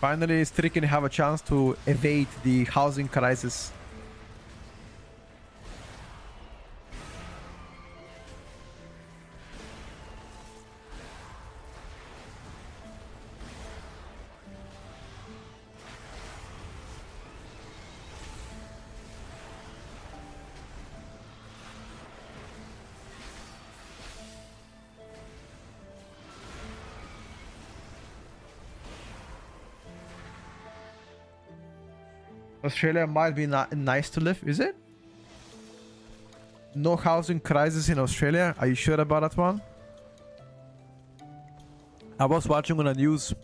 Finally, Stri can have a chance to evade the housing crisis. Australia might be nice to live, is it? No housing crisis in Australia? Are you sure about that one? I was watching on the news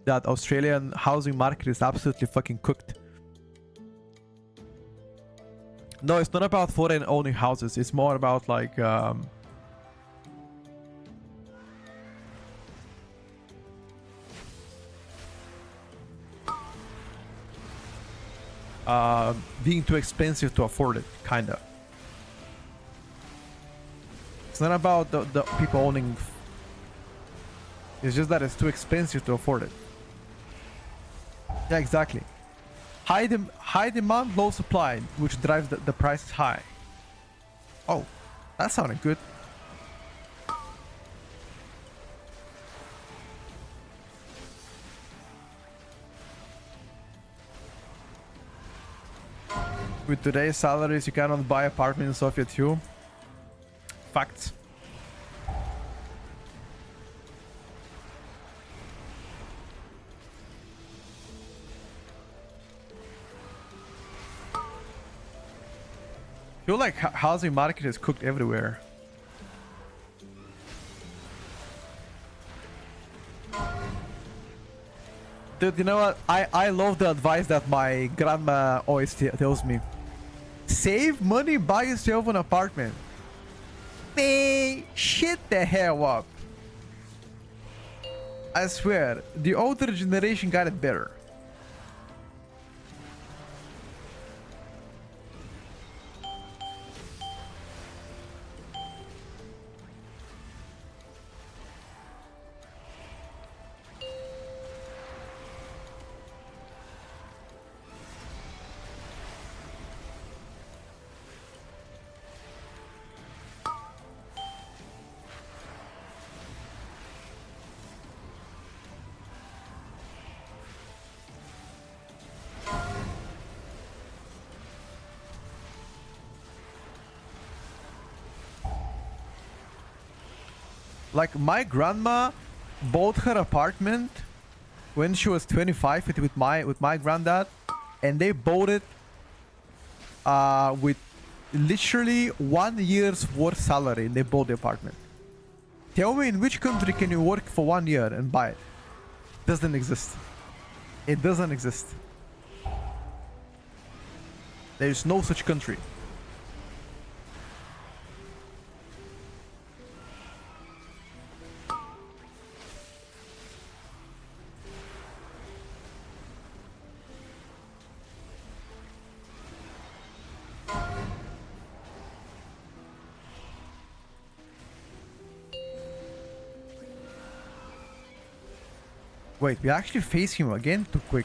that Australian housing market is absolutely fucking cooked. No, it's not about foreign owning houses. It's more about like being too expensive to afford it, kinda. It's not about the people owning. It's just that it's too expensive to afford it. Yeah, exactly. High demand, low supply, which drives the prices high. Oh, that sounded good. With today's salaries, you cannot buy apartment in Sofia too. Facts. I feel like housing market is cooked everywhere. Dude, you know what? I love the advice that my grandma always tells me. Save money, buy yourself an apartment. They shit the hell up. I swear, the older generation got it better. Like my grandma bought her apartment when she was 25 with my granddad, and they bought it with literally 1 year's worth salary. They bought the apartment. Tell me, in which country can you work for 1 year and buy it? Doesn't exist. It doesn't exist. There's no such country. Wait, we actually face him again? Too quick.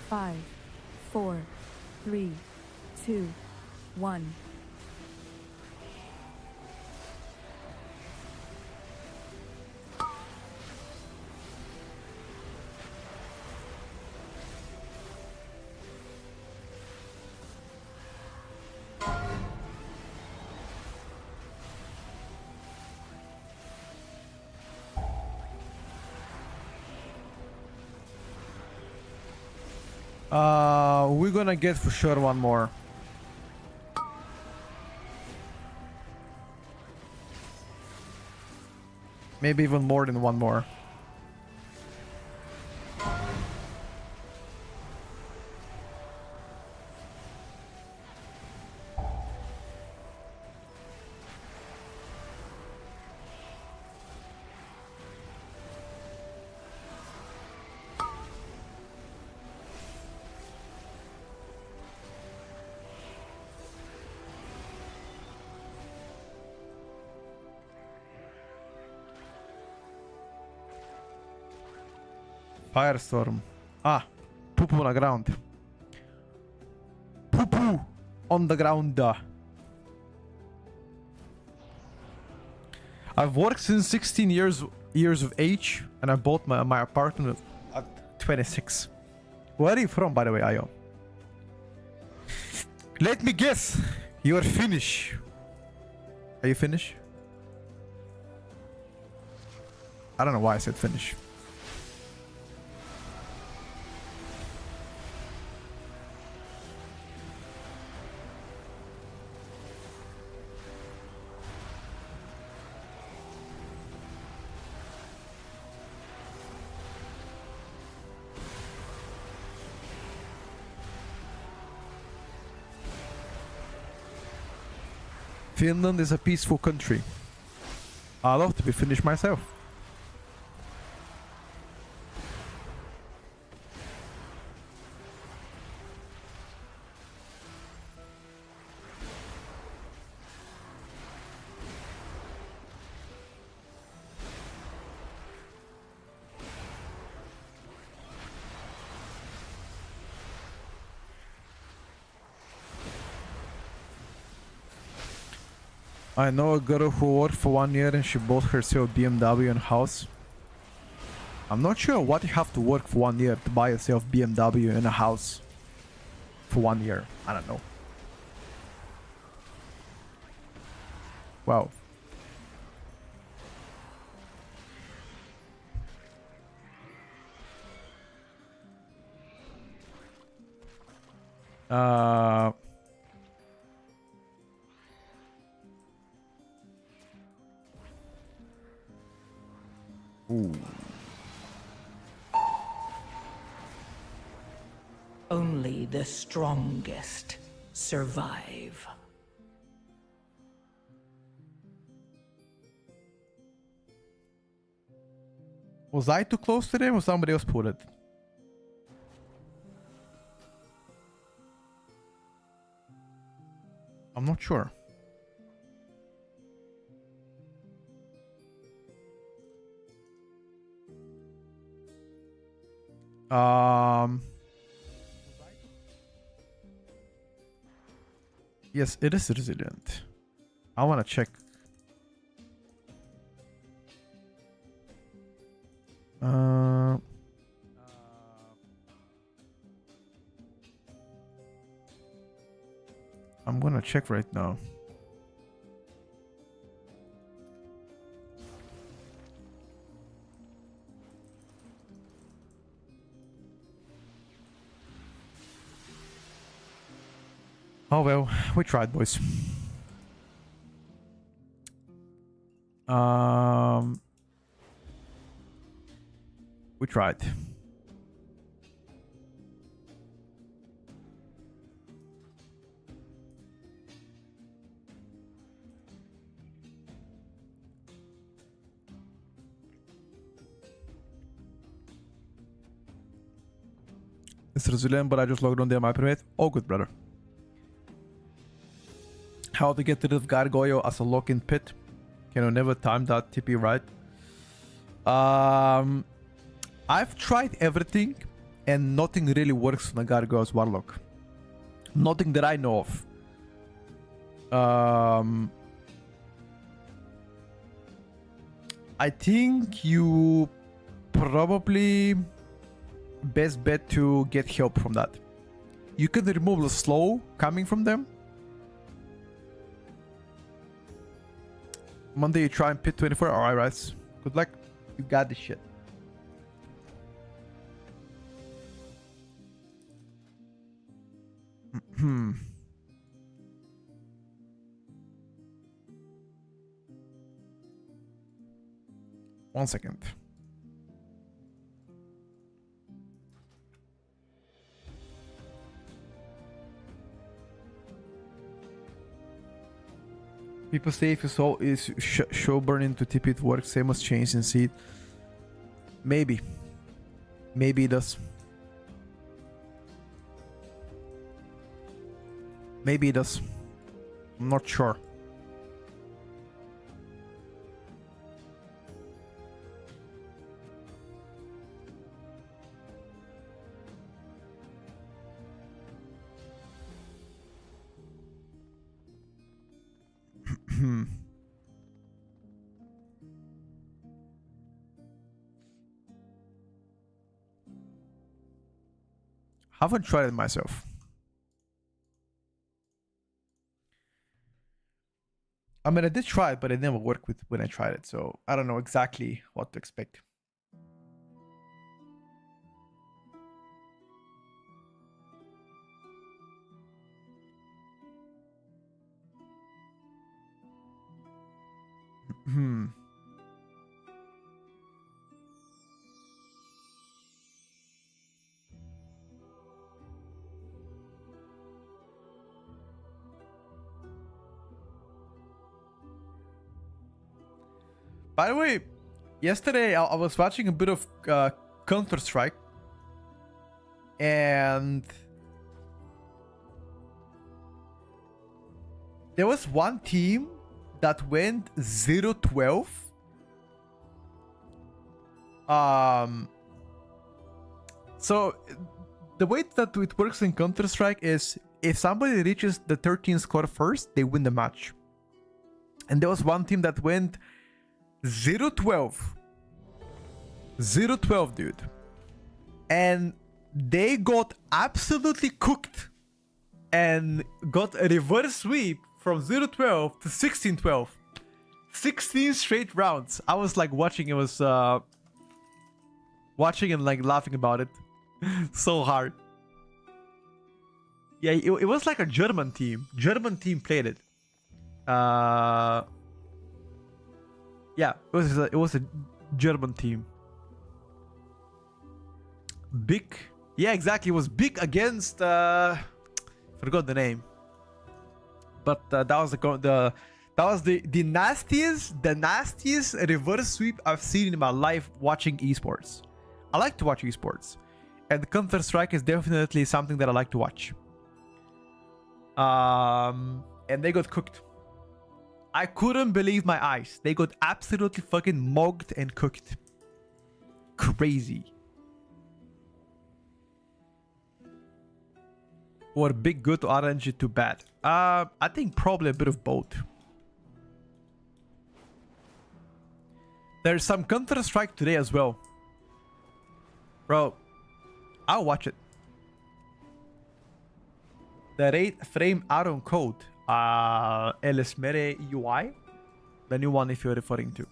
Five, 4, 3, 2, 1. We're gonna get for sure one more. Maybe even more than one more. Firestorm. Ah, poo poo on the ground. Poo poo on the ground. I've worked since 16 years of age, and I bought my apartment at 26. Where are you from, by the way, Ayo? Let me guess. You are Finnish. Are you Finnish? I don't know why I said Finnish. Finland is a peaceful country. I love to be Finnish myself. I know a girl who worked for 1 year and she bought herself BMW and house. I'm not sure what you have to work for 1 year to buy yourself BMW and a house for 1 year. I don't know. Wow. Ooh. Only the strongest survive. Was I too close to them or somebody else put it? I'm not sure. Yes, it is resilient. I want to check. I'm gonna check right now. Oh well, we tried, boys. We tried. It's resilient, but I just logged on there, my permit. All good, brother. How to get rid of Gargoyle as a lock-in pit? Can you never time that TP right? I've tried everything and nothing really works on a Gargoyle's Warlock. Nothing that I know of. I think you probably best bet to get help from that. You can remove the slow coming from them. Monday you try and pit 24. Alright, right. Good luck. You got this shit. One second. People say if you saw is show burn into TP it works, same as change in seed. Maybe. Maybe it does. Maybe it does. I'm not sure. Haven't tried it myself. I mean, I did try it, but it never worked with when I tried it, so I don't know exactly what to expect. By the way, yesterday I was watching a bit of Counter-Strike, and there was one team that went 0-12. So the way that it works in Counter-Strike is if somebody reaches the 13 score first, they win the match. And there was one team that went 0-12. 0-12, dude. And they got absolutely cooked and got a reverse sweep from 0-12 to 16-12. 16 straight rounds. I was like watching watching and like laughing about it. So hard. Yeah, it was like a German team. German team played it. Yeah, it was a German team. Big. Yeah, exactly. It was big against forgot the name. But that was the nastiest reverse sweep I've seen in my life watching esports. I like to watch esports, and Counter-Strike is definitely something that I like to watch. And they got cooked. I couldn't believe my eyes. They got absolutely fucking mugged and cooked. Crazy. Or big good or RNG too bad? I think probably a bit of both. There's some Counter-Strike today as well. Bro, I'll watch it. The rate frame Aron code. El Esmere UI. The new one if you're referring to.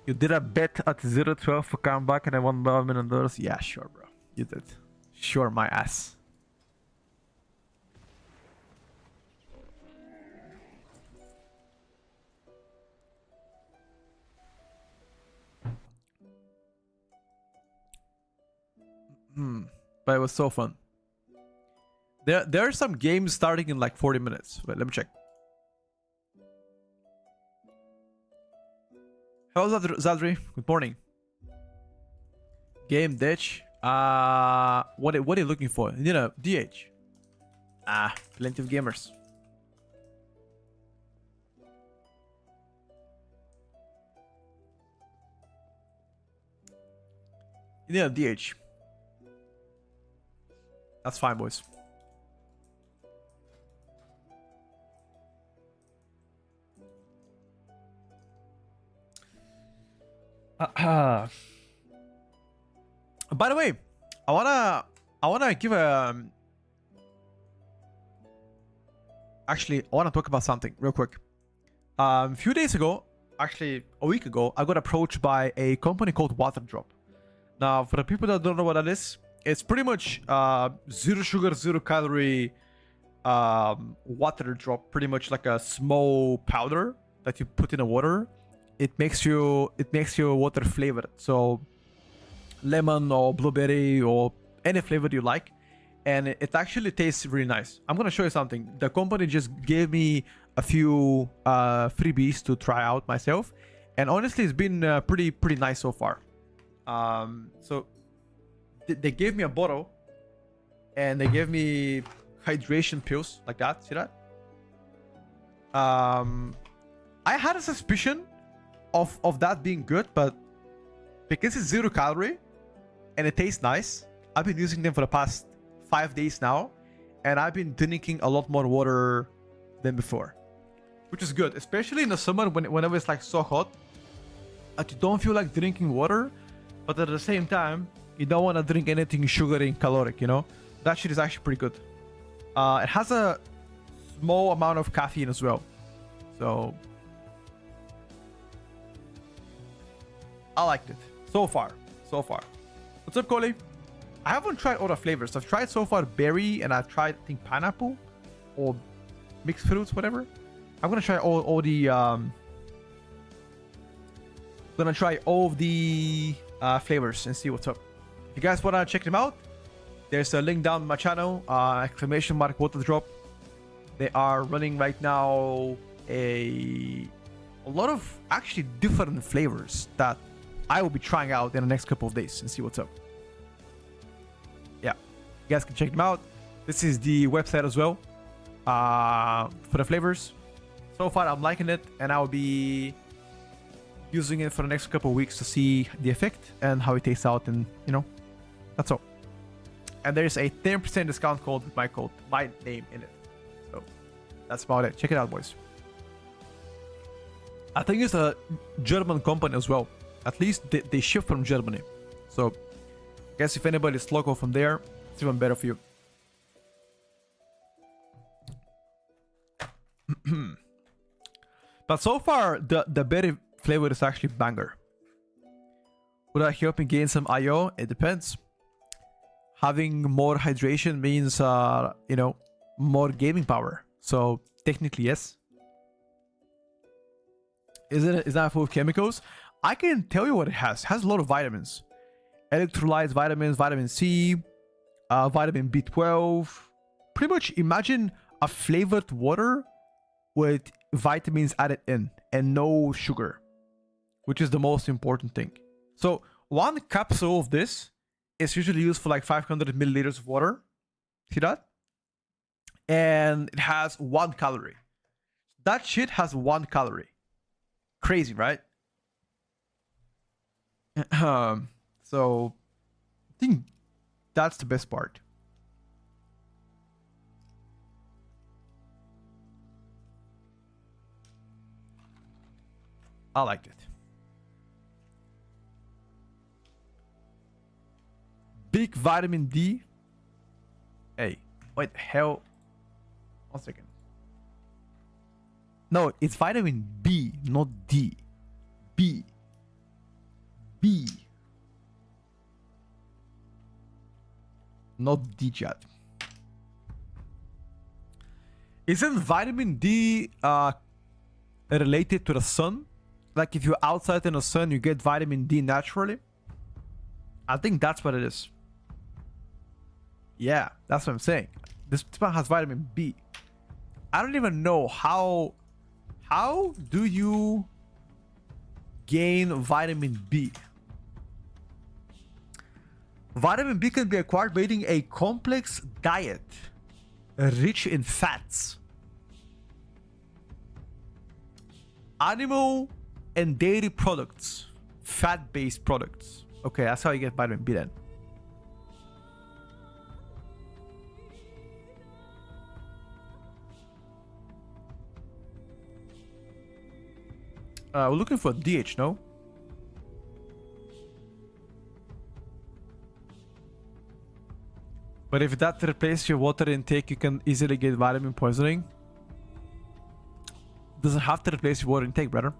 You did a bet at 0-12 for comeback and I won $12 million. Yeah, sure, bro. You did. Sure, my ass. But it was so fun. There are some games starting in like 40 minutes. Wait, let me check. Hello, Zadri. Good morning. Game ditch. What are you looking for? You know, DH. Plenty of gamers. You know, DH. That's fine, boys. By the way, I wanna give a actually I wanna talk about something real quick. A few days ago, actually a week ago, I got approached by a company called Waterdrop. Now, for the people that don't know what that is, it's pretty much zero sugar, zero calorie water drop, pretty much like a small powder that you put in the water it makes your water flavored. So lemon or blueberry or any flavor you like, and it actually tastes really nice. I'm gonna show you something. The company just gave me a few freebies to try out myself, and honestly it's been pretty nice so far. So they gave me a bottle and they gave me hydration pills like that. See that? I had a suspicion of that being good, but because it's 0 calorie and it tastes nice, I've been using them for the past 5 days now, and I've been drinking a lot more water than before, which is good, especially in the summer whenever it's like so hot that you don't feel like drinking water, but at the same time you don't want to drink anything sugary and caloric, you know. That shit is actually pretty good. It has a small amount of caffeine as well, so I liked it so far. What's up, Coley? I haven't tried all the flavors. I've tried so far berry, and I've tried, I think, pineapple or mixed fruits, whatever. I'm gonna try all the flavors and see what's up. If you guys wanna check them out, there's a link down my channel, !mark Waterdrop. They are running right now a lot of actually different flavors that I will be trying out in the next couple of days and see what's up. Yeah, you guys can check them out. This is the website as well for the flavors. So far I'm liking it, and I'll be using it for the next couple of weeks to see the effect and how it tastes out, and you know, that's all. And there's a 10% discount code with my name in it. So that's about it. Check it out, boys. I think it's a German company as well. At least they ship from Germany. So I guess if anybody's local from there, it's even better for you. But so far, the berry flavor is actually banger. Would I help me gain some IO? It depends. Having more hydration means, you know, more gaming power. So technically, yes. Is that full of chemicals? I can tell you what it has. It has a lot of vitamins. Electrolytes, vitamins, vitamin C, vitamin B12. Pretty much imagine a flavored water with vitamins added in and no sugar, which is the most important thing. So one capsule of this is usually used for like 500 milliliters of water. See that? And it has 1 calorie. That shit has 1 calorie. Crazy, right? So I think that's the best part. I liked it. Big vitamin D. Hey, what the hell? 1 second. No, it's vitamin B, not D. B. Not D, chat. Isn't vitamin D related to the sun? Like if you're outside in the sun, you get vitamin D naturally? I think that's what it is. Yeah, that's what I'm saying. This one has vitamin B. I don't even know how do you gain vitamin B? Vitamin B can be acquired by eating a complex diet rich in fats, animal and dairy products, fat-based products. Okay, that's how you get vitamin B then. We're looking for DH, no? But if that replaces your water intake, you can easily get vitamin poisoning. Doesn't have to replace your water intake, brother.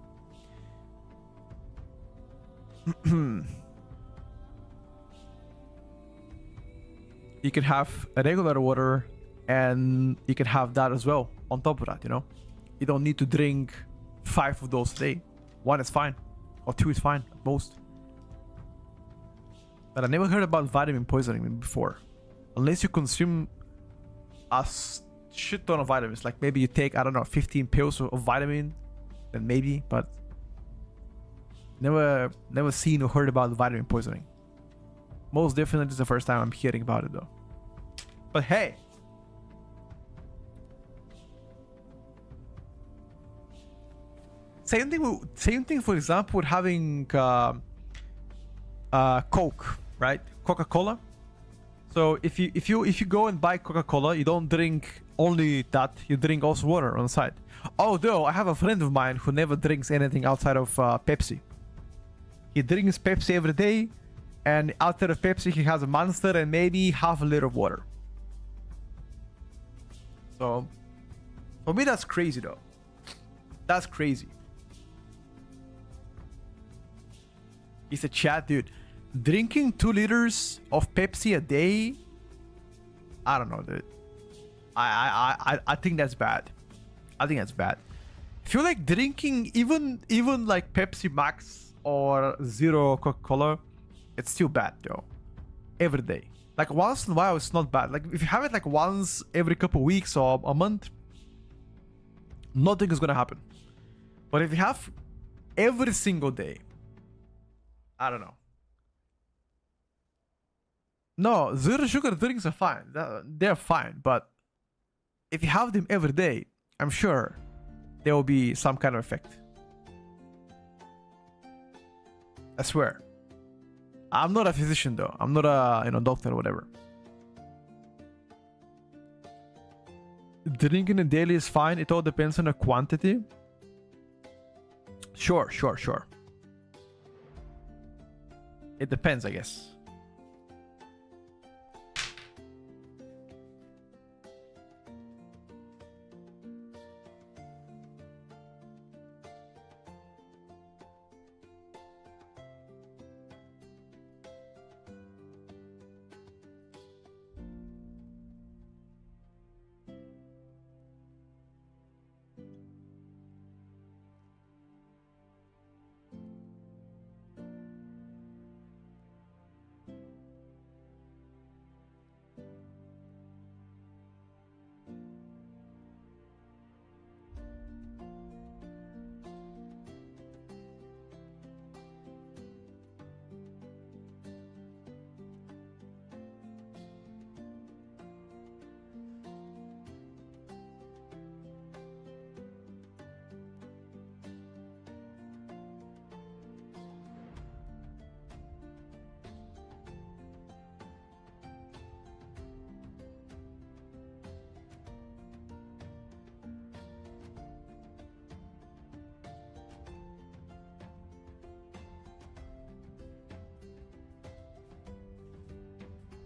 You can have a regular water and you can have that as well on top of that, you know? You don't need to drink 5 of those a day. 1 is fine, or 2 is fine at most. But I never heard about vitamin poisoning before, unless you consume a shit ton of vitamins. Like maybe you take, I don't know, 15 pills of vitamin, then maybe. But never seen or heard about vitamin poisoning. Most definitely this is the first time I'm hearing about it though. But hey, same thing for example with having Coke, right? Coca-Cola. So if you go and buy Coca-Cola, you don't drink only that, you drink also water on the side. Although I have a friend of mine who never drinks anything outside of Pepsi. He drinks Pepsi every day, and outside of Pepsi he has a Monster and maybe half a liter of water. So for me that's crazy though. That's crazy. It's a chat, dude. Drinking 2 liters of Pepsi a day, I don't know, dude. I think that's bad. I think that's bad. I feel like drinking even like Pepsi Max or Zero Coca-Cola, it's still bad though. Every day. Like once in a while, it's not bad. Like if you have it like once every couple weeks or a month, nothing is gonna happen. But if you have every single day, I don't know. No, zero sugar drinks are fine. They're fine. But if you have them every day, I'm sure there will be some kind of effect. I swear. I'm not a physician though. I'm not a doctor or whatever. Drinking a daily is fine. It all depends on the quantity. Sure. It depends, I guess.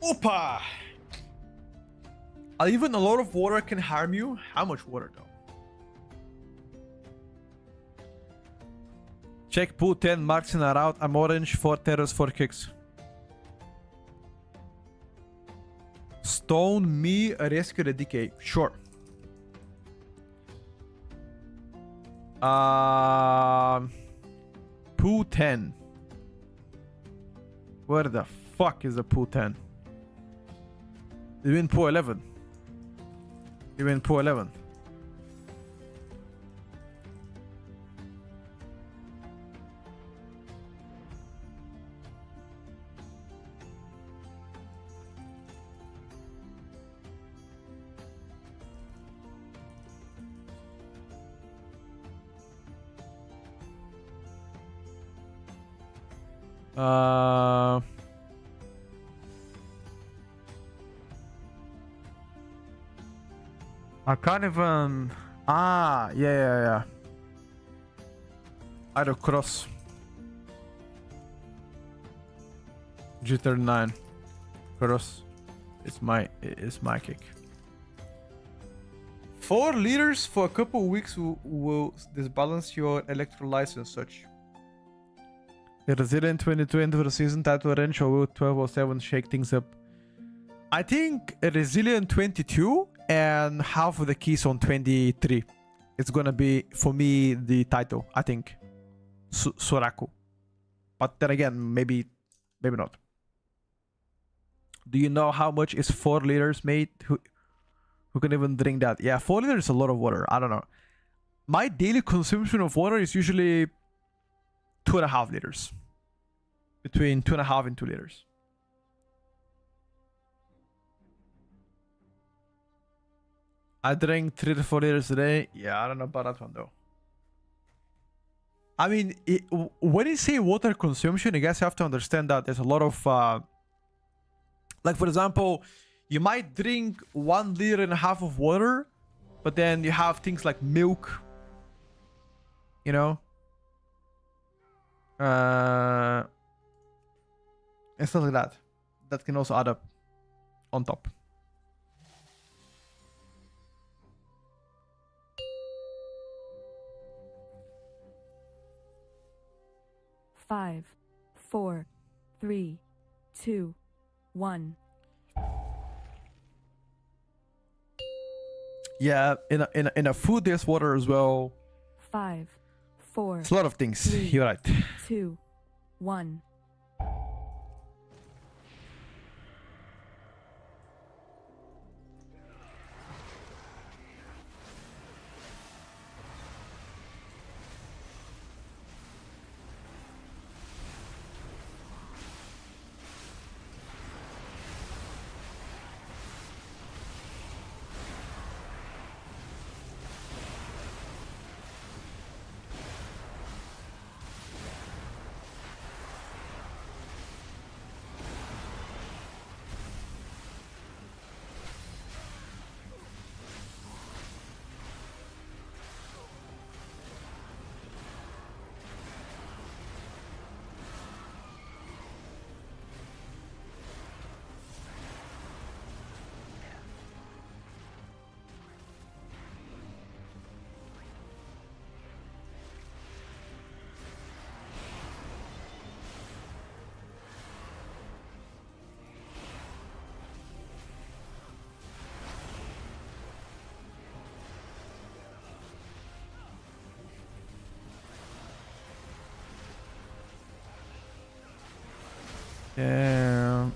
Opa! Even a lot of water can harm you. How much water though? Check pool 10 marks in a route. I'm orange, 4 terrors, 4 kicks. Stone me, rescue the DK. Sure. Pool 10. Where the fuck is the pool 10? You in pool 11. You in pool 11. I can't even. Yeah. Idle cross. G39. Cross. It's my kick. 4 liters for a couple weeks will disbalance your electrolytes and such. Resilient 22 end of the season title range, or will 12 or 7 shake things up? I think a Resilient 22 and half of the keys on 23. It's gonna be, for me, the title, I think. Soraku. But then again, maybe not. Do you know how much is 4 liters, mate? Who can even drink that? Yeah, 4 liters is a lot of water. I don't know. My daily consumption of water is usually 2.5 liters. Between 2.5 and 2 liters. I drink 3 to 4 liters a day. Yeah, I don't know about that one though. I mean, when you say water consumption, I guess you have to understand that there's a lot of, like for example, you might drink 1.5 liters of water, but then you have things like milk, you know, and stuff like that. That can also add up on top. Five, 4, 3, 2, 1. Yeah, in a food there's water as well. 5, 4, It's a lot of things. 3, You're right. 2, 1. Yeah.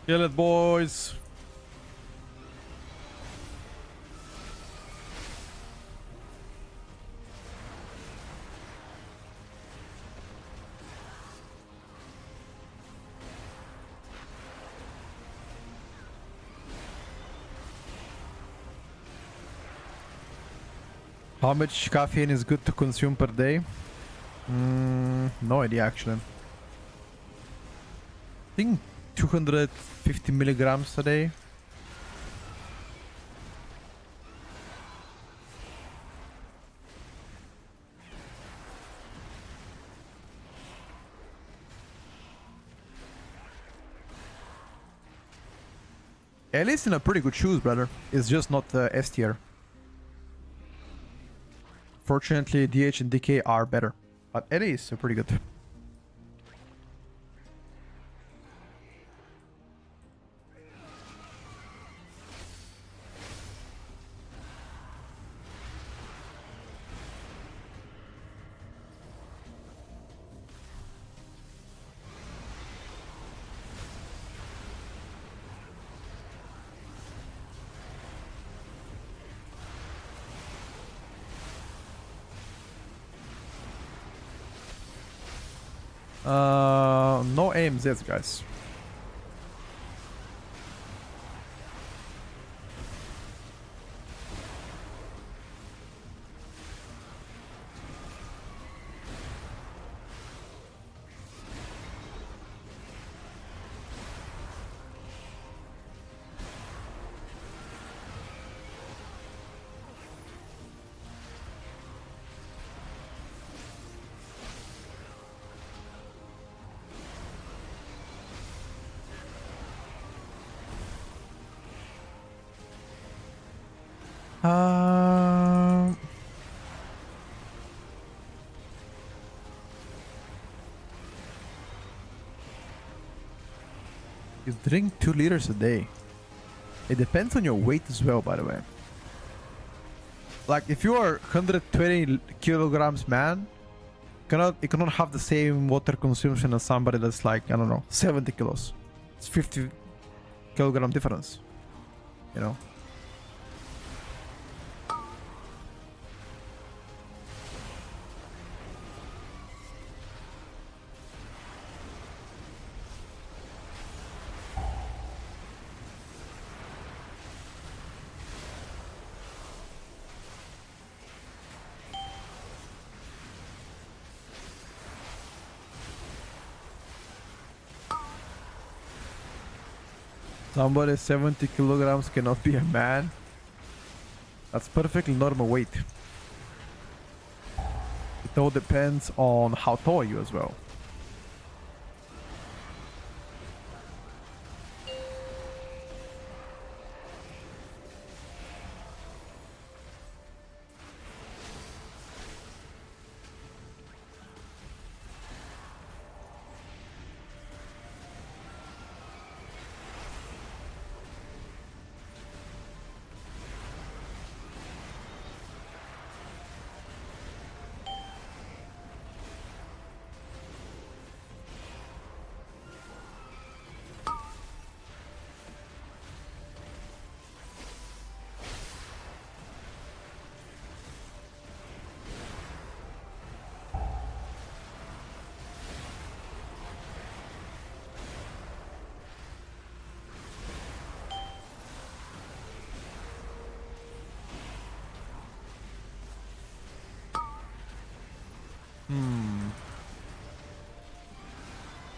Kill it, boys. How much caffeine is good to consume per day? No idea actually. I think 250 milligrams a day. At least in a pretty good shoes, brother. It's just not S tier. Fortunately, DH and DK are better, but Ellie is pretty good. No AMZs, guys. Um, you drink 2 liters a day. It depends on your weight as well, by the way. Like if you are 120 kilograms man, you cannot have the same water consumption as somebody that's like, I don't know, 70 kilos. It's 50 kilogram difference, you know. Somebody 70 kilograms cannot be a man. That's perfectly normal weight. It all depends on how tall you as well.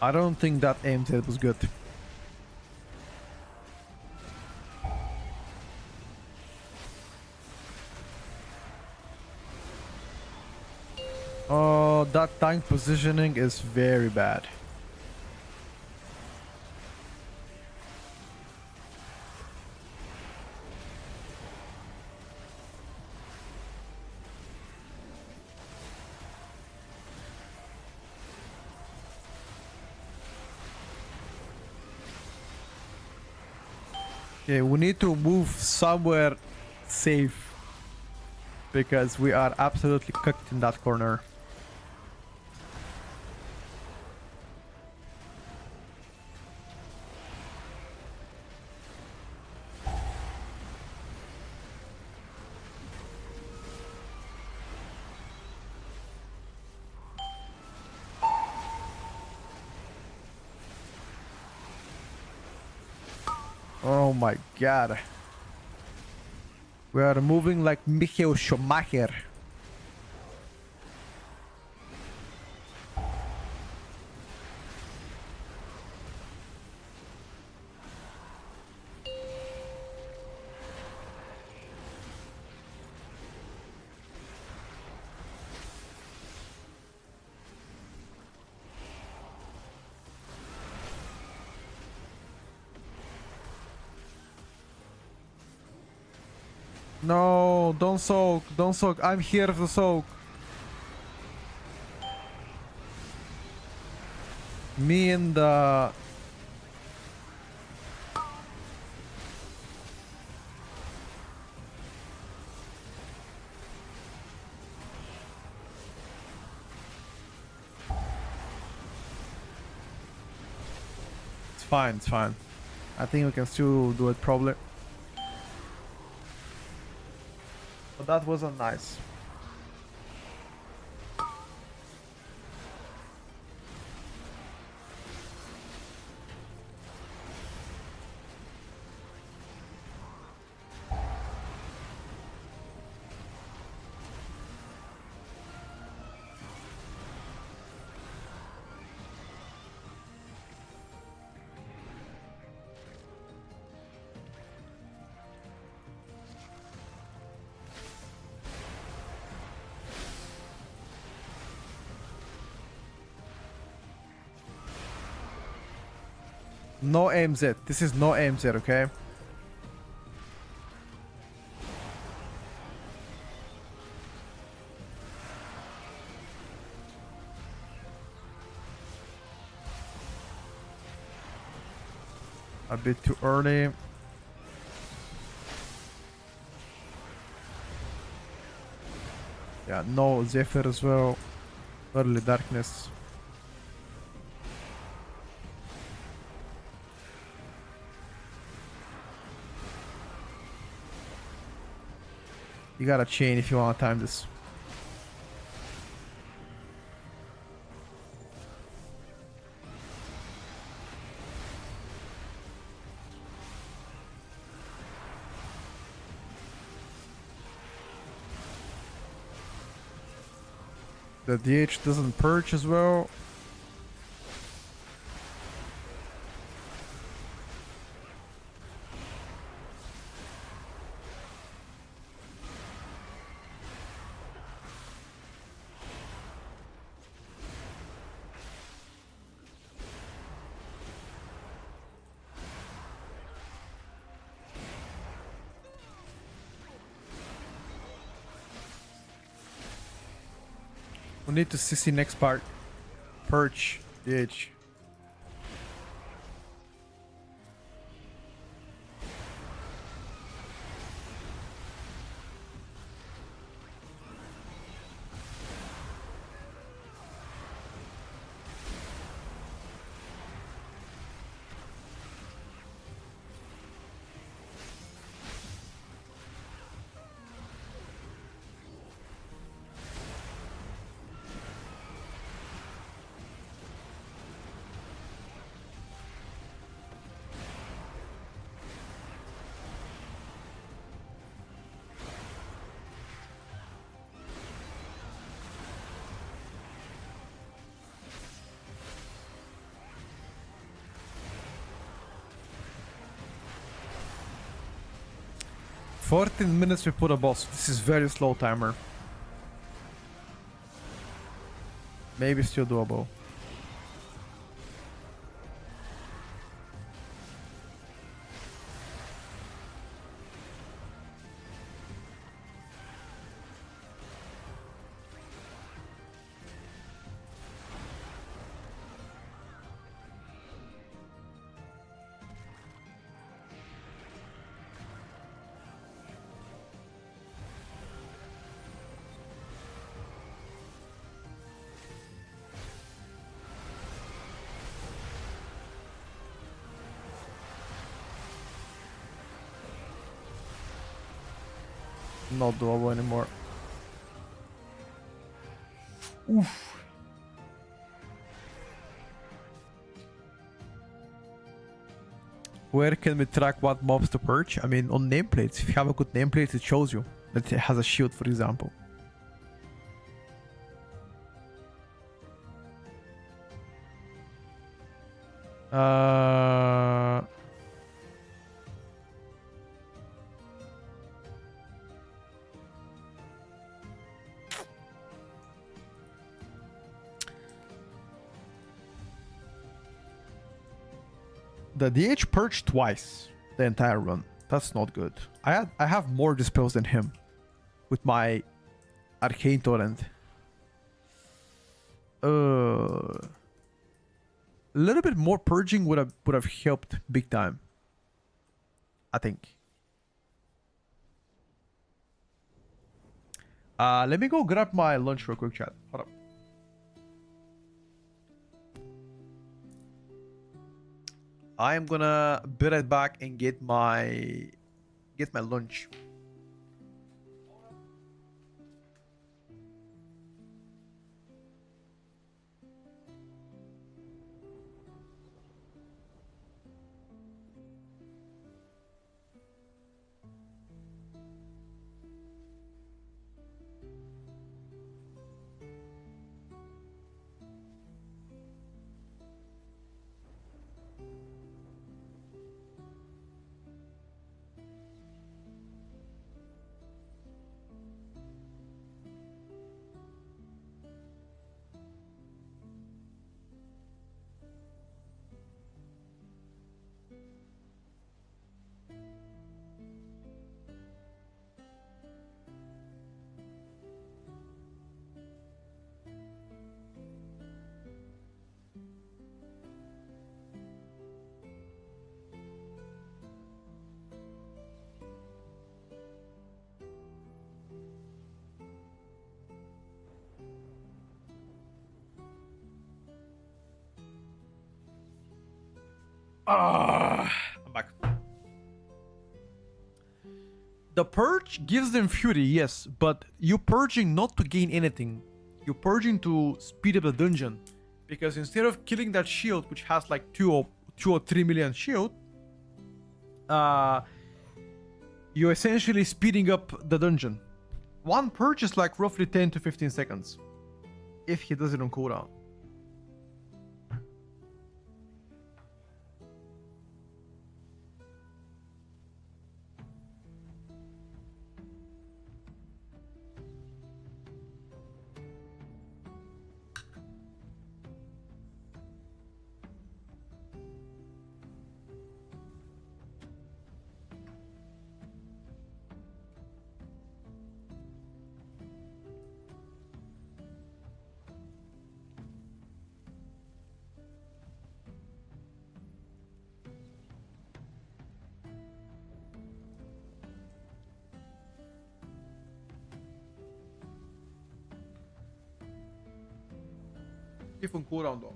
I don't think that AMZ was good. Oh, that tank positioning is very bad. Okay, we need to move somewhere safe because we are absolutely cooked in that corner. Oh my god. We are moving like Michael Schumacher. No, don't soak, don't soak. I'm here to soak. Me and the... It's fine, it's fine. I think we can still do it probably. But that wasn't nice. No AMZ. This is no AMZ, okay? A bit too early. Yeah, no Zephyr as well. Early darkness. You gotta chain if you wanna time this. The DH doesn't purge as well. We need to CC next part. Purge, DH. $14 minutes we put a boss. This is very slow timer. Maybe still doable. Not doable anymore. Oof. Where can we track what mobs to purge? I mean, on nameplates. If you have a good nameplate, it shows you that it has a shield, for example. The DH purged twice the entire run. That's not good. I have more dispels than him with my Arcane Torrent. A little bit more purging would have helped big time, I think. Let me go grab my lunch real quick, chat. Hold up. I am gonna be right back and get my lunch. I'm back. The purge gives them fury, yes, but you're purging not to gain anything. You're purging to speed up the dungeon. Because instead of killing that shield, which has like 2 or 3 million shield, you're essentially speeding up the dungeon. One purge is like roughly 10 to 15 seconds. If he does it on cooldown. If on cooldown though.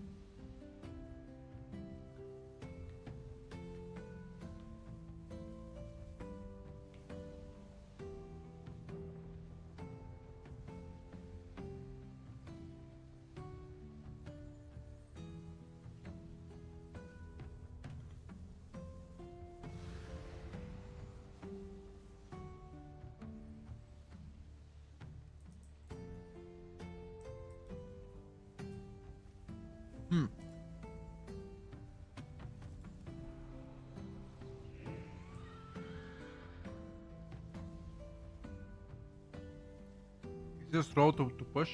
Easiest route to push.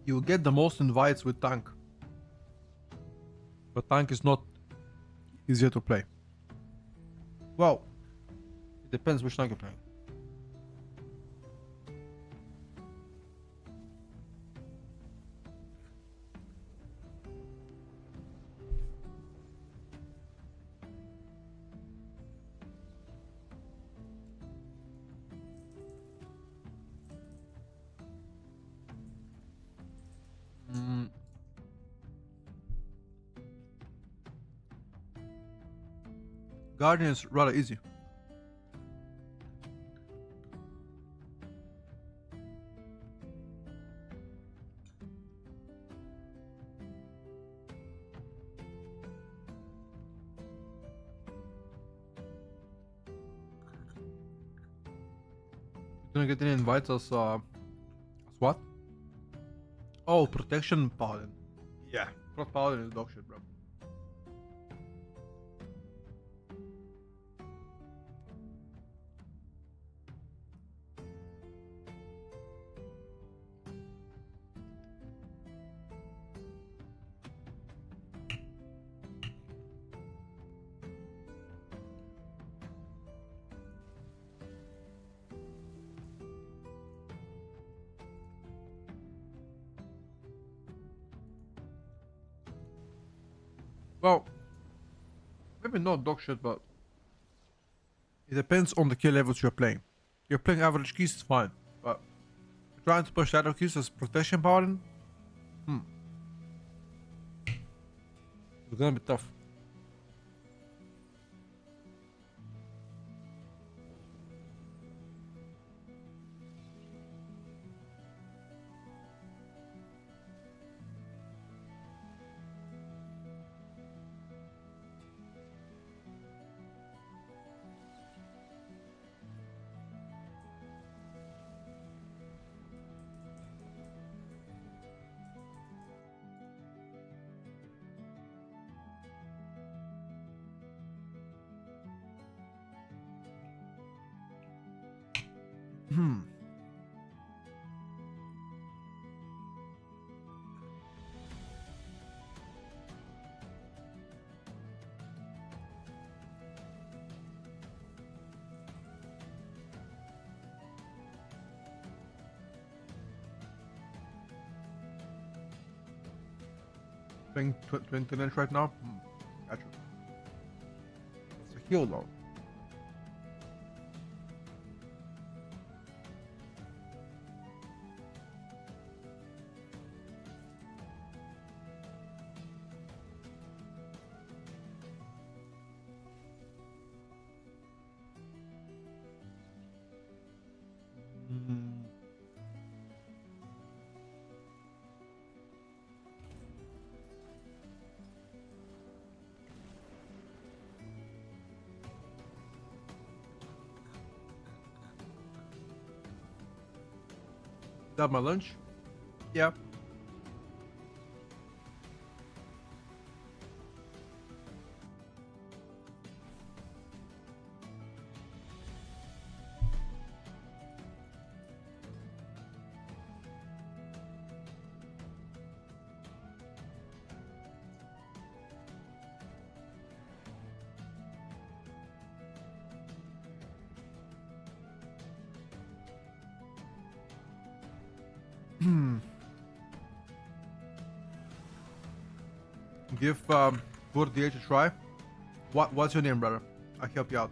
You'll get the most invites with tank. But tank is not easier to play. Well, it depends which tank you're playing. Guardian is rather easy. You don't get any invites as what? Oh, protection paladin. Yeah, prot paladin is dog shit, bro. Well, maybe not dog shit, but it depends on the kill levels you're playing. You're playing average keys, it's fine, but trying to push shadow keys as protection paladin, it's gonna be tough. Playing 20 length right now? Gotcha. It's a heal though. That my lunch? Yeah. Give Gordier a try. What's your name, brother? I'll help you out.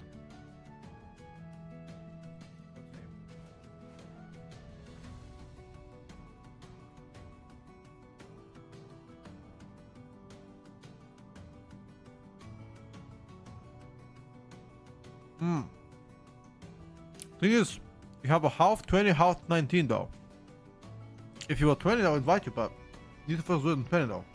Thing is, you have a half 20, half 19 though. If you were 20, I'll invite you, but you need to first do it in 20 though.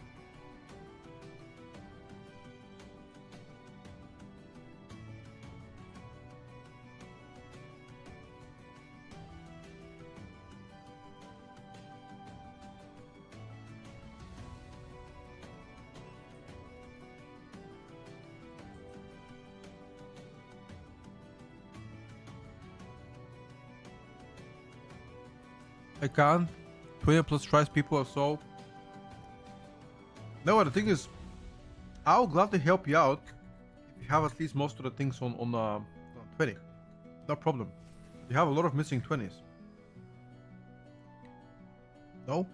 I can. 20 plus tries people or so. No, the thing is, I'll gladly help you out if you have at least most of the things on 20. No problem. You have a lot of missing 20s. No?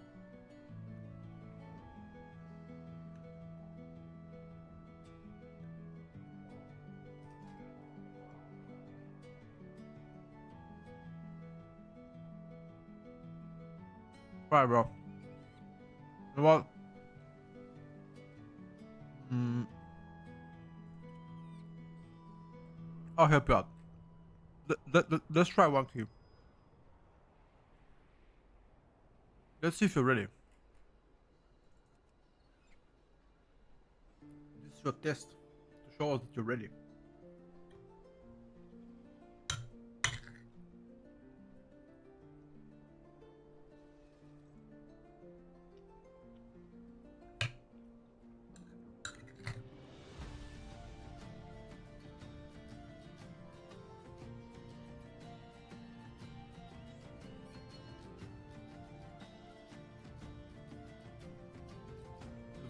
Right, bro. You know what? I'll help you out. Let's try one cube. Let's see if you're ready. This is your test to show us that you're ready.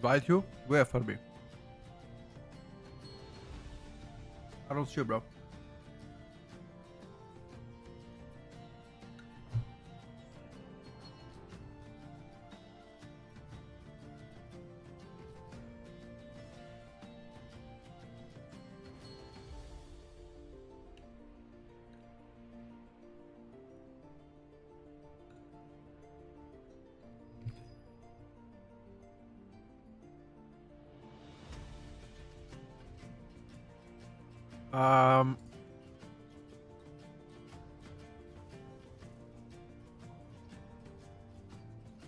Invite you? Where, Furby? I don't see you, bro.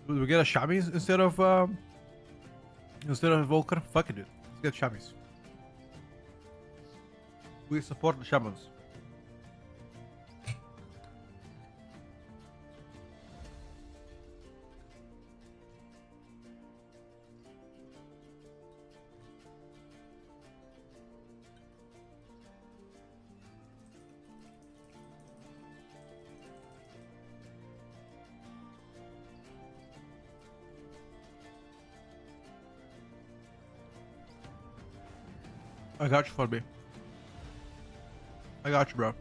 Will we get a Shamis instead of Volker? Fuck it, dude. Let's get Shamis. We support the shamans. I got you, Furby. I got you, bro.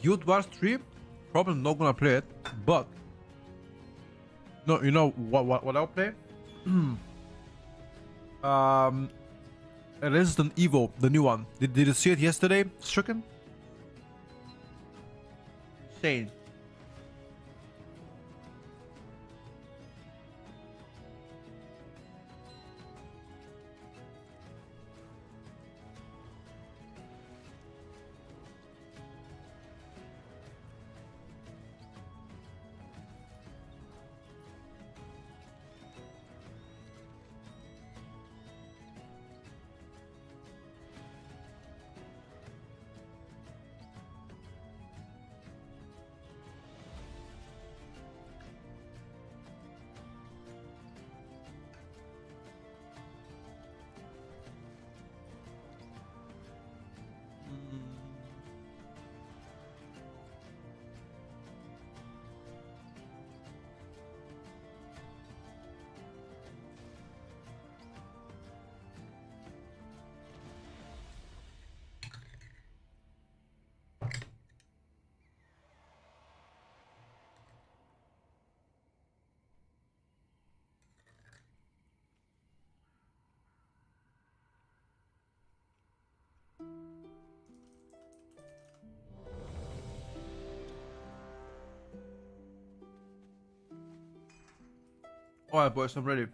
Guild Wars 3, probably not gonna play it, but no, you know what I'll play? Resident Evil, the new one. Did you see it yesterday, Stricken? Insane. Alright, boys, I'm ready.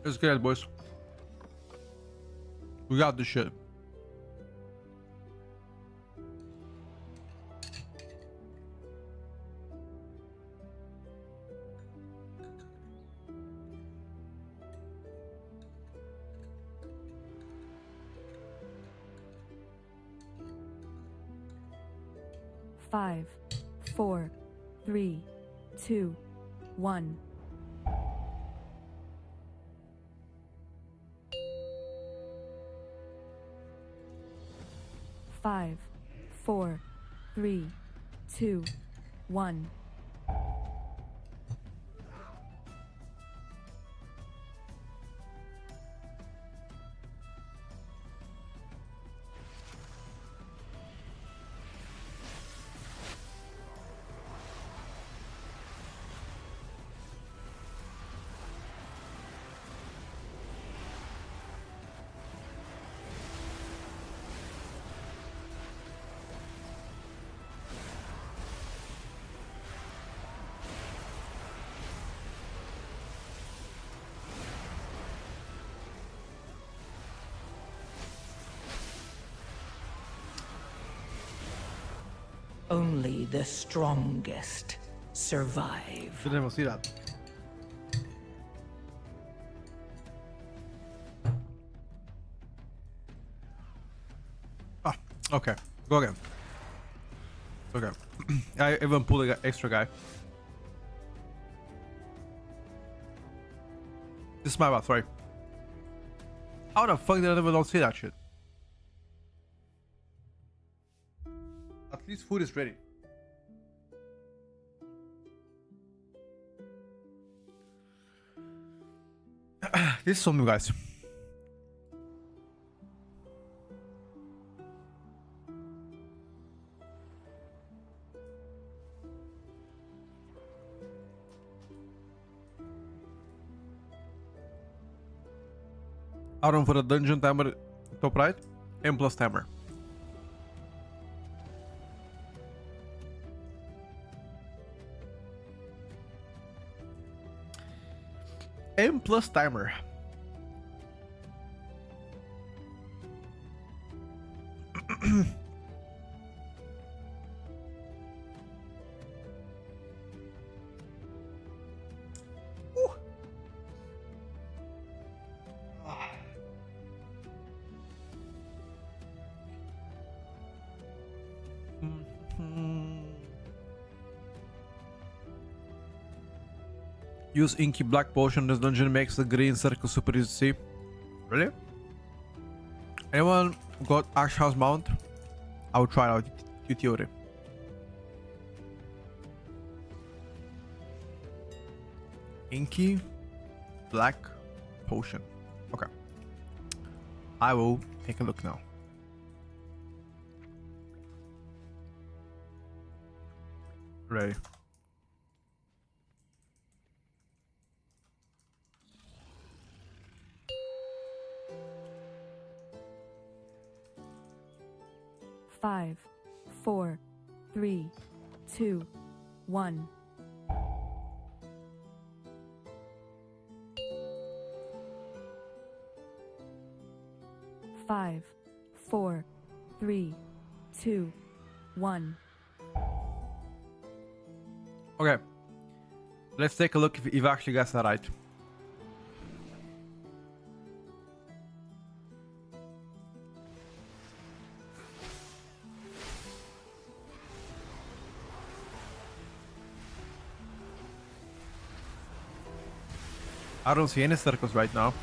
Let's get it, boys. We got this shit. Five, four, three, two, one. Five, four, three, two, one. Only the strongest survive. Didn't even see that. Ah, okay. Go again. Okay. I even pulled an extra guy. This is my bad, sorry. How the fuck did I even not see that shit? At least food is ready. This is something, guys. Add-on for the dungeon timer, top right, M plus timer. M plus timer. Use inky black potion. This dungeon makes the green circle super easy to see. Really? Anyone got Ash House Mount? I will try it out. Theory. Inky black potion. Okay. I will take a look now. Ready. Five, four, three, two, one. Five, four, three, two, one. Okay. Let's take a look if you've actually guessed that right. I don't see any circles right now.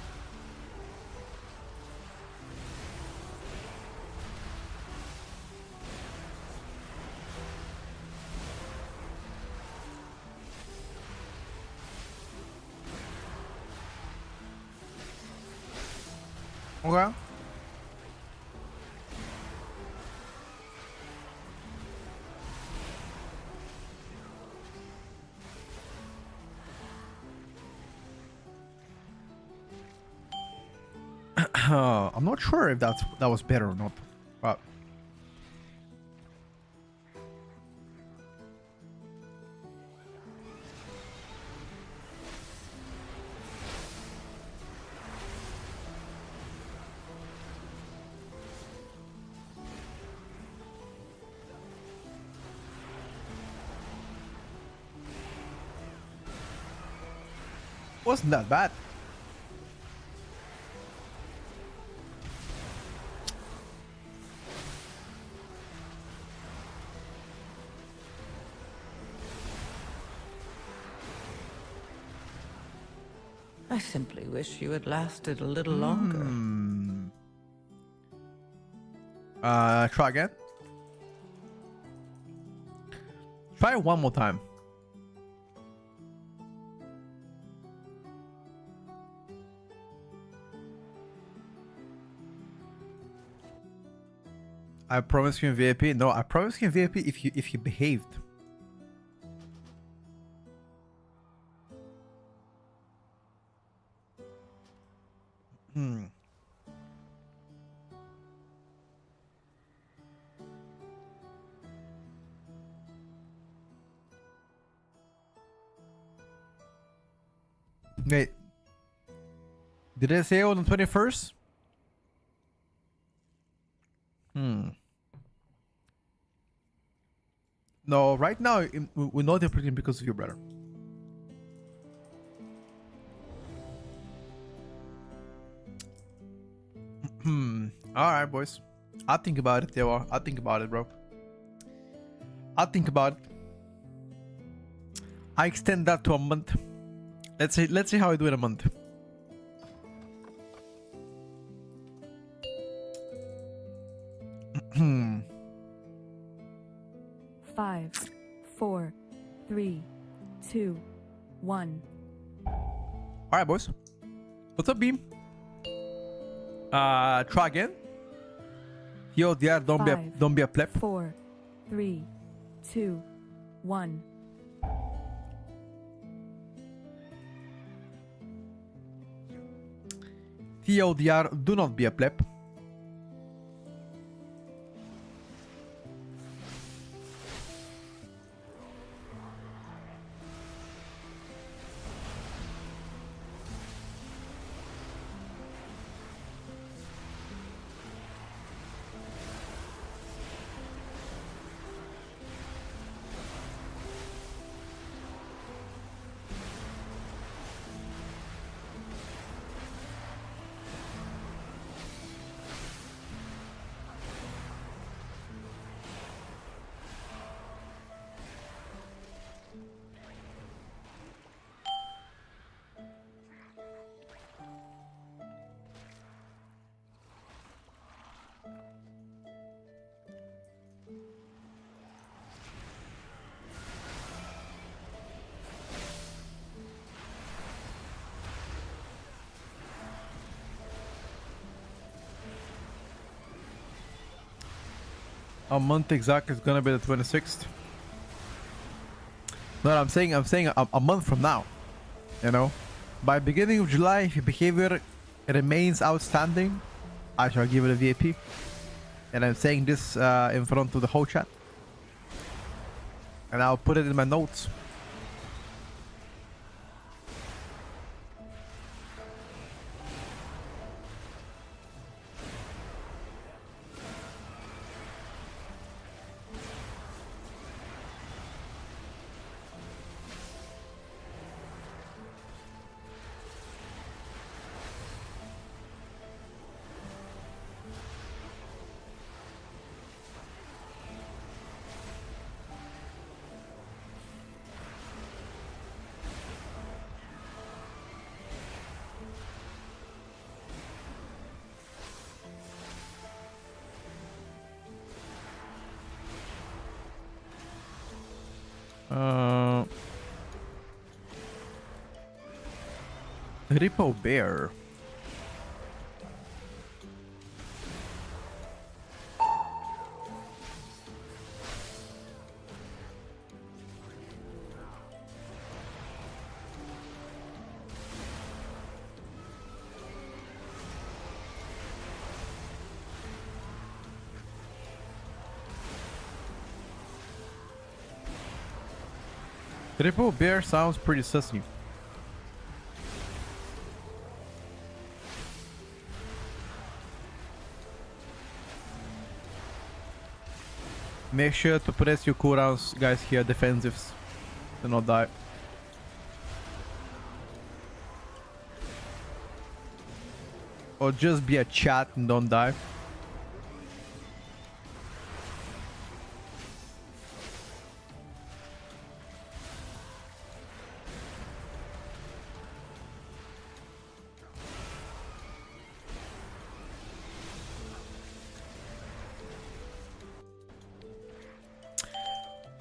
Okay. I'm not sure if that was better or not. But wasn't that bad. I simply wish you had lasted a little longer. Try again. Try it one more time. I promise you in VIP. No, I promise you in VIP if you behaved. Wait. Did I say on the 21st? No, right now we're not operating because of your brother. Alright, boys. I'll think about it, Theo. I'll think about it, bro. I'll think about it. I extend that to a month. Let's see how I do in a month. Five, 4, 3, 2, 1. Alright, boys. What's up, Beam? Try again. Yo, dear, don't be a pleb. 4, 3, 2, 1. TLDR, do not be a pleb. A month exact is gonna be the 26th. No, I'm saying a month from now. You know, by beginning of July, if your behavior remains outstanding, I shall give it a VIP. And I'm saying this in front of the whole chat. And I'll put it in my notes. Repo Bear. Triple bear sounds pretty sussy. Make sure to press your cooldowns, guys, here, defensives. Do not die. Or just be a chat and don't die.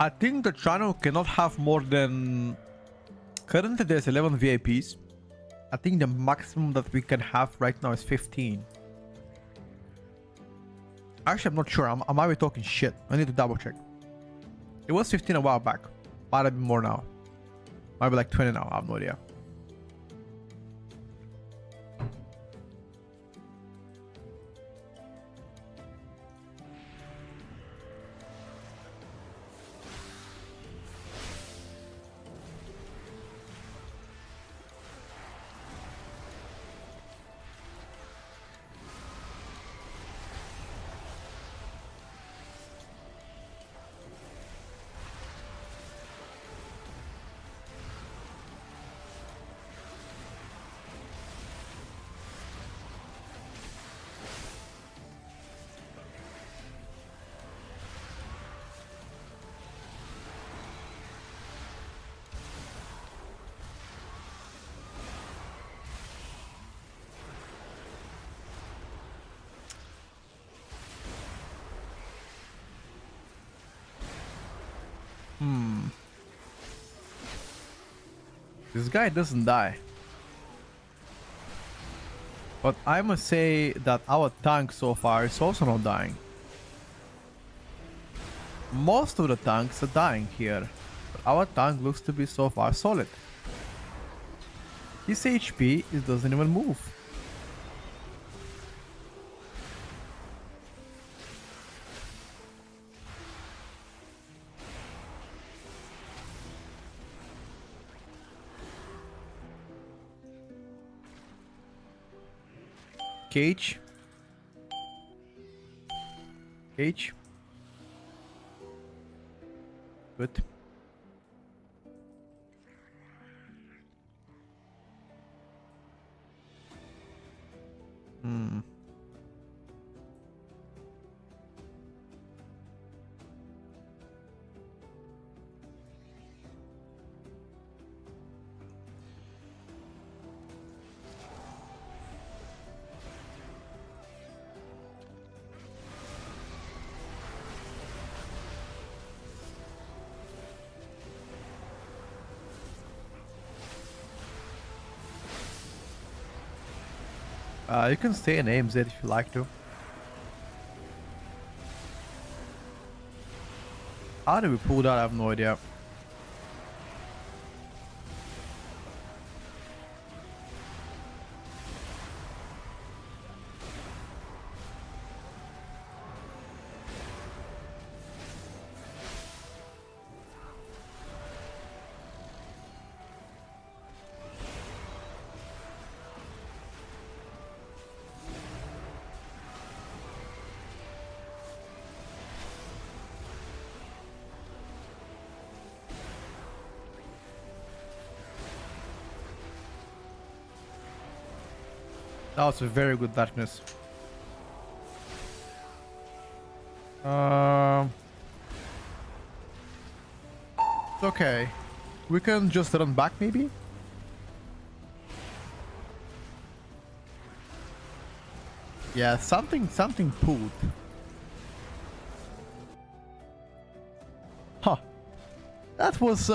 I think the channel cannot have more than... Currently there's 11 VIPs. I think the maximum that we can have right now is 15. Actually, I'm not sure. I might be talking shit. I need to double check. It was 15 a while back. Might have been more now. Might be like 20 now. I have no idea. This guy doesn't die. But I must say that our tank so far is also not dying. Most of the tanks are dying here. But our tank looks to be so far solid. His HP, it doesn't even move. Cage. Cage. Good. You can stay in AMZ if you like to. How did we pull that? I have no idea. That was a very good darkness. It's okay. We can just run back maybe? Yeah, something pulled. Huh. That was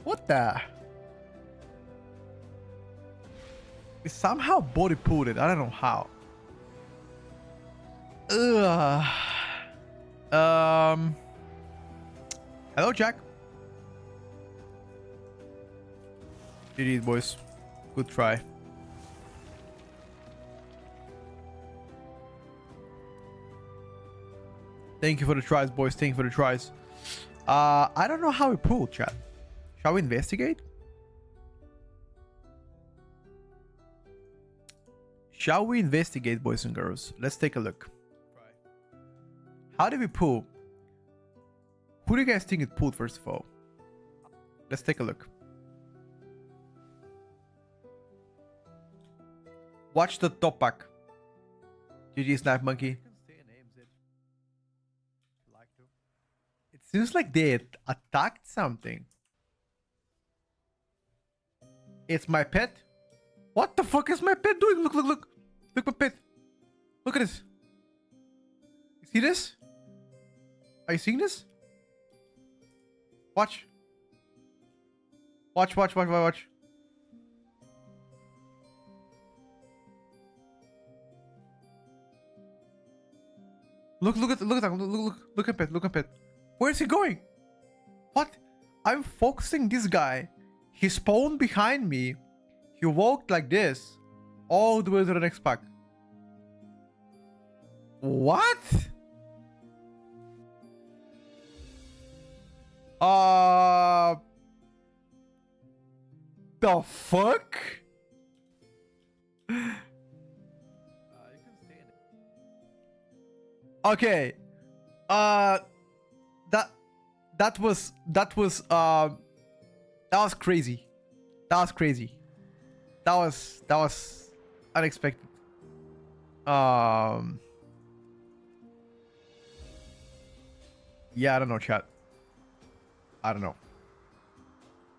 What the? It somehow body pulled it. I don't know how. Hello, Jack. GG, boys. Good try. Thank you for the tries, boys. Thank you for the tries. I don't know how we pull, chat. Shall we investigate? Shall we investigate, boys and girls? Let's take a look. How did we pull? Who do you guys think it pulled, first of all? Let's take a look. Watch the top pack. GG Snipe Monkey. It seems like they attacked something. It's my pet? What the fuck is my pet doing? Look, look, look. Look, my pet. Look at this. You see this? Are you seeing this? Watch. Watch, watch, watch, watch, watch. Look, look at that. Look at pet. Look at pet. Where is he going? What? I'm focusing this guy. He spawned behind me. He walked like this all the way to the next pack. What? The fuck? Okay. That was crazy. That was crazy. That was unexpected. Yeah, I don't know, chat. I don't know.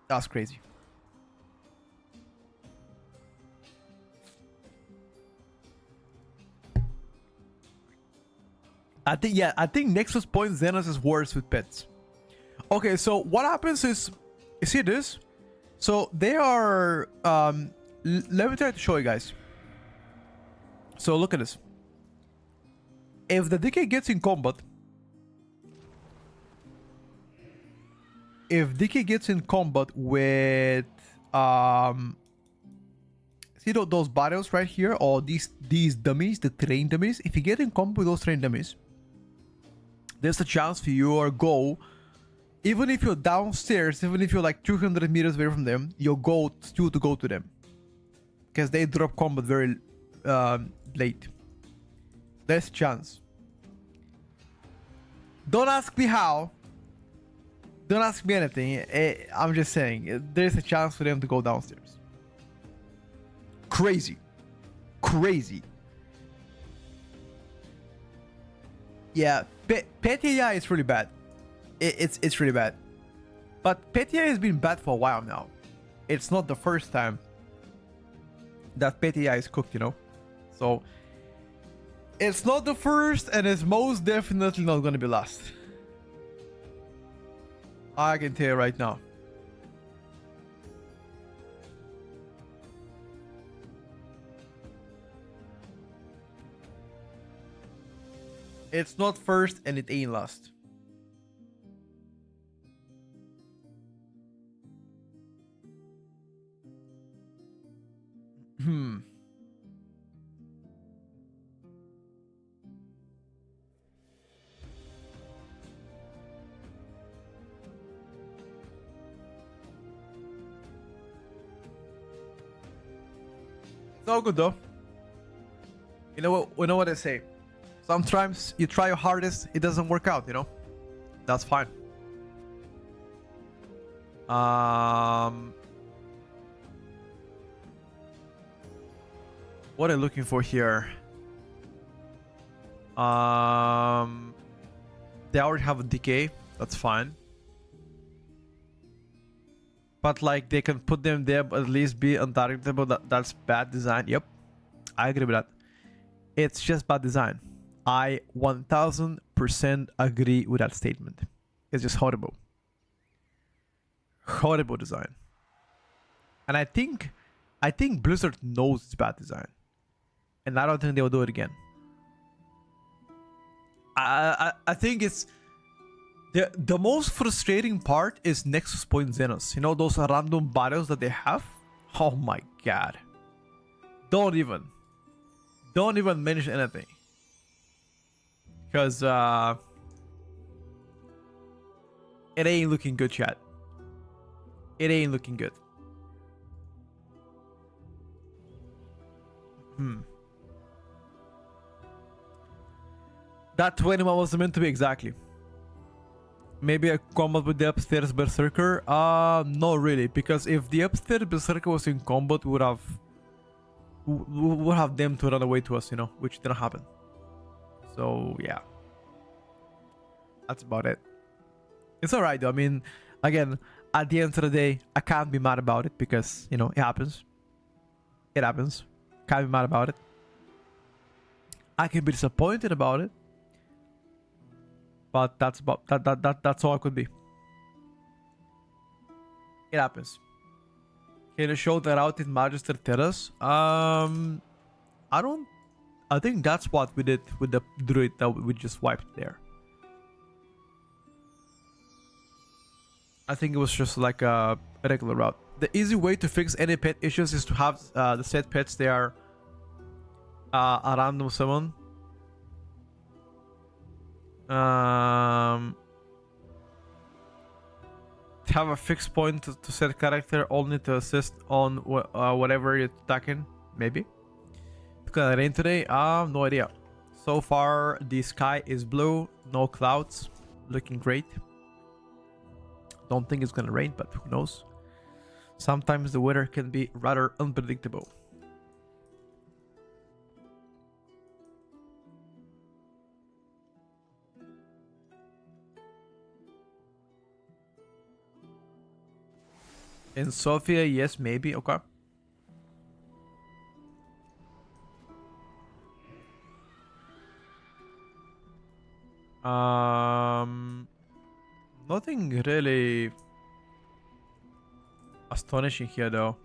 That's crazy. I think Nexus Point Xenos is worse with pets. Okay, so what happens is, you see this? So they are, let me try to show you guys. So look at this. If the DK gets in combat, with, see those battles right here, or these dummies, the train dummies. If you get in combat with those train dummies, there's a chance for your goal, even if you're downstairs, even if you're like 200 meters away from them, your goal is still to go to them, because they drop combat very late. There's a chance. Don't ask me how. Don't ask me anything. I'm just saying, there's a chance for them to go downstairs. Crazy. Crazy. Yeah, Pet AI is really bad. It's really bad. But Pet AI has been bad for a while now. It's not the first time that Pet AI is cooked, you know? So, it's not the first, and it's most definitely not going to be last. I can tell you right now. It's not first, and it ain't last. It's all good though. You know what I say. Sometimes you try your hardest, it doesn't work out, you know? That's fine. What are you looking for here? They already have a decay, that's fine. But like they can put them there, but at least be untargetable. That's bad design. Yep, I agree with that. It's just bad design. I 1000% agree with that statement. It's just horrible. Horrible design. And I think Blizzard knows it's bad design, and I don't think they will do it again. I think it's the most frustrating part is Nexus Point Xenos. You know, those random battles that they have? Oh my god. Don't even mention anything. Because It ain't looking good, chat. It ain't looking good. That 21 was meant to be exactly. Maybe a combat with the upstairs berserker? No, really, because if the upstairs berserker was in combat, we would have them to run away to us, you know, which didn't happen. So yeah, that's about it. It's alright though. I mean, again, at the end of the day, I can't be mad about it because, you know, it happens. It happens. Can't be mad about it. I can be disappointed about it. But that's about that's all I could be. It happens. Can you show that out in Magister Terrace? I think that's what we did with the druid that we just wiped there. I think it was just like a regular route. The easy way to fix any pet issues is to have the set pets there a random summon. Have a fixed point to set character only to assist on whatever you're attacking. Maybe. It's gonna rain today. No idea. So far, the sky is blue, no clouds, looking great. Don't think it's gonna rain, but who knows? Sometimes the weather can be rather unpredictable. In Sofia, yes, maybe. Okay. Nothing really astonishing here, though.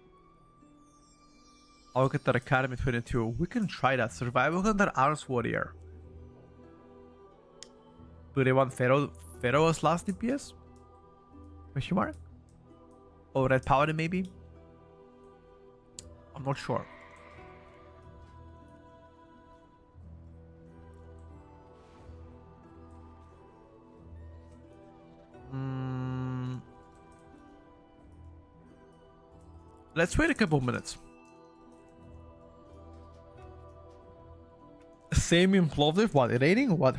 I'll get that Academy 22. We can try that. Survival under Arms Warrior. Do they want Pharaoh as last DPS? Question mark? Or Red Powder, maybe? I'm not sure. Let's wait a couple minutes. Same in Plovdiv? What? Raining or what?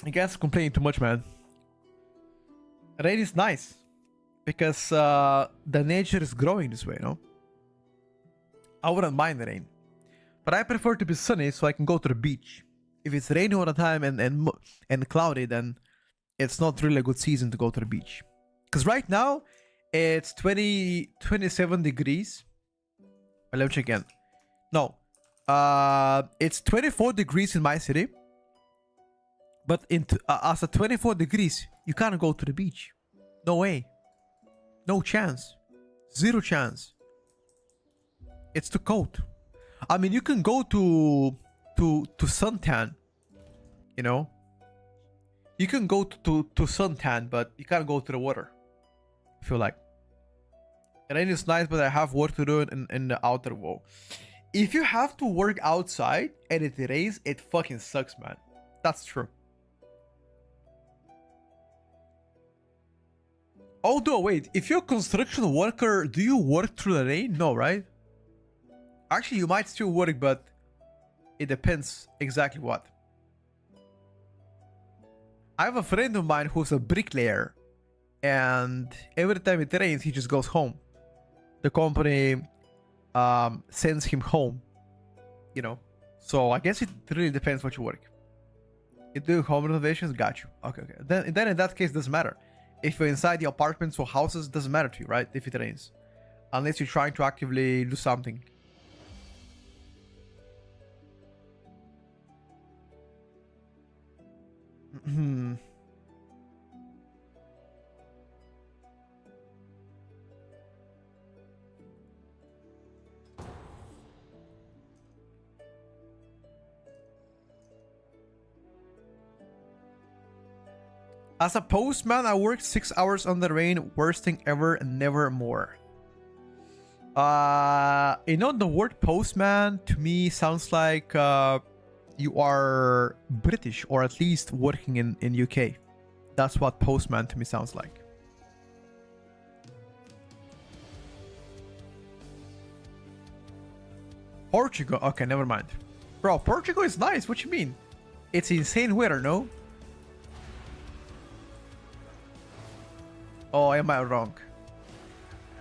I guess I'm complaining too much, man. Rain is nice. Because the nature is growing this way, you know? I wouldn't mind the rain. But I prefer to be sunny so I can go to the beach. If it's raining all the time and cloudy, then it's not really a good season to go to the beach. Because right now, it's 27 degrees. Let me check again. No. It's 24 degrees in my city. But as a 24 degrees, you can't go to the beach. No way. No chance. Zero chance. It's too cold. I mean, you can go to suntan. You know? You can go to suntan, but you can't go to the water. I feel like. Rain is nice, but I have work to do in the outer wall. If you have to work outside and it rains, it fucking sucks, man. That's true. Although, wait, if you're a construction worker, do you work through the rain? No, right? Actually, you might still work, but it depends exactly what. I have a friend of mine who's a bricklayer, and every time it rains, he just goes home. The company sends him home, you know? So I guess it really depends what you work. You do home renovations? Got you. Okay. Then in that case, it doesn't matter. If you're inside the apartments or houses, it doesn't matter to you, right? If it rains. Unless you're trying to actively do something. As a postman, I worked 6 hours on the rain, worst thing ever, and never more. You know, the word postman to me sounds like you are British or at least working in UK. That's what postman to me sounds like. Portugal. Okay, never mind. Bro, Portugal is nice. What you mean? It's insane weather, no? Oh, am I wrong?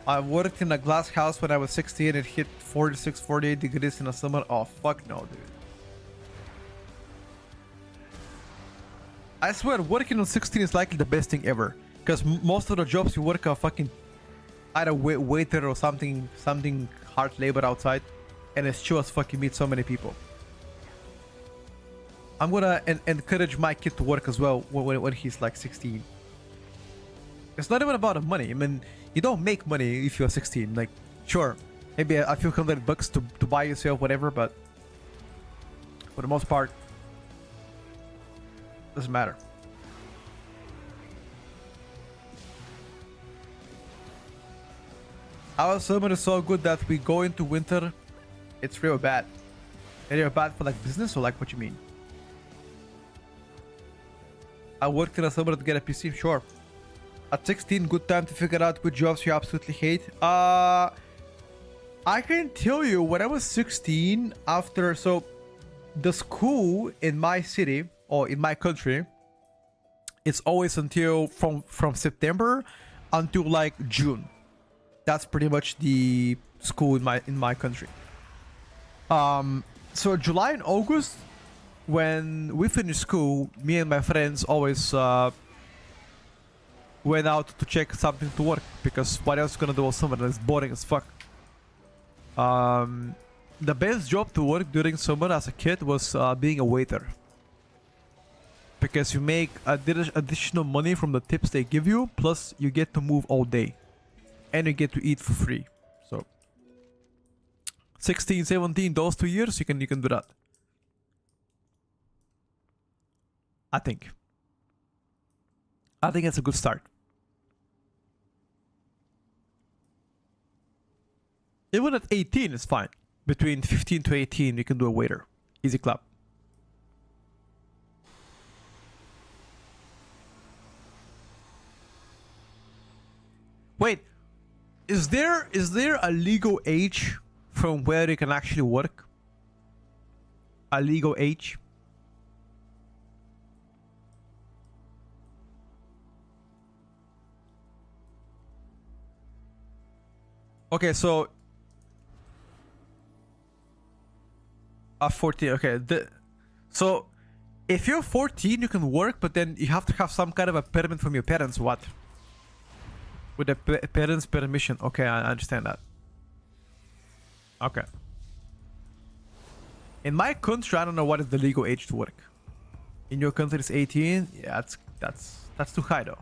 I worked in a glass house when I was 16. It hit 46, 48 degrees in the summer. Oh, fuck no, dude. I swear, working on 16 is likely the best thing ever. Because most of the jobs you work are fucking either waiter or something hard labor outside. And it's chill as fuck. You meet so many people. I'm gonna encourage my kid to work as well when he's like 16. It's not even about the money. I mean, you don't make money if you're 16. Like, sure, maybe a few $100 to buy yourself whatever, but for the most part, doesn't matter. Our summer is so good that we go into winter. It's real bad. Real bad for like business or like what you mean? I worked in the summer to get a PC, sure. At 16, good time to figure out which jobs you absolutely hate. I can tell you when I was 16, after, so the school in my city or in my country, it's always until from September until like June. That's pretty much the school in my country. So July and August, when we finished school, me and my friends always went out to check something to work, because what else gonna do all summer? It's boring as fuck. The best job to work during summer as a kid was being a waiter, because you make additional money from the tips they give you, plus you get to move all day and you get to eat for free. So 16, 17, those 2 years you can do that, I think it's a good start. Even at 18 it's fine. Between 15 to 18 you can do a waiter. Easy clap. Wait, is there a legal age from where you can actually work? A legal age? Okay, so 14. Okay, so if you're 14, you can work, but then you have to have some kind of a permit from your parents. What? With the parents' permission. Okay, I understand that. Okay. In my country, I don't know what is the legal age to work. In your country, it's 18. Yeah, that's too high though.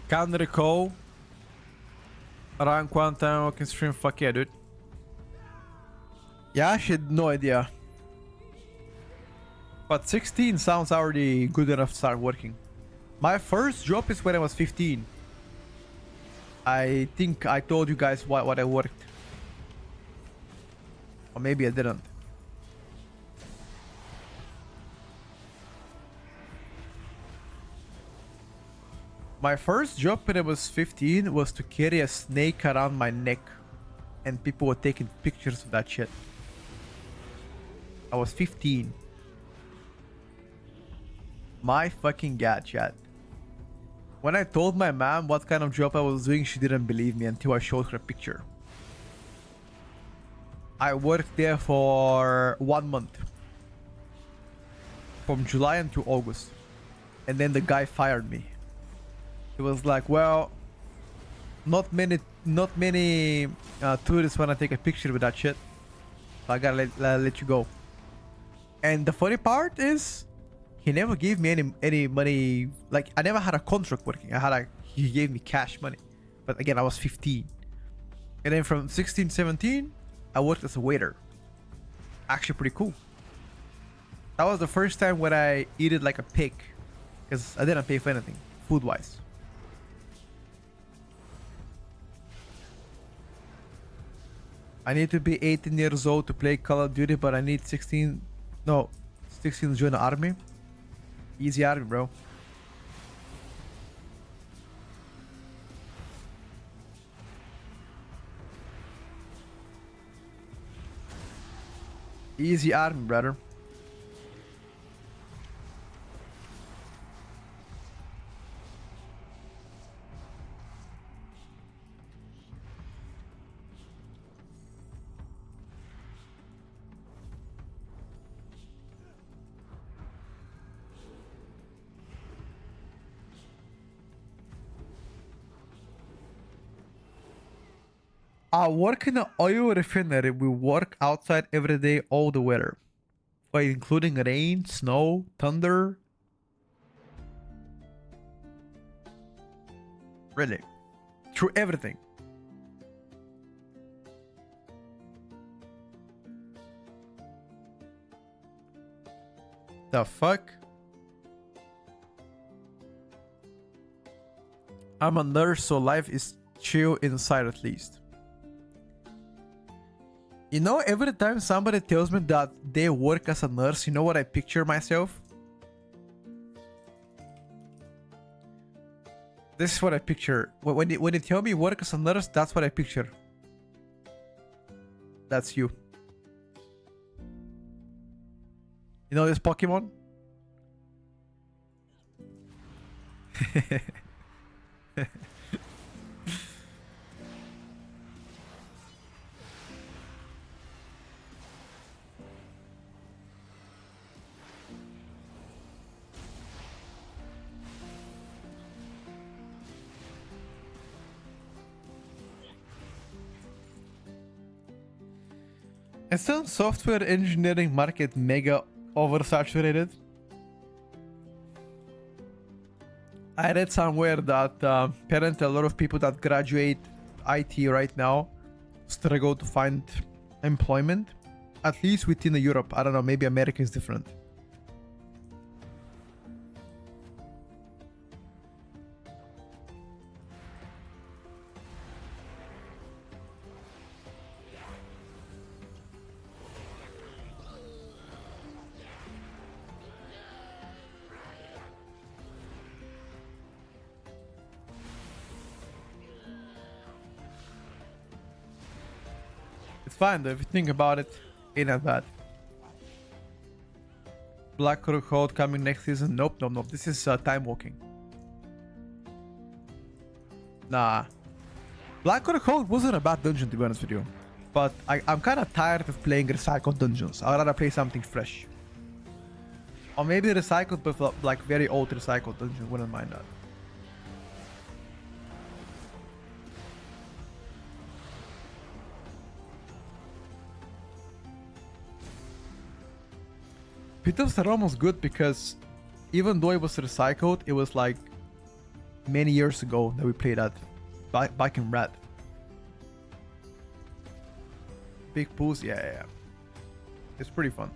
Can't recall around quantum can stream. Fuck yeah, dude. Yeah, I had no idea. But 16 sounds already good enough to start working. My first job is when I was 15. I think I told you guys what I worked. Or maybe I didn't. My first job when I was 15 was to carry a snake around my neck, and people were taking pictures of that shit. I was 15. My fucking god, chat. When I told my mom what kind of job I was doing, she didn't believe me until I showed her a picture. I worked there for 1 month. From July until August. And then the guy fired me. He was like, well, not many tourists want to take a picture with that shit. So I gotta let you go. And the funny part is, he never gave me any money. Like, I never had a contract working. He gave me cash money. But again, I was 15. And then from 16, 17, I worked as a waiter. Actually pretty cool. That was the first time when I eated like a pig. Because I didn't pay for anything, food-wise. I need to be 18 years old to play Call of Duty, but I need 16 to join the army. Easy army, bro. Easy army, brother. I work in an oil refinery. We work outside every day, all the weather. Like including rain, snow, thunder. Really. Through everything. The fuck? I'm a nurse, so life is chill inside at least. You know, every time somebody tells me that they work as a nurse, you know what I picture myself? This is what I picture. When you tell me work as a nurse, that's what I picture. That's you. You know this Pokemon? Isn't software engineering market mega oversaturated? I read somewhere that apparently a lot of people that graduate IT right now struggle to find employment, at least within Europe. I don't know, maybe America is different. It's fine though, if you think about it, ain't that bad. Black Rock Hold coming next season? Nope. This is time walking. Nah. Black Rock Hold wasn't a bad dungeon, to be honest with you. But I'm kind of tired of playing recycled dungeons. I'd rather play something fresh. Or maybe recycled, but like very old recycled dungeon. Wouldn't mind that. Pit of Sarom was good because even though it was recycled, it was like many years ago that we played that back in Red. Big pools, yeah. It's pretty fun.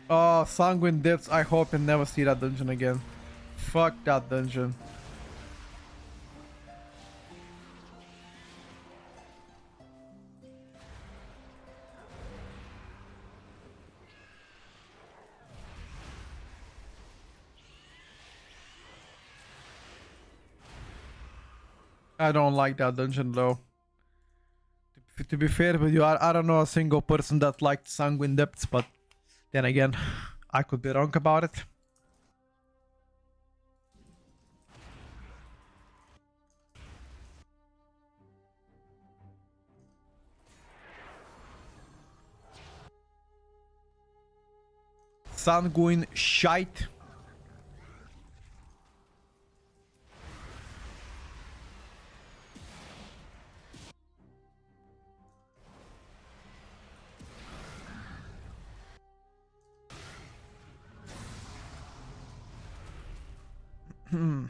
Oh, Sanguine Depths, I hope I never see that dungeon again. Fuck that dungeon. I don't like that dungeon though. To be fair with you, I don't know a single person that liked Sanguine Depths, but then again, I could be wrong about it. Sanguine shite. Hmm.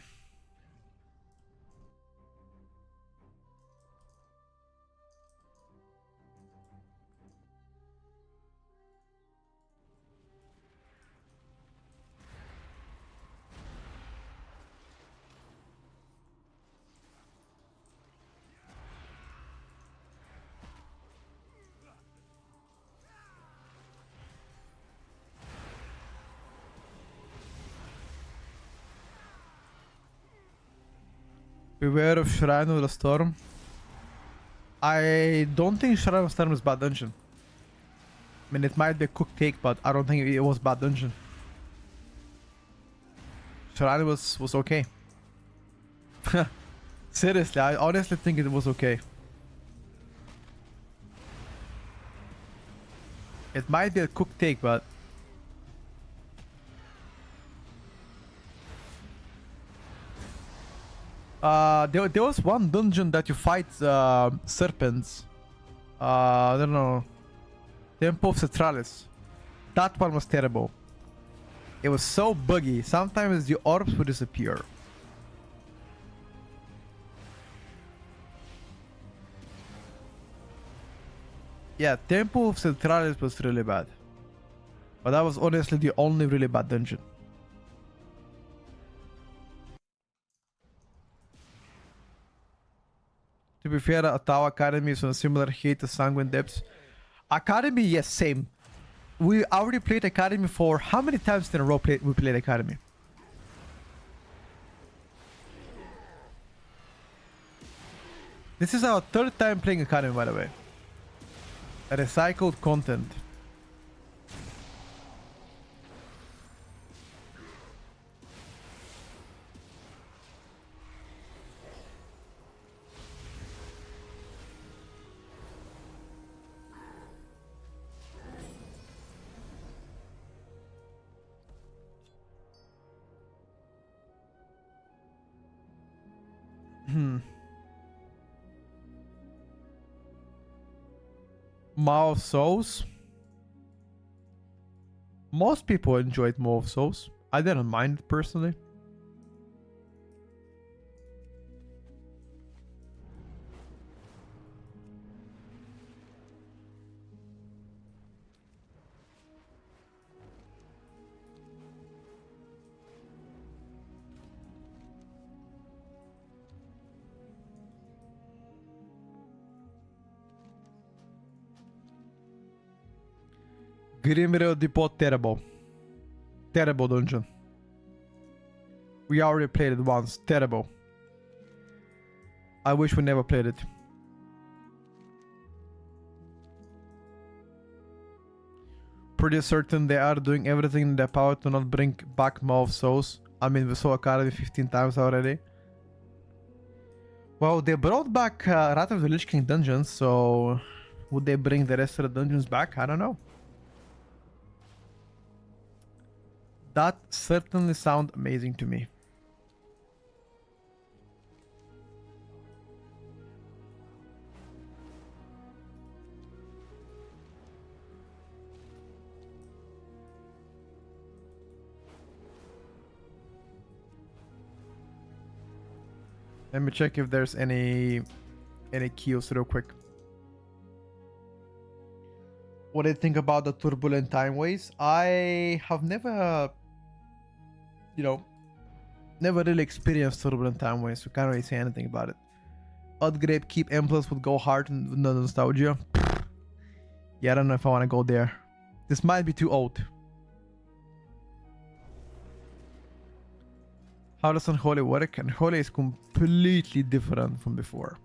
Beware of Shrine of the Storm. I don't think Shrine of the Storm is bad dungeon. I mean, it might be a cook take, but I don't think it was bad dungeon. Shrine was okay. Seriously, I honestly think it was okay. It might be a cook take, but there was one dungeon that you fight serpents. I don't know. Temple of Centralis. That one was terrible. It was so buggy. Sometimes the orbs would disappear. Yeah, Temple of Centralis was really bad. But that was honestly the only really bad dungeon. To be fair, Ottawa Academy is on a similar hate to Sanguine Depths. Academy, yes, same. We already played Academy for how many times in a row we played Academy? This is our third time playing Academy, by the way. Recycled content. Maw of Souls. Most people enjoyed Maw of Souls. I didn't mind it personally. Grimriel Depot, terrible. Terrible dungeon. We already played it once. Terrible. I wish we never played it. Pretty certain they are doing everything in their power to not bring back Maw of Souls. I mean, we saw Academy 15 times already. Well, they brought back Wrath of the Lich King dungeons, so would they bring the rest of the dungeons back? I don't know. That certainly sounds amazing to me. Let me check if there's any kills real quick. What do you think about the turbulent timeways? I have never, never really experienced turbulent timeways, so can't really say anything about it. Oddgrape Keep Emblems would go hard in the nostalgia. Yeah, I don't know if I want to go there. This might be too old. How does Unholy work? Unholy is completely different from before.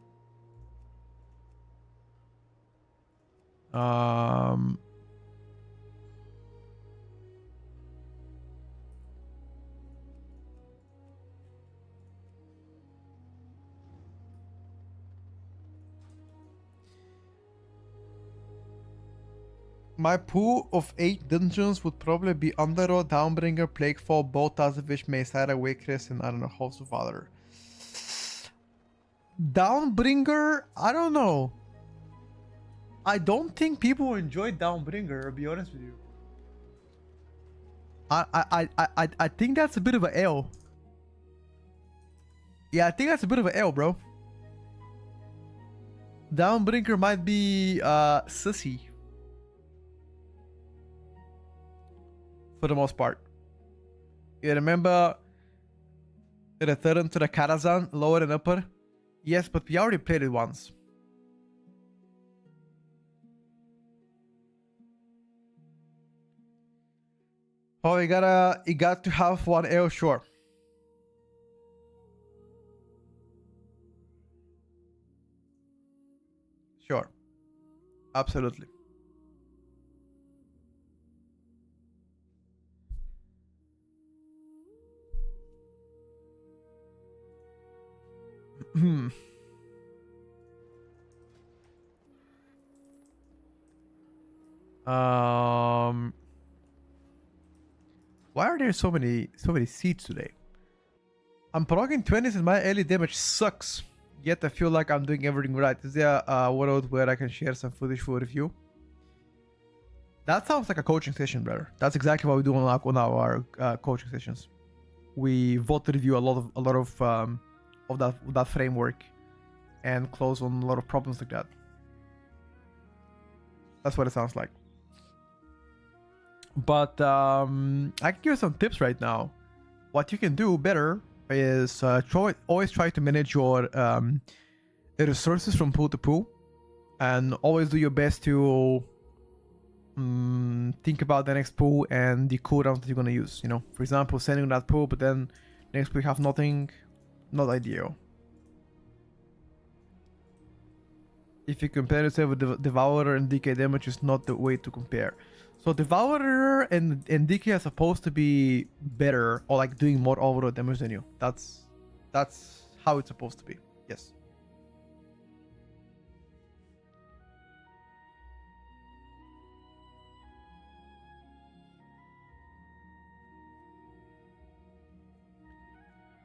My pool of 8 dungeons would probably be Underworld, Downbringer, Plaguefall, Bolt, Tazavish, Mesara, Wakeress, and I don't know, Host of Valor. Downbringer? I don't know. I don't think people enjoy Downbringer, I'll be honest with you. I think that's a bit of a L. Yeah, I think that's a bit of an L, bro. Downbrinker might be sissy. For the most part. You remember Return to the Karazhan, lower and upper? Yes, but we already played it once. Oh, you got to have one L, sure. Sure. Absolutely. Why are there so many seats today? I'm proccing 20s and my early damage sucks. Yet I feel like I'm doing everything right. Is there a world where I can share some footage for review? That sounds like a coaching session, brother. That's exactly what we do on our coaching sessions. We vote to review a lot of that framework and close on a lot of problems like that. That's what it sounds like. But I can give you some tips right now. What you can do better is always try to manage your resources from pool to pool, and always do your best to think about the next pool and the cooldowns that you're gonna use. You know, for example, sending that pool, but then next pool you have nothing. Not ideal. If you compare yourself with Devourer and DK damage, is not the way to compare. So Devourer and DK are supposed to be better, or like doing more overall damage than you. That's how it's supposed to be. Yes.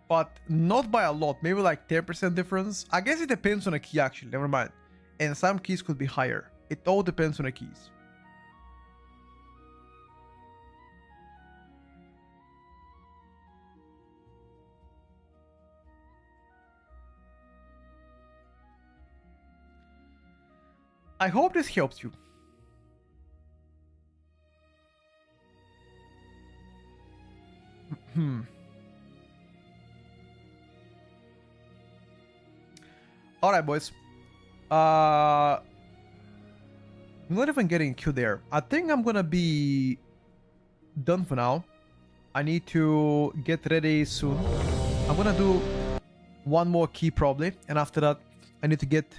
But not by a lot. Maybe like 10% difference. I guess it depends on a key actually. Never mind. And some keys could be higher. It all depends on the keys. I hope this helps you. Alright, boys. I'm not even getting killed there. I think I'm gonna be done for now. I need to get ready soon. I'm gonna do one more key probably, and after that I need to get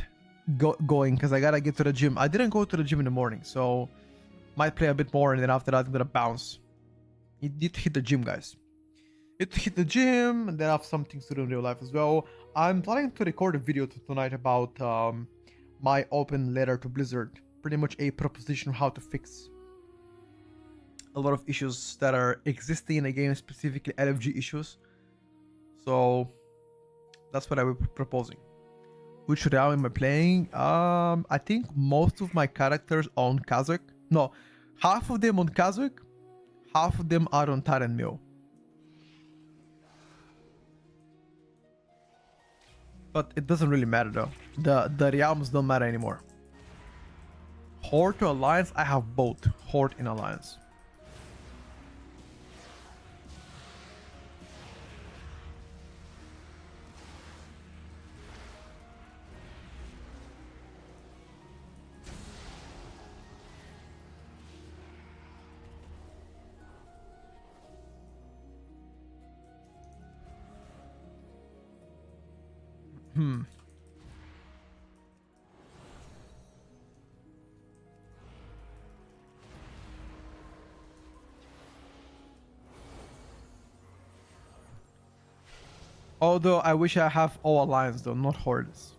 going because I gotta get to the gym. I didn't go to the gym in the morning, so might play a bit more, and then after that I'm gonna bounce. You need to hit the gym, guys. You need to hit the gym, and then I have some things to do in real life as well. I'm planning to record a video tonight about my open letter to Blizzard. Pretty much a proposition of how to fix a lot of issues that are existing in the game, specifically LFG issues. So that's what I will be proposing. Which realm am I playing? I think most of my characters are on Kazakh. No, half of them on Kazakh, half of them are on Tyrant Mill. But it doesn't really matter though. The realms don't matter anymore. Horde to Alliance, I have both Horde and Alliance. Although I wish I have all Alliance though, not Hordes.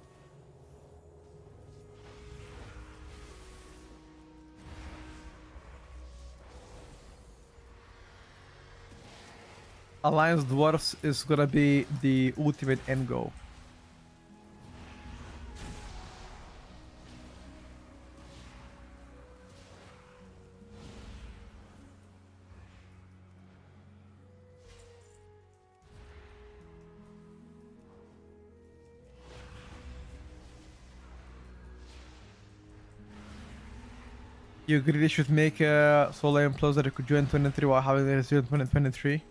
Alliance Dwarfs is gonna be the ultimate end goal. You agree they should make a solo employees that could join 23 while having the student 2023?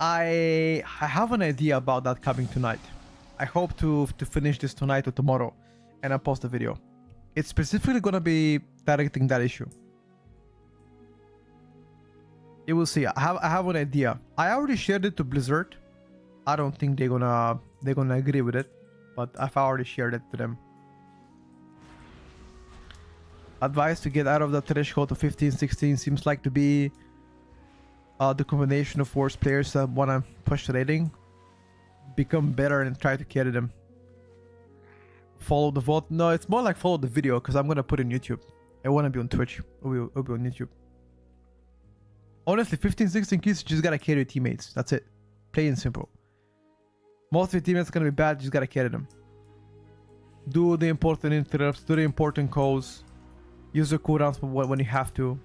I have an idea about that coming tonight. I hope to finish this tonight or tomorrow, and I'll post the video. It's specifically gonna be directing that issue. You will see. I have an idea. I already shared it to Blizzard. I don't think they're gonna agree with it, but I've already shared it to them. Advice to get out of the threshold of 15, 16 seems like to be the combination of worse players that want to push the rating, become better and try to carry them. Follow the vote. No, it's more like follow the video because I'm gonna put it on YouTube. I want to be on Twitch. It'll be on YouTube. Honestly, 15, 16 kids, you just gotta carry your teammates. That's it. Plain and simple. Most of your teammates are gonna be bad, you just gotta carry them. Do the important interrupts, do the important calls. Use the cooldowns when you have to.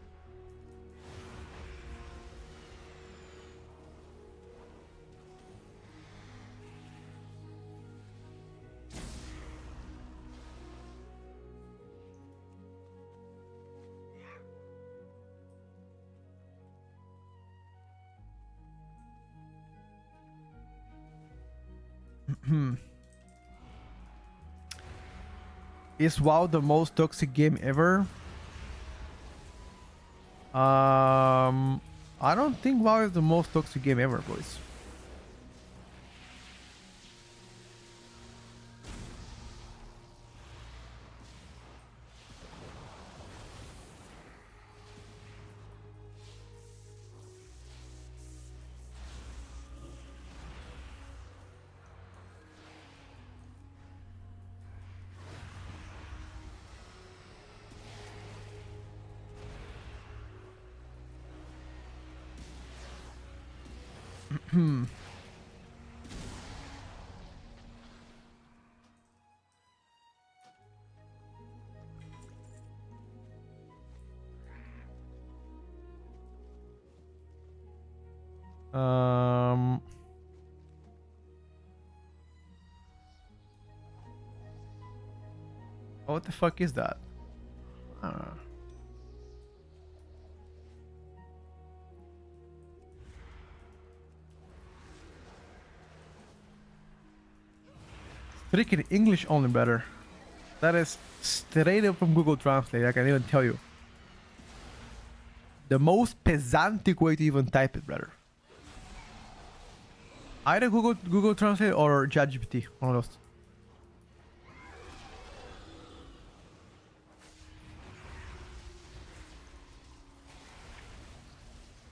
Is WoW the most toxic game ever? I don't think WoW is the most toxic game ever, boys. What the fuck is that? Freaking English only better. That is straight up from Google Translate, I can even tell you. The most pedantic way to even type it better. Either Google Translate or ChatGPT, one of those.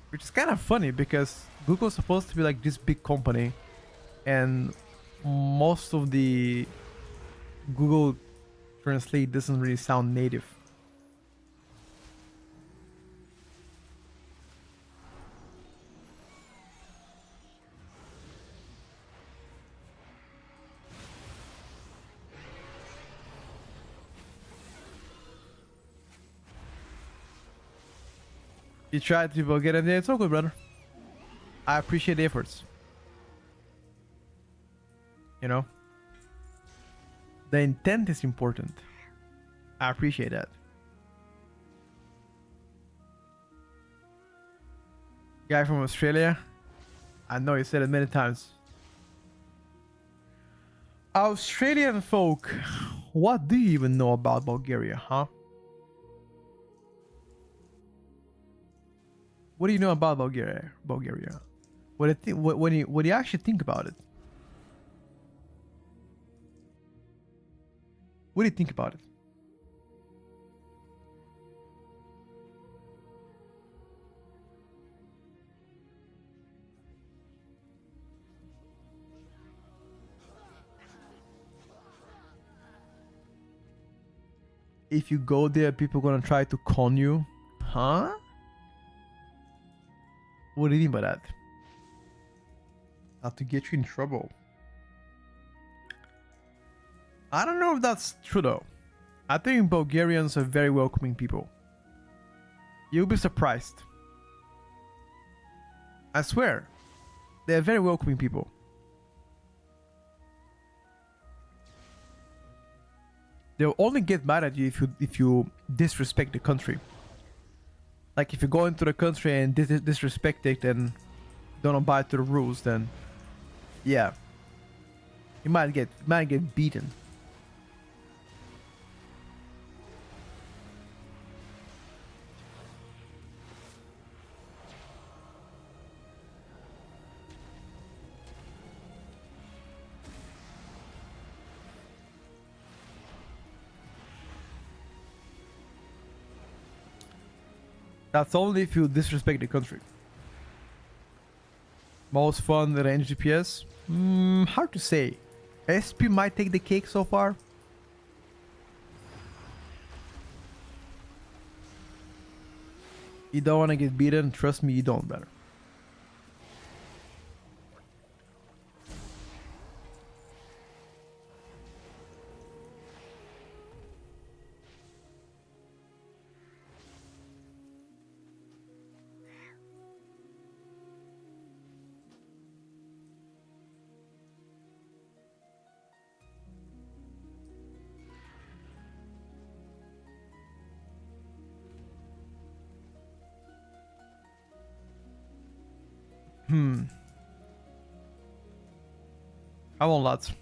Which is kind of funny because Google's supposed to be like this big company, and most of the Google Translate doesn't really sound native. You tried to get in there, it's all good, brother. I appreciate the efforts. You know? The intent is important. I appreciate that. Guy from Australia. I know you said it many times. Australian folk. What do you even know about Bulgaria, huh? What do you know about Bulgaria? What do you actually think about it? What do you think about it? If you go there, people gonna try to con you, huh? What do you mean by that? Not to get you in trouble. I don't know if that's true though. I think Bulgarians are very welcoming people. You'll be surprised. I swear. They're very welcoming people. They'll only get mad at you if you disrespect the country. Like if you go into the country and disrespect it and don't abide to the rules, then yeah, you might get beaten. That's only if you disrespect the country. Most fun range DPS? Hard to say. SP might take the cake so far. You don't want to get beaten. Trust me, you don't, better. Come on, lads.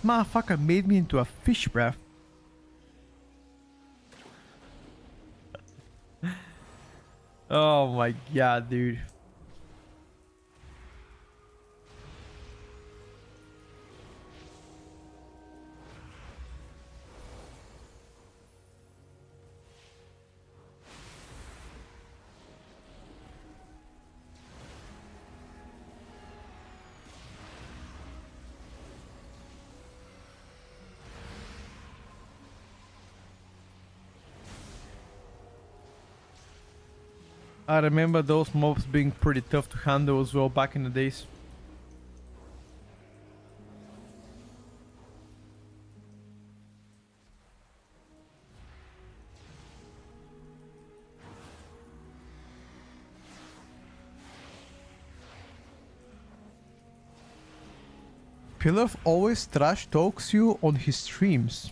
Motherfucker made me into a fish, bruh. Oh my god, dude. I remember those mobs being pretty tough to handle as well back in the days. Pilaf always trash talks you on his streams.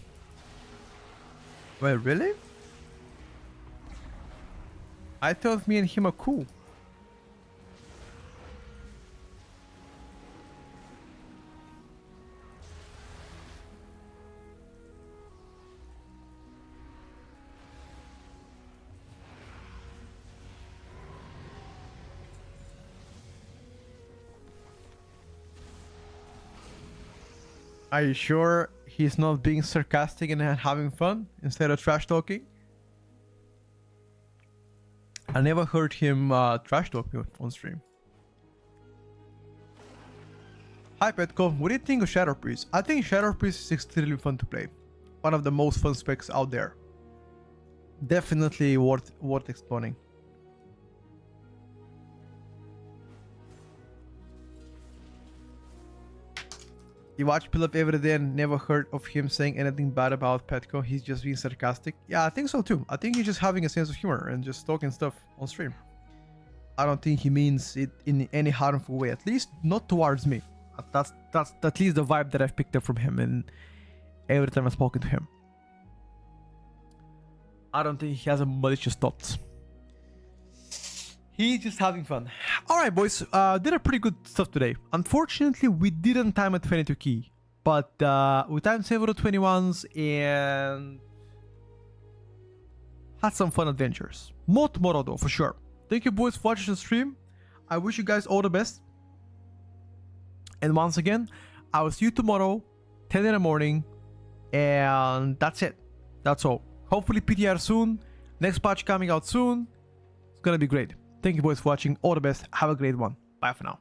Well, really? I thought me and him are cool. Are you sure he's not being sarcastic and having fun instead of trash talking? I never heard him trash talking on stream. Hi Petco, what do you think of Shadow Priest? I think Shadow Priest is extremely fun to play. One of the most fun specs out there. Definitely worth exploring. You watch Pilaf every day and never heard of him saying anything bad about Petco. He's just being sarcastic. Yeah, I think so too. I think he's just having a sense of humor and just talking stuff on stream. I don't think he means it in any harmful way. At least not towards me. That's at least the vibe that I've picked up from him and every time I've spoken to him. I don't think he has a malicious thoughts. He's just having fun. Alright boys, did a pretty good stuff today. Unfortunately, we didn't time a 22 key. But we timed several 21s and had some fun adventures. More tomorrow though, for sure. Thank you boys for watching the stream. I wish you guys all the best. And once again, I will see you tomorrow, 10 in the morning. And that's it. That's all. Hopefully PTR soon. Next patch coming out soon. It's gonna be great. Thank you boys for watching. All the best. Have a great one. Bye for now.